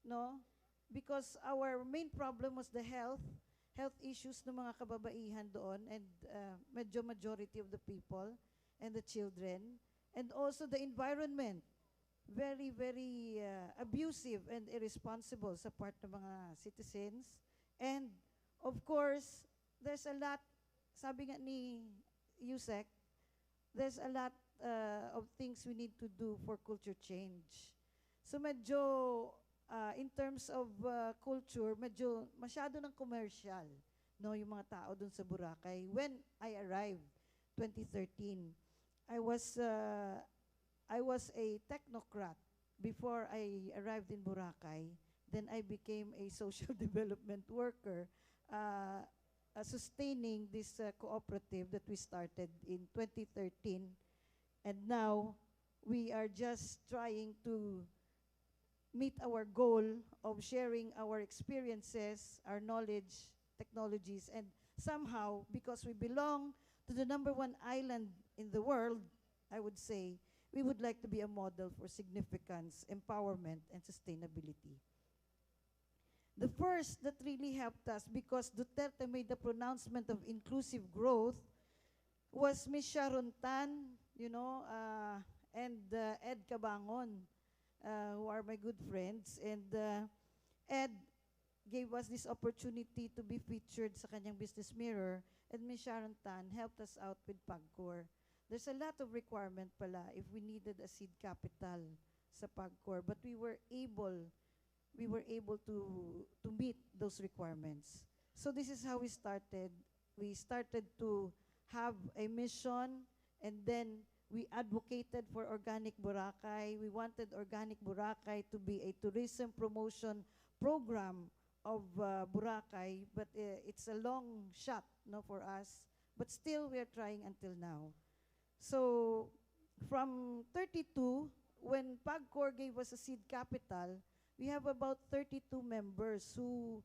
no? Because our main problem was the health issues ng mga kababaihan doon and medyo majority of the people and the children, and also the environment, very, very abusive and irresponsible sa part ng mga citizens. And of course, there's a lot, sabi nga ni Yusek, there's a lot of things we need to do for culture change. So medyo, in terms of culture, medyo masyado ng commercial, no, yung mga tao dun sa Boracay. When I arrived, 2013, I was a technocrat before I arrived in Boracay. Then I became a social development worker, sustaining this cooperative that we started in 2013. And now, we are just trying to meet our goal of sharing our experiences, our knowledge, technologies, and somehow, because we belong to the #1 island in the world, I would say, we would like to be a model for significance, empowerment, and sustainability. The first that really helped us, because Duterte made the pronouncement of inclusive growth, was Ms. Sharon Tan, you know, and Ed Cabangon, who are my good friends. And Ed gave us this opportunity to be featured sa kanyang Business Mirror, and Ms. Sharon Tan helped us out with PAGCOR. There's a lot of requirement pala if we needed a seed capital sa PAGCOR, but we were able to meet those requirements. So this is how we started. We started to have a mission, and then we advocated for Organic Boracay. We wanted Organic Boracay to be a tourism promotion program of Boracay, but it's a long shot, no, for us. But still, we are trying until now. So, from 32, when PAGCOR gave us a seed capital, we have about 32 members who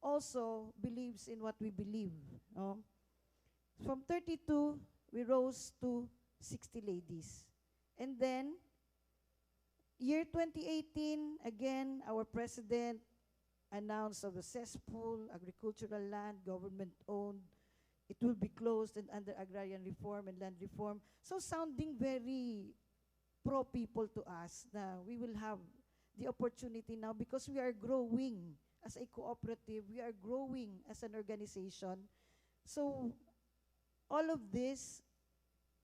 also believes in what we believe. No? From 32, we rose to 60 ladies. And then, year 2018, again, our president announced of the cesspool, agricultural land, government-owned. It will be closed and under agrarian reform and land reform. So sounding very pro-people to us na we will have the opportunity now because we are growing as a cooperative, we are growing as an organization. So all of this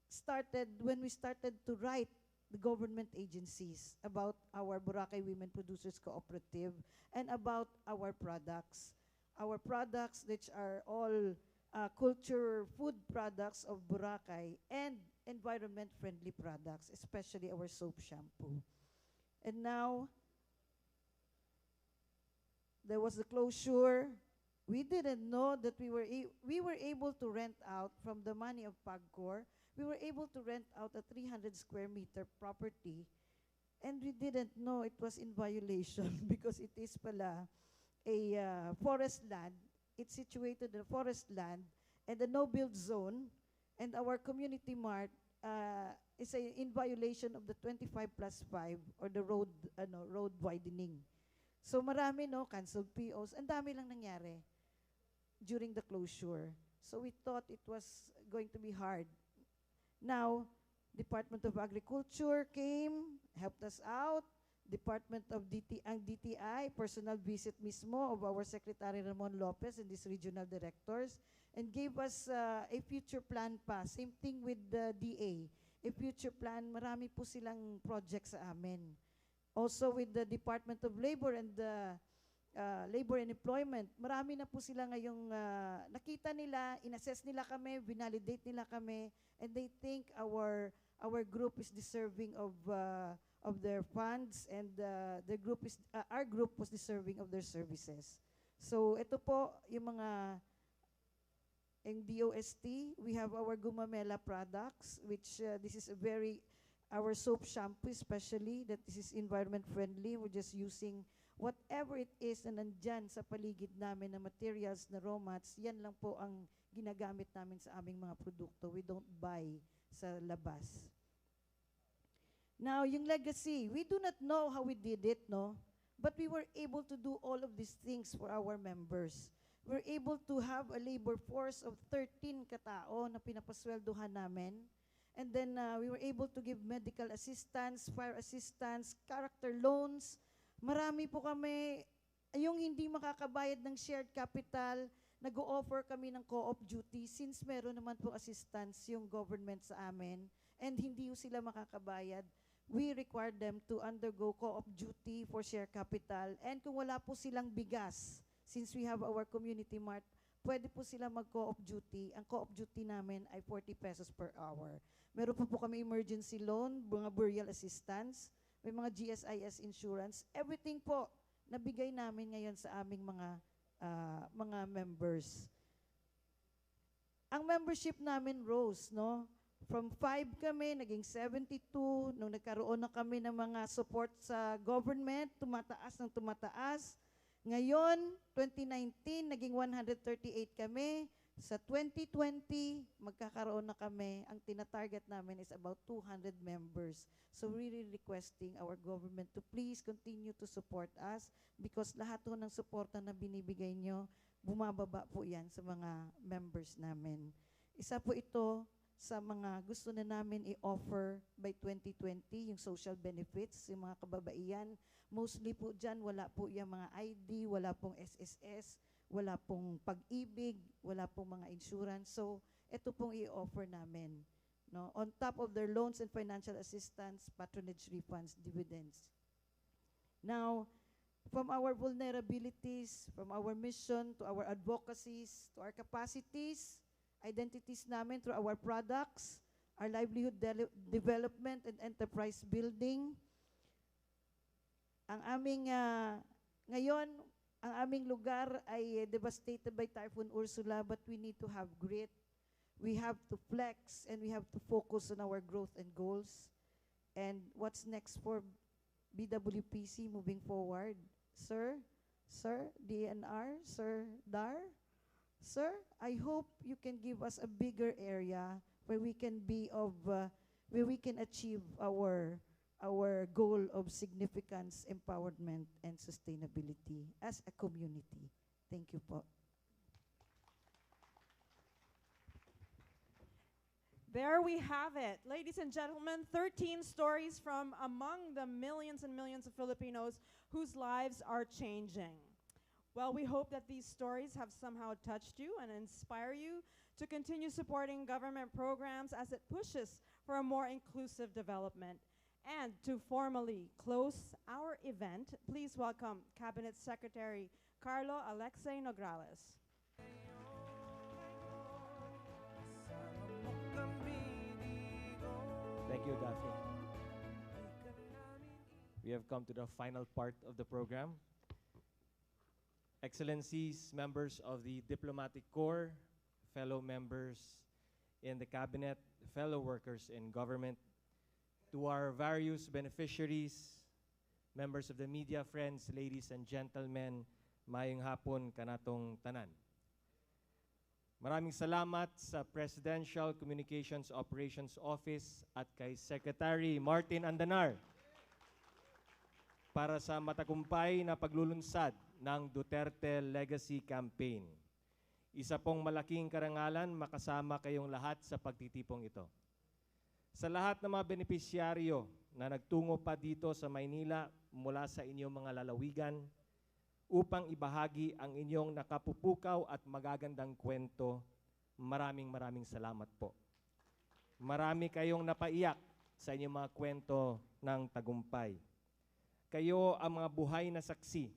started when we started to write the government agencies about our Boracay Women Producers Cooperative and about our products. Our products, which are all culture food products of Boracay and environment-friendly products, especially our soap shampoo. And now, there was the closure. We didn't know that we were able to rent out from the money of PAGCOR. We were able to rent out a 300 square meter property, and we didn't know it was in violation because it is pala a forest land. It's situated in a forest land and a no-build zone, and our community mart is in violation of the 25+5 or the road widening. So marami, no, canceled POs, ang dami lang nangyari during the closure. So we thought it was going to be hard. Now, Department of Agriculture came, helped us out. Department of DTI, personal visit mismo of our Secretary Ramon Lopez and these regional directors. and gave us a future plan pa. Same thing with the DA. A future plan, marami po silang projects sa amin. Also with the Department of Labor and the Labor and Employment, marami na po sila ngayong nakita nila, inassess nila kami, vinalidate nila kami, and they think our group is deserving of their funds, and our group was deserving of their services. So ito po yung mga DOST. We have our Gumamela products, which this is our soap shampoo especially, that this is environment friendly. We're just using whatever it is na nandyan sa paligid namin na materials, na raw mats, yan lang po ang ginagamit namin sa aming mga produkto. We don't buy sa labas. Now, yung legacy, we do not know how we did it, no? But we were able to do all of these things for our members. We're able to have a labor force of 13 katao na pinapasweldohan namin. And then we were able to give medical assistance, fire assistance, character loans. Marami po kami, yung hindi makakabayad ng shared capital, nag-o-offer kami ng co-op duty since meron naman po assistance yung government sa amin and hindi sila makakabayad. We require them to undergo co-op duty for share capital, and kung wala po silang bigas, since we have our community mart, pwede po sila mag-co-op duty. Ang co-op duty namin ay 40 pesos per hour. Meron po kami emergency loan, mga burial assistance, may mga GSIS insurance, everything po nabigay namin ngayon sa aming mga members. Ang membership namin rose, no? From 5 kami, naging 72. Nung nagkaroon na kami ng mga support sa government, tumataas ng tumataas. Ngayon, 2019, naging 138 kami. Sa 2020, magkakaroon na kami. Ang tinatarget namin is about 200 members. So really requesting our government to please continue to support us because lahat po ng suporta na binibigay nyo, bumababa po yan sa mga members namin. Isa po ito sa mga gusto na namin i-offer by 2020, yung social benefits, yung mga kababaihan. Mostly po dyan, wala po yung mga ID, wala pong SSS, wala pong pag-ibig, wala pong mga insurance. So, ito pong i-offer namin. No? On top of their loans and financial assistance, patronage refunds, dividends. Now, from our vulnerabilities, from our mission to our advocacies, to our capacities, identities namin through our products, our livelihood development and enterprise building. Ang aming, ngayon, ang aming lugar ay devastated by Typhoon Ursula, but we need to have grit. We have to flex and we have to focus on our growth and goals. And what's next for BWPC moving forward? Sir, DNR, Sir Dar? Sir, I hope you can give us a bigger area where we can where we can achieve our goal of significance, empowerment, and sustainability as a community. Thank you po. There we have it. Ladies and gentlemen, 13 stories from among the millions and millions of Filipinos whose lives are changing. Well, we hope that these stories have somehow touched you and inspire you to continue supporting government programs as it pushes for a more inclusive development. And to formally close our event, please welcome Cabinet Secretary Carlo Alexei Nograles. Thank you, Daphne. We have come to the final part of the program. Excellencies, members of the Diplomatic Corps, fellow members in the Cabinet, fellow workers in government, to our various beneficiaries, members of the media, friends, ladies and gentlemen, mayong hapon kanatong tanan. Maraming salamat sa Presidential Communications Operations Office at kay Secretary Martin Andanar para sa matagumpay na paglulunsad ng Duterte Legacy Campaign. Isa pong malaking karangalan makasama kayong lahat sa pagtitipong ito. Sa lahat ng mga benepisyaryo na nagtungo pa dito sa Maynila mula sa inyong mga lalawigan upang ibahagi ang inyong nakapupukaw at magagandang kwento, maraming salamat po. Marami kayong napaiyak sa inyong mga kwento ng tagumpay. Kayo ang mga buhay na saksi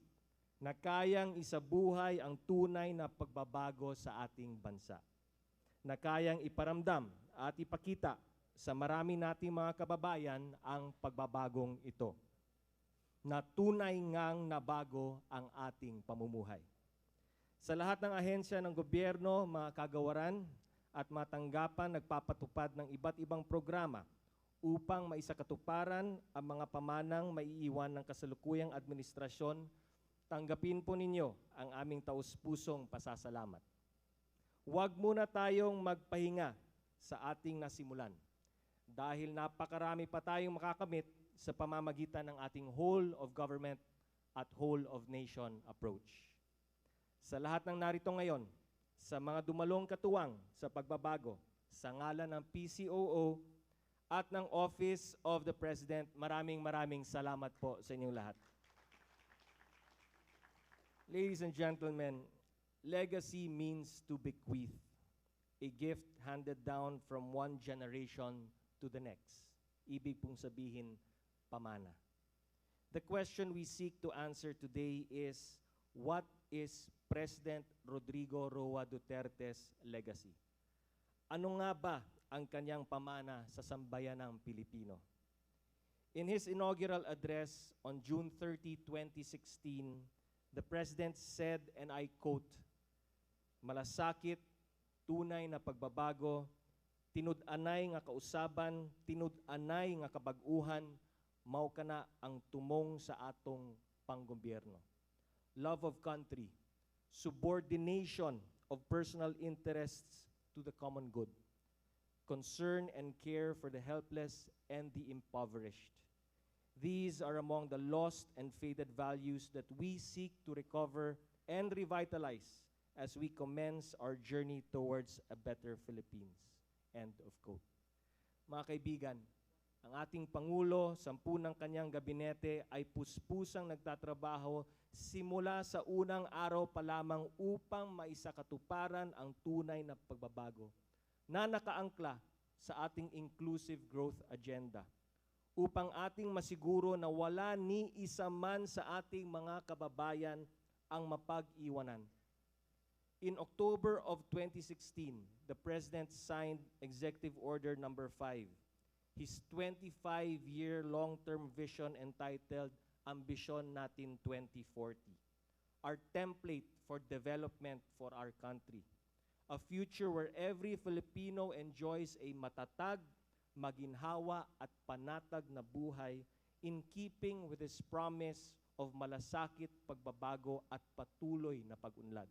na kayang isabuhay ang tunay na pagbabago sa ating bansa. Na kayang iparamdam at ipakita sa marami nating mga kababayan ang pagbabagong ito. Na tunay ngang nabago ang ating pamumuhay. Sa lahat ng ahensya ng gobyerno, mga kagawaran at mga tanggapan nagpapatupad ng iba't ibang programa upang maisakatuparan ang mga pamanang maiiwan ng kasalukuyang administrasyon, tanggapin po ninyo ang aming taus-pusong pasasalamat. Huwag muna tayong magpahinga sa ating nasimulan dahil napakarami pa tayong makakamit sa pamamagitan ng ating whole of government at whole of nation approach. Sa lahat ng narito ngayon, sa mga dumalong katuwang sa pagbabago, sa ngalan ng PCOO at ng Office of the President, maraming salamat po sa inyong lahat. Ladies and gentlemen, legacy means to bequeath, a gift handed down from one generation to the next. Ibig pong sabihin, pamana. The question we seek to answer today is, what is President Rodrigo Roa Duterte's legacy? Ano nga ba ang kanyang pamana sa sambayanang Pilipino? In his inaugural address on June 30, 2016, the President said, and I quote, "Malasakit, tunay na pagbabago, tinud-anay nga kausaban, tinud-anay nga kabag-uhan, mao kana ang tumong sa atong panggobyerno. Love of country, subordination of personal interests to the common good, concern and care for the helpless and the impoverished. These are among the lost and faded values that we seek to recover and revitalize as we commence our journey towards a better Philippines." End of quote. Mga kaibigan, ang ating Pangulo, 10 ng kanyang gabinete ay puspusang nagtatrabaho simula sa unang araw pa lamang upang maisakatuparan ang tunay na pagbabago na nakaangkla sa ating inclusive growth agenda upang ating masiguro na wala ni isa man sa ating mga kababayan ang mapag-iwanan. In October of 2016, the President signed Executive Order Number 5, his 25-year long-term vision entitled Ambisyon Natin 2040, our template for development for our country. A future where every Filipino enjoys a matatag, maginhawa at panatag na buhay in keeping with his promise of malasakit pagbabago at patuloy na pag-unlad.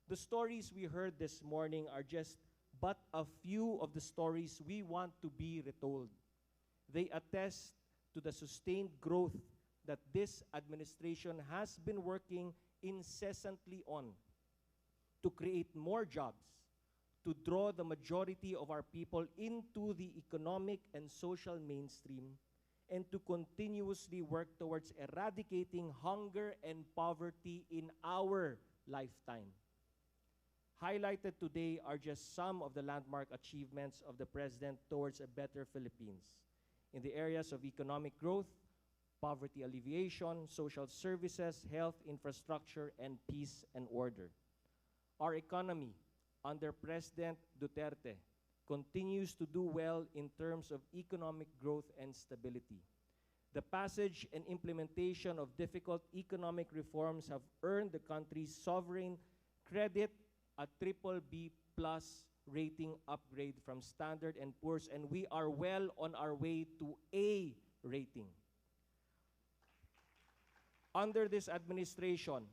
The stories we heard this morning are just but a few of the stories we want to be retold. They attest to the sustained growth that this administration has been working incessantly on to create more jobs, to draw the majority of our people into the economic and social mainstream, and to continuously work towards eradicating hunger and poverty in our lifetime. Highlighted today are just some of the landmark achievements of the President towards a better Philippines in the areas of economic growth, poverty alleviation, social services, health, infrastructure, and peace and order. Our economy under President Duterte continues to do well in terms of economic growth and stability. The passage and implementation of difficult economic reforms have earned the country's sovereign credit a BBB+ rating upgrade from Standard & Poor's, and we are well on our way to A rating. Under this administration,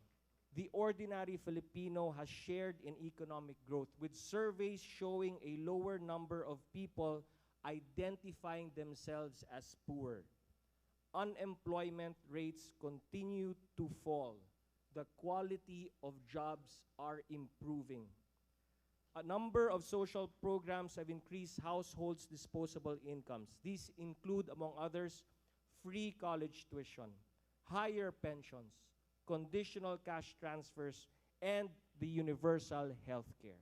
the ordinary Filipino has shared in economic growth, with surveys showing a lower number of people identifying themselves as poor. Unemployment rates continue to fall. The quality of jobs are improving. A number of social programs have increased households' disposable incomes. These include, among others, free college tuition, higher pensions, conditional cash transfers, and the universal health care.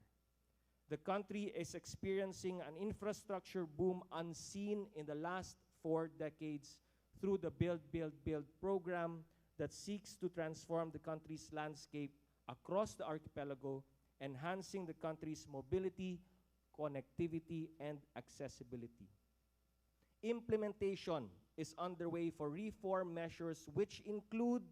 The country is experiencing an infrastructure boom unseen in the last 4 decades through the Build, Build, Build program that seeks to transform the country's landscape across the archipelago, enhancing the country's mobility, connectivity, and accessibility. Implementation is underway for reform measures which include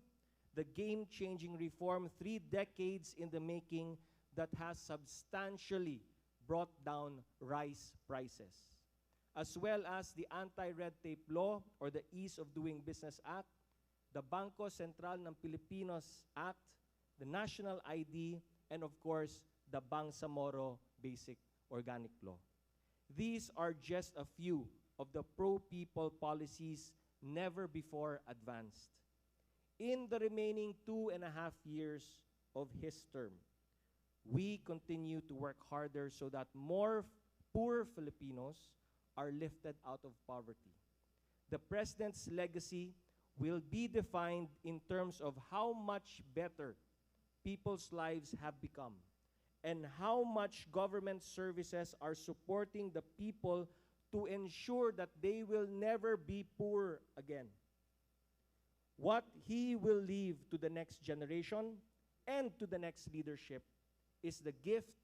the game-changing reform 3 decades in the making that has substantially brought down rice prices, as well as the Anti-Red Tape Law or the Ease of Doing Business Act, the Bangko Sentral ng Pilipinos Act, the National ID, and of course, the Bangsamoro Basic Organic Law. These are just a few of the pro-people policies never before advanced. In the remaining 2.5 years of his term, we continue to work harder so that more poor Filipinos are lifted out of poverty. The President's legacy will be defined in terms of how much better people's lives have become and how much government services are supporting the people to ensure that they will never be poor again. What he will leave to the next generation and to the next leadership is the gift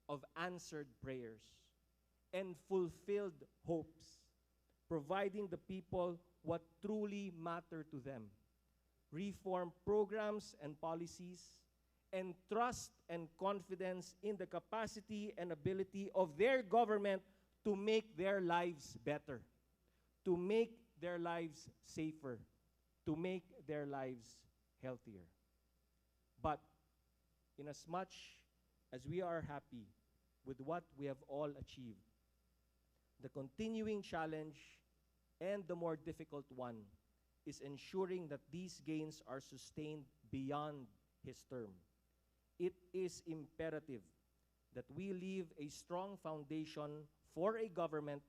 of answered prayers and fulfilled hopes, providing the people what truly matter to them, reform programs and policies, and trust and confidence in the capacity and ability of their government to make their lives better, to make their lives safer, to make their lives healthier. But inasmuch as we are happy with what we have all achieved, the continuing challenge and the more difficult one is ensuring that these gains are sustained beyond his term. It is imperative that we leave a strong foundation for a government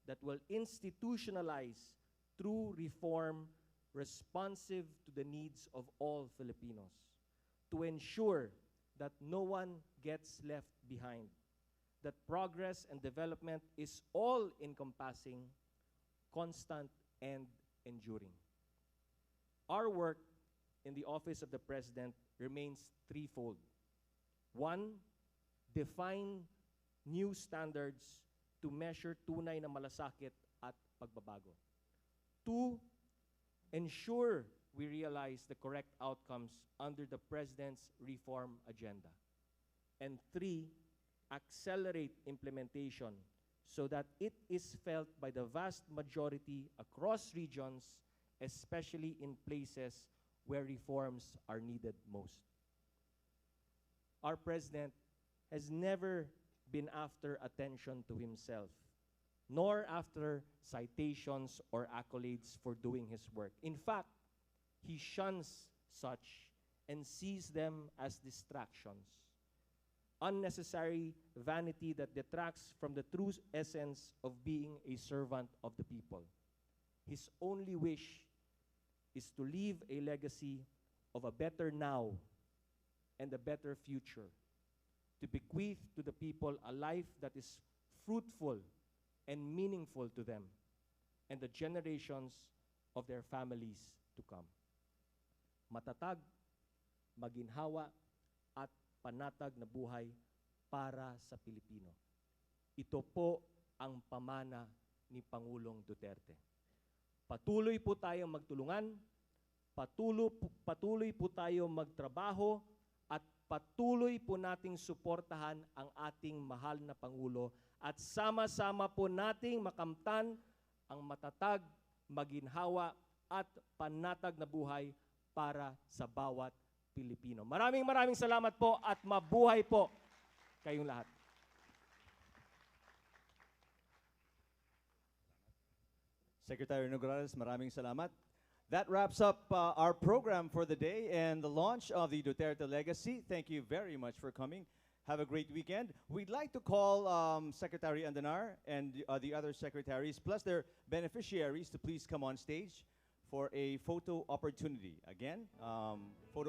that will institutionalize through reform responsive to the needs of all Filipinos, to ensure that no one gets left behind, that progress and development is all-encompassing, constant, and enduring. Our work in the Office of the President remains threefold. 1, define new standards to measure tunay na malasakit at pagbabago. 2, ensure we realize the correct outcomes under the President's reform agenda. And 3, accelerate implementation so that it is felt by the vast majority across regions, especially in places where reforms are needed most. Our President has never been after attention to himself, nor after citations or accolades for doing his work. In fact, he shuns such and sees them as distractions, unnecessary vanity that detracts from the true essence of being a servant of the people. His only wish is to leave a legacy of a better now and a better future, to bequeath to the people a life that is fruitful and meaningful to them and the generations of their families to come. Matatag, maginhawa, at panatag na buhay para sa Pilipino. Ito po ang pamana ni Pangulong Duterte. Patuloy po tayong magtulungan, patuloy po tayong magtrabaho, at patuloy po nating suportahan ang ating mahal na Pangulo at sama-sama po nating makamtan ang matatag, maginhawa, at panatag na buhay para sa bawat Pilipino. Maraming salamat po at mabuhay po kayong lahat. Secretary Nograles, maraming salamat. That wraps up our program for the day and the launch of the Duterte Legacy. Thank you very much for coming. Have a great weekend. We'd like to call Secretary Andanar and the other secretaries, plus their beneficiaries, to please come on stage for a photo opportunity. Again, photo